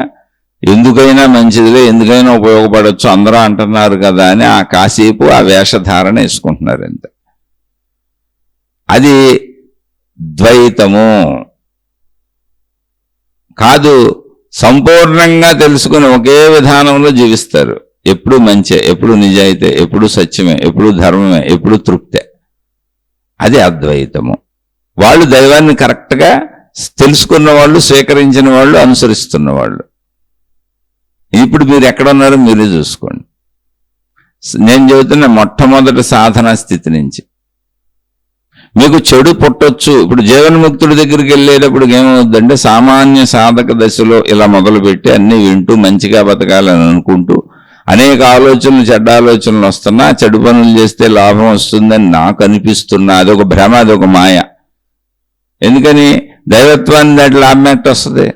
ఎందుకైనా మంచిదిలే, ఎందుకైనా ఉపయోగపడవచ్చు అందరూ అంటున్నారు కదా అని ఆ కాసేపు ఆ వేషధారణ వేసుకుంటున్నారు అంతే. అది ద్వైతము కాదు. సంపూర్ణంగా తెలుసుకుని ఒకే విధానంలో జీవిస్తారు. ఎప్పుడు మంచే, ఎప్పుడు నిజాయితే, ఎప్పుడు సత్యమే, ఎప్పుడు ధర్మమే, ఎప్పుడు తృప్తే. అది అద్వైతము. వాళ్ళు దైవాన్ని కరెక్ట్గా తెలుసుకున్న వాళ్ళు, స్వీకరించిన వాళ్ళు, అనుసరిస్తున్న వాళ్ళు. ఇప్పుడు మీరు ఎక్కడున్నారో మీరే చూసుకోండి. నేను చెబుతున్న మొట్టమొదటి సాధనా స్థితి నుంచి మీకు చెడు పుట్టొచ్చు. ఇప్పుడు జీవన్ముక్తుడి దగ్గరికి వెళ్ళేటప్పుడు ఏమవుద్దంటే సామాన్య సాధక దశలో ఇలా మొదలుపెట్టి అన్నీ వింటూ మంచిగా బతకాలని అనుకుంటూ అనేక ఆలోచనలు, చెడ్డ ఆలోచనలు వస్తున్నా, చెడు పనులు చేస్తే లాభం వస్తుందని నాకు అనిపిస్తున్నా. అదొక భ్రమ, అదొక మాయ. ఎందుకని? దైవత్వాన్ని దాటి లాభం ఎట్టొస్తుంది?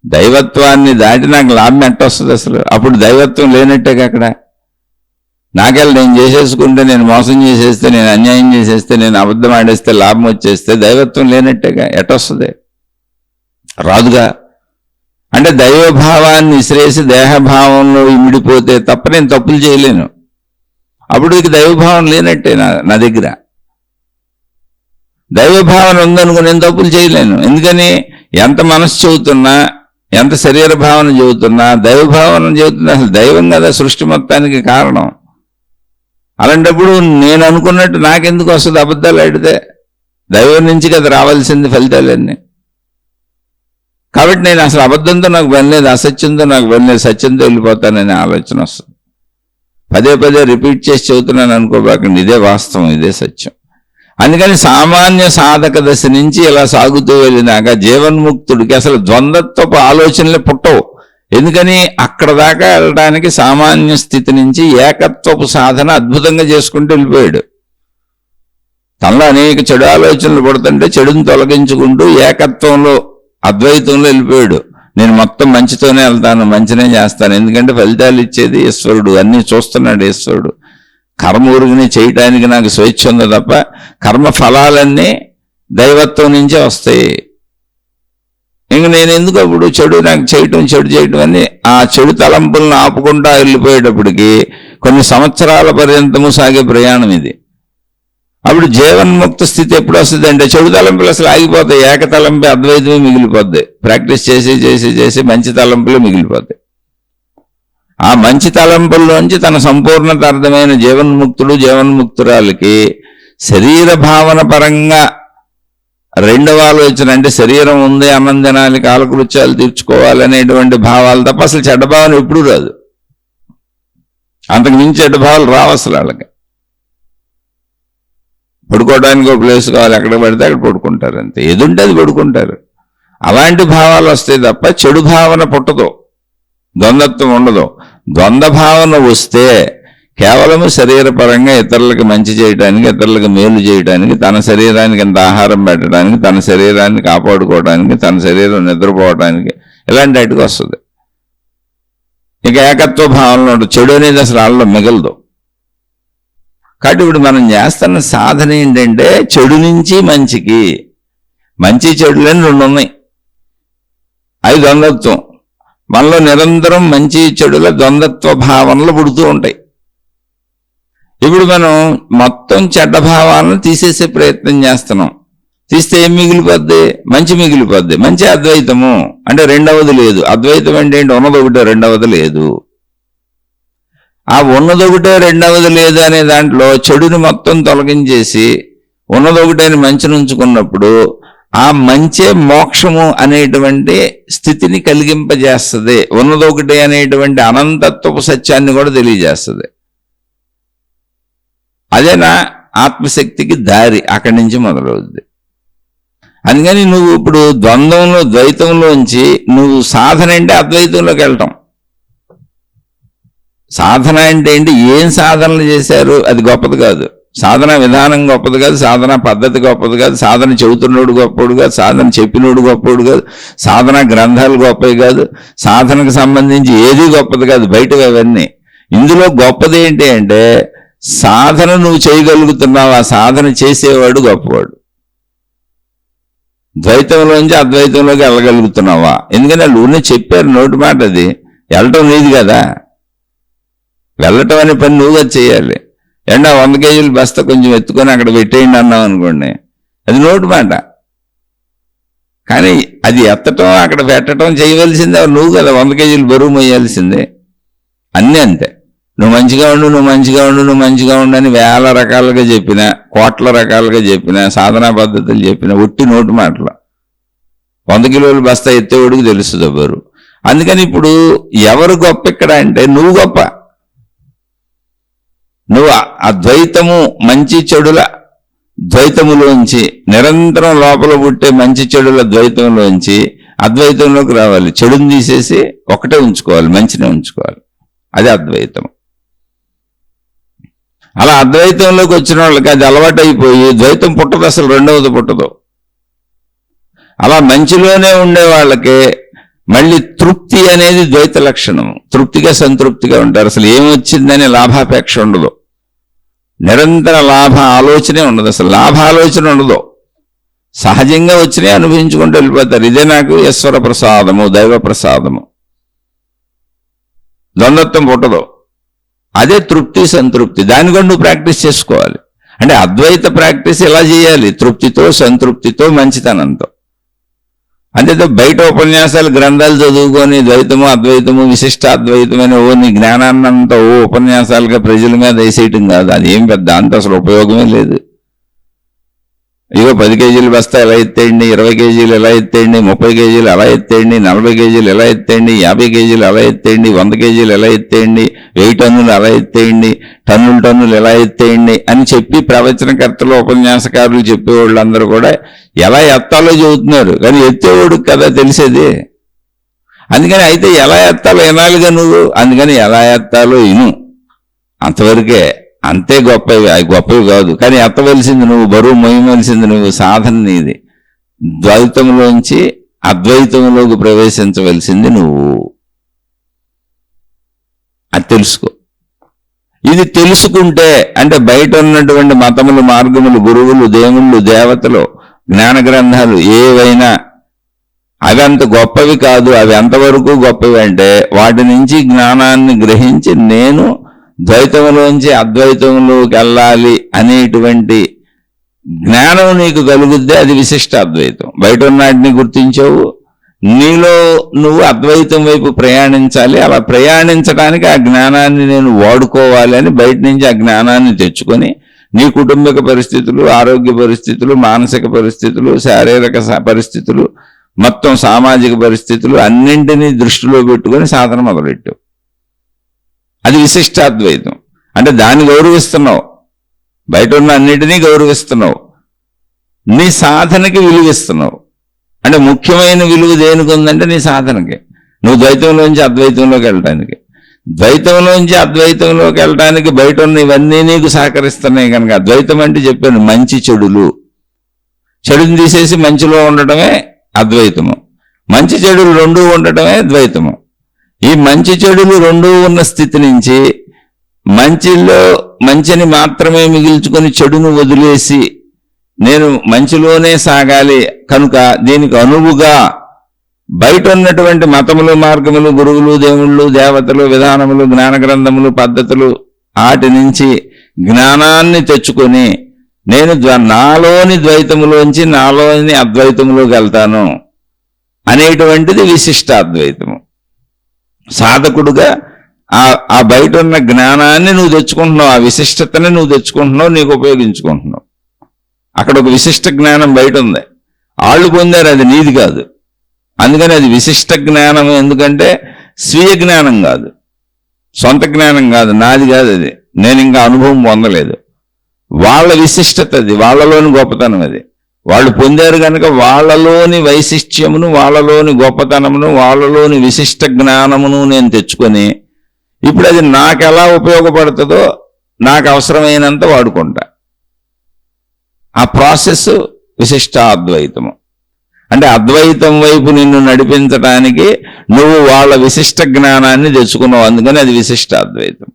దైవత్వాన్ని దాటి నాకు లాభం ఎట్టొస్తుంది అసలు? అప్పుడు దైవత్వం లేనట్టేగా అక్కడ. నాకెళ్ళి నేను చేసేసుకుంటే, నేను మోసం చేసేస్తే, నేను అన్యాయం చేసేస్తే, నేను అబద్ధం ఆడేస్తే లాభం వచ్చేస్తే దైవత్వం లేనట్టేగా. ఎట్టొస్తుంది? రాదుగా. అంటే దైవభావాన్ని విసిరేసి దేహభావంలో ఇమిడిపోతే తప్ప నేను తప్పులు చేయలేను. అప్పుడు ఇక దైవభావం లేనట్టే నా దగ్గర. దైవభావన ఉందనుకో నేను తప్పులు చేయలేను. ఎందుకని? ఎంత మనసు చెబుతున్నా, ఎంత శరీర భావన చెబుతున్నా, దైవభావన చెబుతున్నా. అసలు దైవం కదా సృష్టి మొత్తానికి కారణం. అలాంటప్పుడు నేను అనుకున్నట్టు నాకెందుకు వస్తుంది అబద్ధాలు ఆడితే? దైవం నుంచి కదా రావాల్సింది ఫలితాలన్నీ. కాబట్టి నేను అసలు అబద్ధంతో నాకు పని లేదు, అసత్యంతో నాకు పని లేదు, సత్యంతో వెళ్ళిపోతాననే ఆలోచన వస్తుంది. పదే పదే రిపీట్ చేసి చెబుతున్నాను అనుకోబాకండి. ఇదే వాస్తవం, ఇదే సత్యం. అందుకని సామాన్య సాధక దశ నుంచి ఇలా సాగుతూ వెళ్ళినాక జీవన్ముక్తుడికి అసలు ద్వంద్వత్వపు ఆలోచనలే పుట్టవు. ఎందుకని? అక్కడ దాకా వెళ్ళడానికి సామాన్య స్థితి నుంచి ఏకత్వపు సాధన అద్భుతంగా చేసుకుంటూ వెళ్ళిపోయాడు. తనలో అనేక చెడు ఆలోచనలు పడుతుంటే చెడుని తొలగించుకుంటూ ఏకత్వంలో, అద్వైతంలో వెళ్ళిపోయాడు. నేను మొత్తం మంచితోనే వెళ్తాను, మంచినే చేస్తాను. ఎందుకంటే ఫలితాలు ఇచ్చేది ఈశ్వరుడు, అన్నీ చూస్తున్నాడు ఈశ్వరుడు. కర్మ ఊరిని చేయటానికి నాకు స్వేచ్ఛ ఉంది తప్ప కర్మ ఫలాలన్నీ దైవత్వం నుంచే వస్తాయి. ఇంక నేను ఎందుకు అప్పుడు చెడు నాకు చేయటం, చెడు చేయటం అని ఆ చెడు తలంపులను ఆపుకుంటా వెళ్ళిపోయేటప్పటికి కొన్ని సంవత్సరాల పర్యంతము సాగే ప్రయాణం ఇది. అప్పుడు జీవన్ముక్త స్థితి ఎప్పుడు వస్తుంది అంటే చెడు తలంపులు అసలు ఆగిపోతాయి. ఏకతలంపే అద్వైతమే మిగిలిపోద్ది. ప్రాక్టీస్ చేసి చేసి చేసి మంచి తలంపులే మిగిలిపోతాయి. ఆ మంచి తలంపుల్లోంచి తన సంపూర్ణత అర్థమైన జీవన్ముక్తుడు, జీవన్ముక్తురాలకి శరీర భావన పరంగా రెండవ ఆలోచన అంటే శరీరం ఉంది, అన్నం తినాలి, కాలకృత్యాలు తీర్చుకోవాలనేటువంటి భావాలు తప్ప అసలు చెడ్డ భావన ఎప్పుడూ రాదు. అంతకు మించి చెడ్డ భావాలు రావు అసలు వాళ్ళకి. పడుకోవడానికి ఒక ప్లేస్ కావాలి, ఎక్కడ పడితే అక్కడ పడుకుంటారు అంతే. ఎదుంటే అది పడుకుంటారు. అలాంటి భావాలు వస్తాయి తప్ప చెడు భావన పుట్టదు, ద్వంద్వత్వం ఉండదు. ద్వంద్వ భావన వస్తే కేవలము శరీరపరంగా ఇతరులకు మంచి చేయడానికి, ఇతరులకు మేలు చేయడానికి, తన శరీరానికి ఎంత ఆహారం పెట్టడానికి, తన శరీరాన్ని కాపాడుకోవడానికి, తన శరీరం నిద్రపోవడానికి, ఇలాంటి వాటికి వస్తుంది. ఇక ఏకత్వ భావనలో ఉంటుంది. చెడు అనేది అసలు వాళ్ళలో మిగలదు. కాబట్టి ఇప్పుడు మనం చేస్తున్న సాధన ఏంటంటే చెడు నుంచి మంచికి. మంచి చెడులని రెండు ఉన్నాయి. అవి ద్వంద్వత్వం. మనలో నిరంతరం మంచి చెడుల ద్వంద్వత్వ భావనలు పుడుతూ ఉంటాయి. ఇప్పుడు మనం మొత్తం చెడ్డ భావాలను తీసేసే ప్రయత్నం చేస్తున్నాం. తీస్తే ఏం మిగిలిపోద్ది? మంచి మిగిలిపోద్ది. మంచి అద్వైతము అంటే రెండవది లేదు. అద్వైతం అంటే ఏంటి? ఉన్నదొకటే, రెండవది లేదు. ఆ ఉన్నదొకటే రెండవది లేదు అనే దాంట్లో చెడుని మొత్తం తొలగించేసి ఉన్నదొకటేని మంచిని ఉంచుకున్నప్పుడు ఆ మంచే మోక్షము అనేటువంటి స్థితిని కలిగింపజేస్తుంది. ఉన్నదొకటే అనేటువంటి అనంతత్వపు సత్యాన్ని కూడా తెలియజేస్తుంది. అదేనా ఆత్మశక్తికి దారి అక్కడి నుంచి మొదలవుద్ది. అందుకని నువ్వు ఇప్పుడు ద్వంద్వంలో ద్వైతంలోంచి నువ్వు సాధన అంటే అద్వైతంలోకి వెళ్ళటం. సాధన అంటే ఏంటి? ఏం సాధనలు చేశారు అది గొప్పది కాదు, సాధన విధానం గొప్పది కాదు, సాధన పద్ధతి గొప్పది కాదు, సాధన చెబుతున్నోడు గొప్పడు కాదు, సాధన చెప్పినోడు గొప్పడు కాదు, సాధన గ్రంథాలు గొప్పవి కాదు, సాధనకు సంబంధించి ఏది గొప్పది కాదు బయటవి అవన్నీ. ఇందులో గొప్పది ఏంటి అంటే సాధన నువ్వు చేయగలుగుతున్నావు, ఆ సాధన చేసేవాడు గొప్పవాడు. ద్వైతంలోంచి అద్వైతంలోకి వెళ్ళగలుగుతున్నావా? ఎందుకంటే వాళ్ళు చెప్పారు నోటి మాట, అది వెళ్ళటం నీది కదా. వెళ్ళటం అనే పని నువ్వుగా చేయాలి. 100 కేజీలు బస్తా కొంచెం ఎత్తుకొని అక్కడ పెట్టేయండి అన్నావు అనుకోండి, అది నోటి మాట. కానీ అది ఎత్తటం అక్కడ పెట్టడం చేయవలసిందే నువ్వు కదా. 100 కేజీలు బరువు మోయాల్సిందే. అన్నీ అంతే. నువ్వు మంచిగా ఉండు, నువ్వు మంచిగా ఉండు, నువ్వు మంచిగా ఉండు అని వేల రకాలుగా చెప్పినా, కోట్ల రకాలుగా చెప్పినా, సాధనా పద్ధతులు చెప్పినా ఒట్టి నోటి మాటలు. 100 కిలోలు బస్తా ఎత్తేవాడికి తెలుస్తుంది బరువు. అందుకని ఇప్పుడు ఎవరు గొప్ప ఇక్కడ అంటే నువ్వు గొప్ప. నువ్వు అద్వైతము మంచి చెడుల ద్వైతములోంచి నిరంతరం లోపల పుట్టే మంచి చెడుల ద్వైతంలోంచి అద్వైతంలోకి రావాలి. చెడుని తీసేసి ఒకటే ఉంచుకోవాలి, మంచినే ఉంచుకోవాలి. అది అద్వైతం. అలా అద్వైతంలోకి వచ్చిన వాళ్ళకి అది అలవాటు అయిపోయి ద్వైతం పుట్టదు, అసలు రెండవది పుట్టదు. అలా మంచిలోనే ఉండే వాళ్ళకి మళ్ళీ తృప్తి అనేది ద్వైత లక్షణం. తృప్తిగా సంతృప్తిగా ఉంటారు. అసలు ఏమొచ్చిందని లాభాపేక్ష ఉండదు, నిరంతర లాభ ఆలోచనే ఉండదు, అసలు లాభ ఆలోచన ఉండదు. సహజంగా వచ్చినే అనుభవించుకుంటూ వెళ్ళిపోతారు. ఇదే నాకు ఈశ్వర ప్రసాదము, దైవ ప్రసాదము. ద్వంద్వత్వం పుట్టదు. అదే తృప్తి సంతృప్తి. దాని కూడా నువ్వు ప్రాక్టీస్ చేసుకోవాలి. అంటే అద్వైత ప్రాక్టీస్ ఎలా చేయాలి? తృప్తితో, సంతృప్తితో, మంచితనంతో. అంతేతో బయట ఉపన్యాసాలు గ్రంథాలు చదువుకొని ద్వైతము అద్వైతము విశిష్టాద్వైతమైన నీ జ్ఞానాన్నంతా ఉపన్యాసాలుగా ప్రజల మీద వేసేయటం కాదు. అది ఏం పెద్ద అంత అసలు ఉపయోగమే లేదు. ఇగో 10 కేజీలు బస్తా ఎలా ఎత్తేయండి, 20 కేజీలు ఎలా ఎత్తేయండి, 30 కేజీలు ఎలా ఎత్తేయండి, 40 కేజీలు ఎలా ఎత్తేయండి, 50 కేజీలు ఎలా ఎత్తేయండి, 100 కేజీలు ఎలా ఎత్తేయండి, 1000 టన్నులు ఎలా ఎత్తేయండి, టన్నులు ఎలా ఎత్తేయండి అని చెప్పి ప్రవచనకర్తలు ఉపన్యాసకారులు చెప్పేవాళ్ళందరూ కూడా ఎలా ఎత్తాలో చెబుతున్నారు. కానీ ఎత్తేవాడికి కదా తెలిసేది. అందుకని అయితే ఎలా ఎత్తాలో వినాలిగా నువ్వు. అందుకని ఎలా ఎత్తాలో ఇను, అంతవరకే. అంతే గొప్పవి, అవి గొప్పవి కాదు. కానీ ఎత్తవలసింది నువ్వు, బరువు మోయవలసింది నువ్వు. సాధన నీది. ద్వైతంలోంచి అద్వైతంలోకి ప్రవేశించవలసింది నువ్వు. అది తెలుసుకో. ఇది తెలుసుకుంటే అంటే బయట ఉన్నటువంటి మతములు, మార్గములు, గురువులు, దేవుళ్ళు, దేవతలు, జ్ఞాన గ్రంథాలు ఏవైనా అవి అంత గొప్పవి కాదు. అవి ఎంతవరకు గొప్పవి అంటే వాటి నుంచి జ్ఞానాన్ని గ్రహించి నేను ద్వైతంలోంచి అద్వైతంలోకి వెళ్ళాలి అనేటువంటి జ్ఞానం నీకు కలుగుద్దే అది విశిష్ట అద్వైతం. బయట ఉన్నాటిని గుర్తించావు, నీలో నువ్వు అద్వైతం వైపు ప్రయాణించాలి. అలా ప్రయాణించడానికి ఆ జ్ఞానాన్ని నేను వాడుకోవాలి అని బయట నుంచి ఆ జ్ఞానాన్ని తెచ్చుకొని నీ కుటుంబిక పరిస్థితులు, ఆరోగ్య పరిస్థితులు, మానసిక పరిస్థితులు, శారీరక పరిస్థితులు, మొత్తం సామాజిక పరిస్థితులు అన్నింటినీ దృష్టిలో పెట్టుకొని సాధన మొదలెట్టావు. అది విశిష్టాద్వైతం. అంటే దాన్ని గౌరవిస్తున్నావు, బయట ఉన్న అన్నిటినీ గౌరవిస్తున్నావు, నీ సాధనకి విలువిస్తున్నావు. అంటే ముఖ్యమైన విలువ దేనికి ఉందంటే నీ సాధనకి. నువ్వు ద్వైతంలోంచి అద్వైతంలోకి వెళ్ళటానికి, ద్వైతంలోంచి అద్వైతంలోకి వెళ్ళటానికి బయట ఉన్న ఇవన్నీ నీకు సహకరిస్తున్నాయి కనుక అద్వైతం అంటే చెప్పాను. మంచి చెడులు, చెడుని తీసేసి మంచిలో ఉండటమే అద్వైతము. మంచి చెడులు రెండూ ఉండటమే ద్వైతము. ఈ మంచి చెడులు రెండూ ఉన్న స్థితి నుంచి మంచిలో మంచిని మాత్రమే మిగిల్చుకొని చెడును వదిలేసి నేను మంచిలోనే సాగాలి కనుక దీనికి అనువుగా బయట ఉన్నటువంటి మతములు, మార్గములు, గురువులు, దేవుళ్ళు, దేవతలు, విధానములు, జ్ఞాన గ్రంథములు, పద్ధతులు వాటి నుంచి జ్ఞానాన్ని తెచ్చుకొని నేను నాలోని ద్వైతములోంచి నాలోని అద్వైతములోకి వెళ్తాను అనేటువంటిది విశిష్టాద్వైతము. సాధకుడుగా ఆ బయట ఉన్న జ్ఞానాన్ని నువ్వు తెచ్చుకుంటున్నావు, ఆ విశిష్టతని నువ్వు తెచ్చుకుంటున్నావు, నీకు ఉపయోగించుకుంటున్నావు. అక్కడ ఒక విశిష్ట జ్ఞానం బయట ఉంది, వాళ్ళు పొందారు, అది నీది కాదు. అందుకని అది విశిష్ట జ్ఞానం. ఎందుకంటే స్వీయ జ్ఞానం కాదు, సొంత జ్ఞానం కాదు, నాది కాదు. అది నేను ఇంకా అనుభవం పొందలేదు. వాళ్ళ విశిష్టత అది, వాళ్ళలోని గొప్పతనం అది. వాళ్ళు పొందారు కనుక వాళ్ళలోని వైశిష్ట్యమును, వాళ్ళలోని గొప్పతనమును, వాళ్ళలోని విశిష్ట జ్ఞానమును నేను తెచ్చుకొని ఇప్పుడు అది నాకు ఎలా ఉపయోగపడుతుందో నాకు అవసరమైనంత వాడుకుంటా. ఆ ప్రాసెస్ విశిష్టాద్వైతము. అంటే అద్వైతం వైపు నిన్ను నడిపించడానికి నువ్వు వాళ్ళ విశిష్ట జ్ఞానాన్ని తెచ్చుకున్నావు, అందుకని అది విశిష్టాద్వైతం.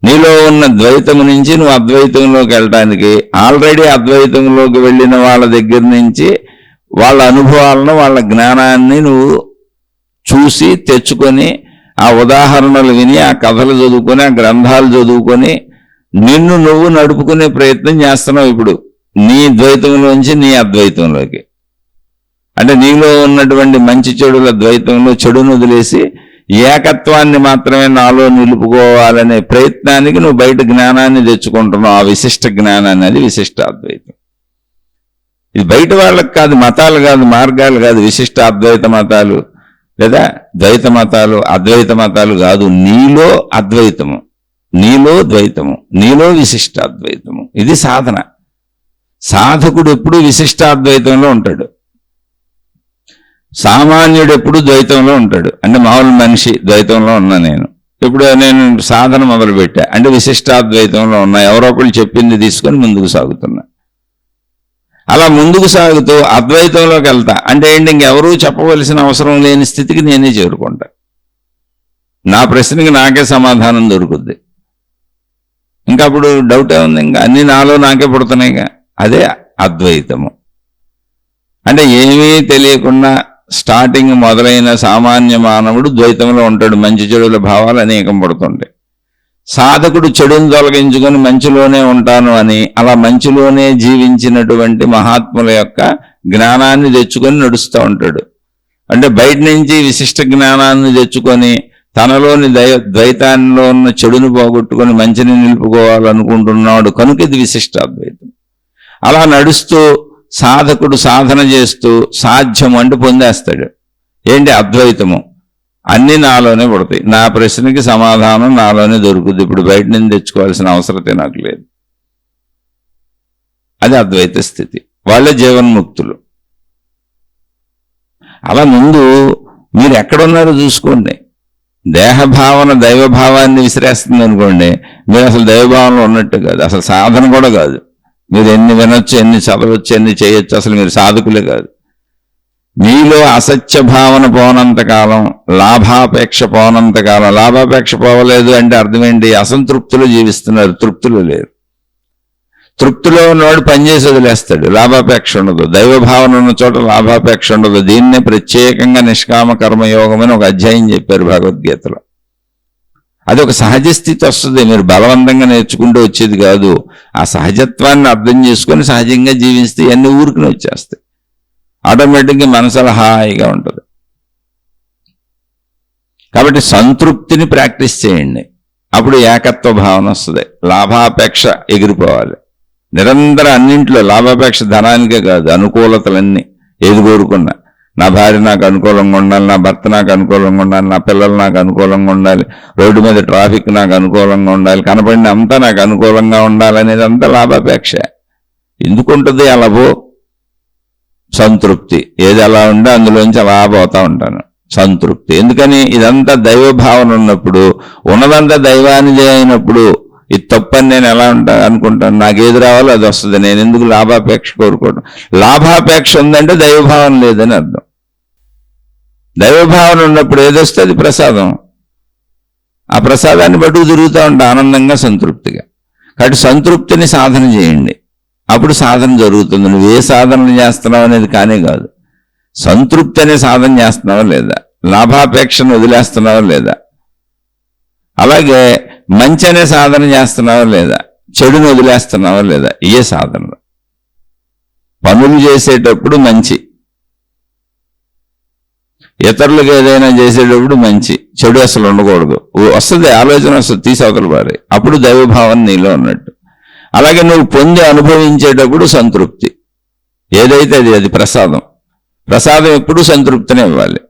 నీలో ఉన్న ద్వైతము నుంచి నువ్వు అద్వైతంలోకి వెళ్ళటానికి ఆల్రెడీ అద్వైతంలోకి వెళ్ళిన వాళ్ళ దగ్గర నుంచి వాళ్ళ అనుభవాలను, వాళ్ళ జ్ఞానాన్ని నువ్వు చూసి తెచ్చుకొని, ఆ ఉదాహరణలు విని, ఆ కథలు చదువుకొని, ఆ గ్రంథాలు చదువుకొని నిన్ను నువ్వు నడుపుకునే ప్రయత్నం చేస్తున్నావు ఇప్పుడు నీ ద్వైతంలోంచి నీ అద్వైతంలోకి. అంటే నీలో ఉన్నటువంటి మంచి చెడుల ద్వైతంలో చెడును వదిలేసి ఏకత్వాన్ని మాత్రమే నాలో నిలుపుకోవాలనే ప్రయత్నానికి నువ్వు బయట జ్ఞానాన్ని తెచ్చుకుంటున్నావు, ఆ విశిష్ట జ్ఞానాన్ని. అది విశిష్ట అద్వైతం. ఇది బయట వాళ్ళకి కాదు, మతాలు కాదు, మార్గాలు కాదు. విశిష్ట అద్వైత మతాలు లేదా ద్వైత మతాలు, అద్వైత మతాలు కాదు. నీలో అద్వైతము, నీలో ద్వైతము, నీలో విశిష్ట అద్వైతము. ఇది సాధన. సాధకుడు ఎప్పుడూ విశిష్టాద్వైతంలో ఉంటాడు, సామాన్యుడు ఎప్పుడు ద్వైతంలో ఉంటాడు. అంటే మామూలు మనిషి ద్వైతంలో ఉన్నా నేను. ఇప్పుడు నేను సాధన మొదలుపెట్టా అంటే విశిష్టాద్వైతంలో ఉన్నా, ఎవరో ఒకళ్ళు చెప్పింది తీసుకొని ముందుకు సాగుతున్నా. అలా ముందుకు సాగుతూ అద్వైతంలోకి వెళ్తా అంటే ఏంటి, ఇంకెవరూ చెప్పవలసిన అవసరం లేని స్థితికి నేనే చేరుకుంటా. నా ప్రశ్నకి నాకే సమాధానం దొరుకుద్ది. ఇంకా అప్పుడు డౌటే ఉంది, ఇంకా అన్ని నాలో నాకే పుడుతున్నాయిగా. అదే అద్వైతము. అంటే ఏమీ తెలియకుండా స్టార్టింగ్ మొదలైన సామాన్య మానవుడు ద్వైతంలో ఉంటాడు. మంచి చెడుల భావాలు అనేకం పడుతుంటాయి. సాధకుడు చెడును తొలగించుకొని మంచిలోనే ఉంటాను అని అలా మంచిలోనే జీవించినటువంటి మహాత్ముల యొక్క జ్ఞానాన్ని తెచ్చుకొని నడుస్తూ ఉంటాడు. అంటే బయట నుంచి విశిష్ట జ్ఞానాన్ని తెచ్చుకొని తనలోని ద్వైతాల్లో ఉన్న చెడును పోగొట్టుకొని మంచిని నిలుపుకోవాలనుకుంటున్నాడు కనుక ఇది విశిష్టాద్వైతం. అలా నడుస్తూ సాధకుడు సాధన చేస్తూ సాధ్యం అంటూ పొందేస్తాడు. ఏంటి? అద్వైతము. అన్నీ నాలోనే పడతాయి, నా ప్రశ్నకి సమాధానం నాలోనే దొరుకుతుంది, ఇప్పుడు బయట నుంచి తెచ్చుకోవాల్సిన అవసరతే నాకు లేదు. అది అద్వైత స్థితి. వాళ్ళే జీవన్ముక్తులు. అలా ముందు మీరు ఎక్కడున్నారో చూసుకోండి. దేహభావన దైవభావాన్ని విసిరేస్తుంది అనుకోండి, మీరు అసలు దైవభావనలో ఉన్నట్టు కాదు, అసలు సాధన కూడా కాదు. మీరు ఎన్ని వినొచ్చు, ఎన్ని చదవచ్చు, ఎన్ని చేయొచ్చు, అసలు మీరు సాధకులే కాదు. మీలో అసత్య భావన పోనంతకాలం, లాభాపేక్ష పోనంతకాలం. లాభాపేక్ష పోవలేదు అంటే అర్థం ఏంటి? అసంతృప్తిలో జీవిస్తున్నారు, తృప్తిలో లేరు. తృప్తిలో ఉన్నవాడు పనిచేసి వదిలేస్తాడు, లాభాపేక్ష ఉండదు. దైవభావన ఉన్న చోట లాభాపేక్ష ఉండదు. దీన్నే ప్రత్యేకంగా నిష్కామ కర్మయోగం అని ఒక అధ్యాయం చెప్పారు భగవద్గీతలో. అది ఒక సహజ స్థితి వస్తుంది, మీరు బలవంతంగా నేర్చుకుంటూ వచ్చేది కాదు. ఆ సహజత్వాన్ని అర్థం చేసుకొని సహజంగా జీవిస్తే అన్ని ఊరుకుని వచ్చేస్తాయి. ఆటోమేటిక్గా మనసులో హాయిగా ఉంటుంది. కాబట్టి సంతృప్తిని ప్రాక్టీస్ చేయండి, అప్పుడు ఏకత్వ భావన వస్తుంది. లాభాపేక్ష ఎగిరిపోవాలి. నిరంతరం అన్నింట్లో లాభాపేక్ష, ధనానికే కాదు, అనుకూలతలన్నీ ఏది కోరుకున్నా. నా భార్య నాకు అనుకూలంగా ఉండాలి, నా భర్త నాకు అనుకూలంగా ఉండాలి, నా పిల్లలు నాకు అనుకూలంగా ఉండాలి, రోడ్డు మీద ట్రాఫిక్ నాకు అనుకూలంగా ఉండాలి, కనపడిన అంతా నాకు అనుకూలంగా ఉండాలి అనేది అంతా లాభాపేక్ష. ఎందుకుంటుంది అలాగో? సంతృప్తి. ఏది అలా ఉంటే అందులోంచి అలా పోతా ఉంటాను, సంతృప్తి. ఎందుకని? ఇదంతా దైవభావన ఉన్నప్పుడు, ఉన్నదంతా దైవానిదే అయినప్పుడు ఇది తప్పని నేను ఎలా అనుకుంటాను? నాకు ఏది రావాలో అది వస్తుంది. నేను ఎందుకు లాభాపేక్ష కోరుకోవడం? లాభాపేక్ష ఉందంటే దైవభావన లేదని అర్థం. దైవభావన ఉన్నప్పుడు ఏదొస్తే అది ప్రసాదం. ఆ ప్రసాదాన్ని బట్టుకు తిరుగుతూ ఉంటా ఆనందంగా, సంతృప్తిగా. కాబట్టి సంతృప్తిని సాధన చేయండి, అప్పుడు సాధన జరుగుతుంది. నువ్వు ఏ సాధన చేస్తున్నావు అనేది కానే కాదు, సంతృప్తి అనే సాధన చేస్తున్నావా లేదా, లాభాపేక్షను వదిలేస్తున్నావా లేదా, అలాగే మంచి అనే సాధన చేస్తున్నావా లేదా, చెడును వదిలేస్తున్నావా లేదా. ఏ సాధన? పనులు చేసేటప్పుడు మంచి, ఇతరులకు ఏదైనా చేసేటప్పుడు మంచి, చెడు అసలు ఉండకూడదు. వస్తుంది ఆలోచన, వస్తుంది, తీసవతలు పారే, అప్పుడు దైవభావన నీలో ఉన్నట్టు. అలాగే నువ్వు పొంది అనుభవించేటప్పుడు సంతృప్తి, ఏదైతే అది ప్రసాదం. ప్రసాదం ఎప్పుడూ సంతృప్తినే ఇవ్వాలి.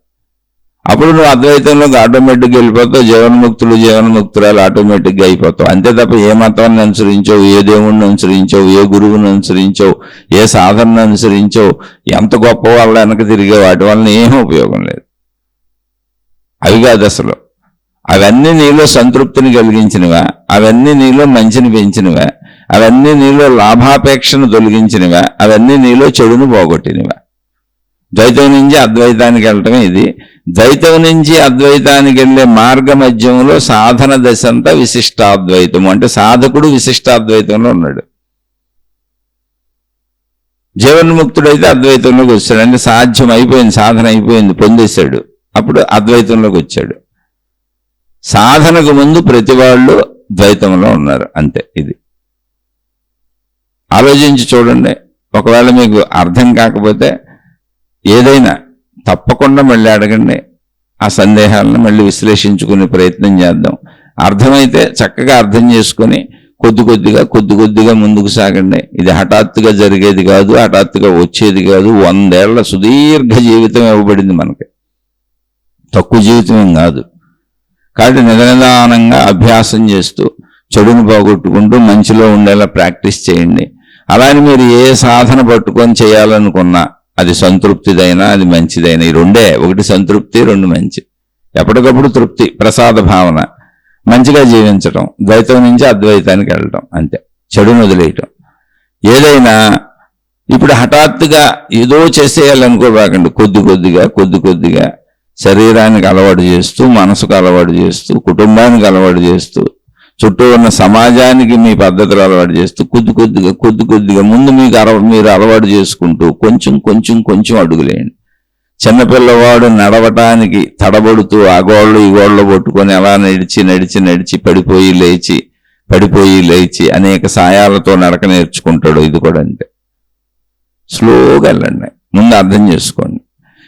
అప్పుడు నువ్వు అద్వైతంలోకి ఆటోమేటిక్గా వెళ్ళిపోతావు, జీవన్ముక్తులు జీవన్ముక్తురాలు ఆటోమేటిక్గా అయిపోతావు. అంతే తప్ప ఏ మతాన్ని అనుసరించావు, ఏ దేవుణ్ణి అనుసరించావు, ఏ గురువుని అనుసరించావు, ఏ సాధనను అనుసరించావు, ఎంత గొప్ప వాళ్ళ వెనక తిరిగే వాటి వలన ఏమీ ఉపయోగం లేదు. అవి కాదు అసలు. అవన్నీ నీలో సంతృప్తిని కలిగించినవా, అవన్నీ నీలో మంచిని పెంచినవా, అవన్నీ నీలో లాభాపేక్షను తొలగించినవా, అవన్నీ నీలో చెడును పోగొట్టినవా. ద్వైతం నుంచి అద్వైతానికి వెళ్ళటమే ఇది. ద్వైతం నుంచి అద్వైతానికి వెళ్ళే మార్గ మధ్యంలో సాధన దశ అంతా విశిష్టాద్వైతం. అంటే సాధకుడు విశిష్టాద్వైతంలో ఉన్నాడు. జీవన్ముక్తుడైతే అద్వైతంలోకి వచ్చాడు. అంటే సాధ్యం అయిపోయింది, సాధన అయిపోయింది, పొందేశాడు. అప్పుడు అద్వైతంలోకి వచ్చాడు. సాధనకు ముందు ప్రతి వాళ్ళు ద్వైతంలో ఉన్నారు, అంతే. ఇది ఆలోచించి చూడండి. ఒకవేళ మీకు అర్థం కాకపోతే ఏదైనా తప్పకుండా మళ్ళీ అడగండి. ఆ సందేహాలను మళ్ళీ విశ్లేషించుకునే ప్రయత్నం చేద్దాం. అర్థమైతే చక్కగా అర్థం చేసుకొని కొద్ది కొద్దిగా ముందుకు సాగండి. ఇది హఠాత్తుగా జరిగేది కాదు, హఠాత్తుగా వచ్చేది కాదు. 100 ఏళ్ల సుదీర్ఘ జీవితం ఇవ్వబడింది మనకి, తక్కువ జీవితం కాదు. కాబట్టి నిదానంగా అభ్యాసం చేస్తూ చెడును పోగొట్టుకుంటూ మంచిలో ఉండేలా ప్రాక్టీస్ చేయండి. అలానే మీరు ఏ సాధన పట్టుకొని చేయాలనుకున్నా అది సంతృప్తిదైనా అది మంచిదైనా, ఈ రెండే. ఒకటి సంతృప్తి, రెండు మంచి. ఎప్పటికప్పుడు తృప్తి, ప్రసాద భావన, మంచిగా జీవించటం, ద్వైతం నుంచి అద్వైతానికి వెళ్ళటం, అంతే. చెడును వదిలేయటం. ఏదైనా ఇప్పుడు హఠాత్తుగా ఏదో చేసేయాలనుకోబాకండి. కొద్దిగా శరీరానికి అలవాటు చేస్తూ, మనసుకు అలవాటు చేస్తూ, కుటుంబానికి అలవాటు చేస్తూ, చుట్టూ ఉన్న సమాజానికి మీ పద్ధతులు అలవాటు చేస్తూ కొద్దిగా ముందు మీరు అలవాటు చేసుకుంటూ కొంచెం అడుగులేయండి. చిన్నపిల్లవాడు నడవటానికి తడబడుతూ ఆ గోళ్ళు ఈ గోళ్ళు పట్టుకొని అలా నడిచి పడిపోయి లేచి అనేక సాయాలతో నడక నేర్చుకుంటాడు. ఇది కూడా అంతే. స్లోగా వెళ్ళండి, ముందు అర్థం చేసుకోండి.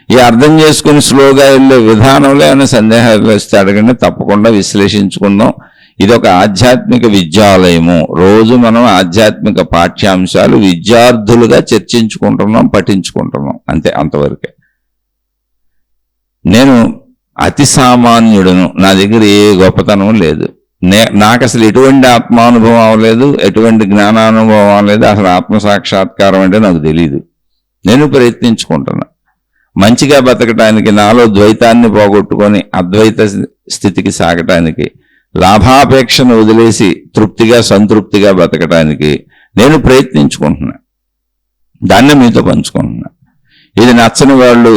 ఈ అర్థం చేసుకుని స్లోగా వెళ్ళే విధానంలో ఏమైనా సందేహాలు వస్తే అడగండి, తప్పకుండా విశ్లేషించుకుందాం. ఇదొక ఆధ్యాత్మిక విద్యాలయము. రోజు మనం ఆధ్యాత్మిక పాఠ్యాంశాలు విద్యార్థులుగా చర్చించుకుంటున్నాం, పఠించుకుంటున్నాం, అంతే. అంతవరకే. నేను అతి సామాన్యుడును, నా దగ్గర ఏ గొప్పతనం లేదు. నాకు అసలు ఎటువంటి ఆత్మానుభవం అవ్వలేదు, ఎటువంటి జ్ఞానానుభవం అవ్వలేదు. అసలు ఆత్మసాక్షాత్కారం అంటే నాకు తెలియదు. నేను ప్రయత్నించుకుంటున్నా మంచిగా బతకటానికి, నాలో ద్వైతాన్ని పోగొట్టుకొని అద్వైత స్థితికి సాగటానికి, లాభాపేక్షను వదిలేసి తృప్తిగా సంతృప్తిగా బతకటానికి నేను ప్రయత్నించుకుంటున్నా. దాన్నే మీతో పంచుకుంటున్నా. ఇది నచ్చని వాళ్ళు,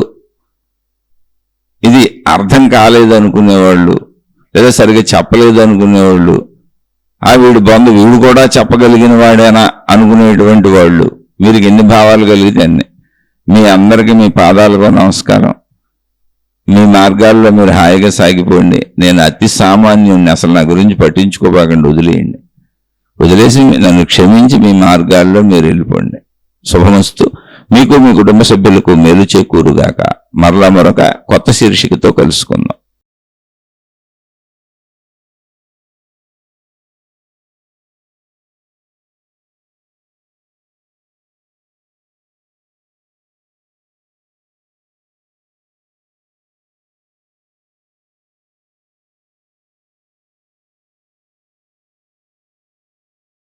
ఇది అర్థం కాలేదు అనుకునేవాళ్ళు, లేదా సరిగ్గా చెప్పలేదు అనుకునేవాళ్ళు, వీడు కూడా చెప్పగలిగిన వాడేనా అనుకునేటువంటి వాళ్ళు, వీరికి ఎన్ని భావాలు కలిగితే అన్ని. మీ అందరికీ మీ పాదాలకు నమస్కారం. మీ మార్గాల్లో మీరు హాయిగా సాగిపోండి. నేను అతి సామాన్యుణ్ణి, అసలు నా గురించి పట్టించుకోబాకండి, వదిలేసి నన్ను క్షమించి మీ మార్గాల్లో మీరు వెళ్ళిపోండి. శుభమస్తు. మీకు మీ కుటుంబ సభ్యులకు మేలు చేకూరుగాక. మరలా మరొక కొత్త శీర్షికతో కలుసుకుందాం.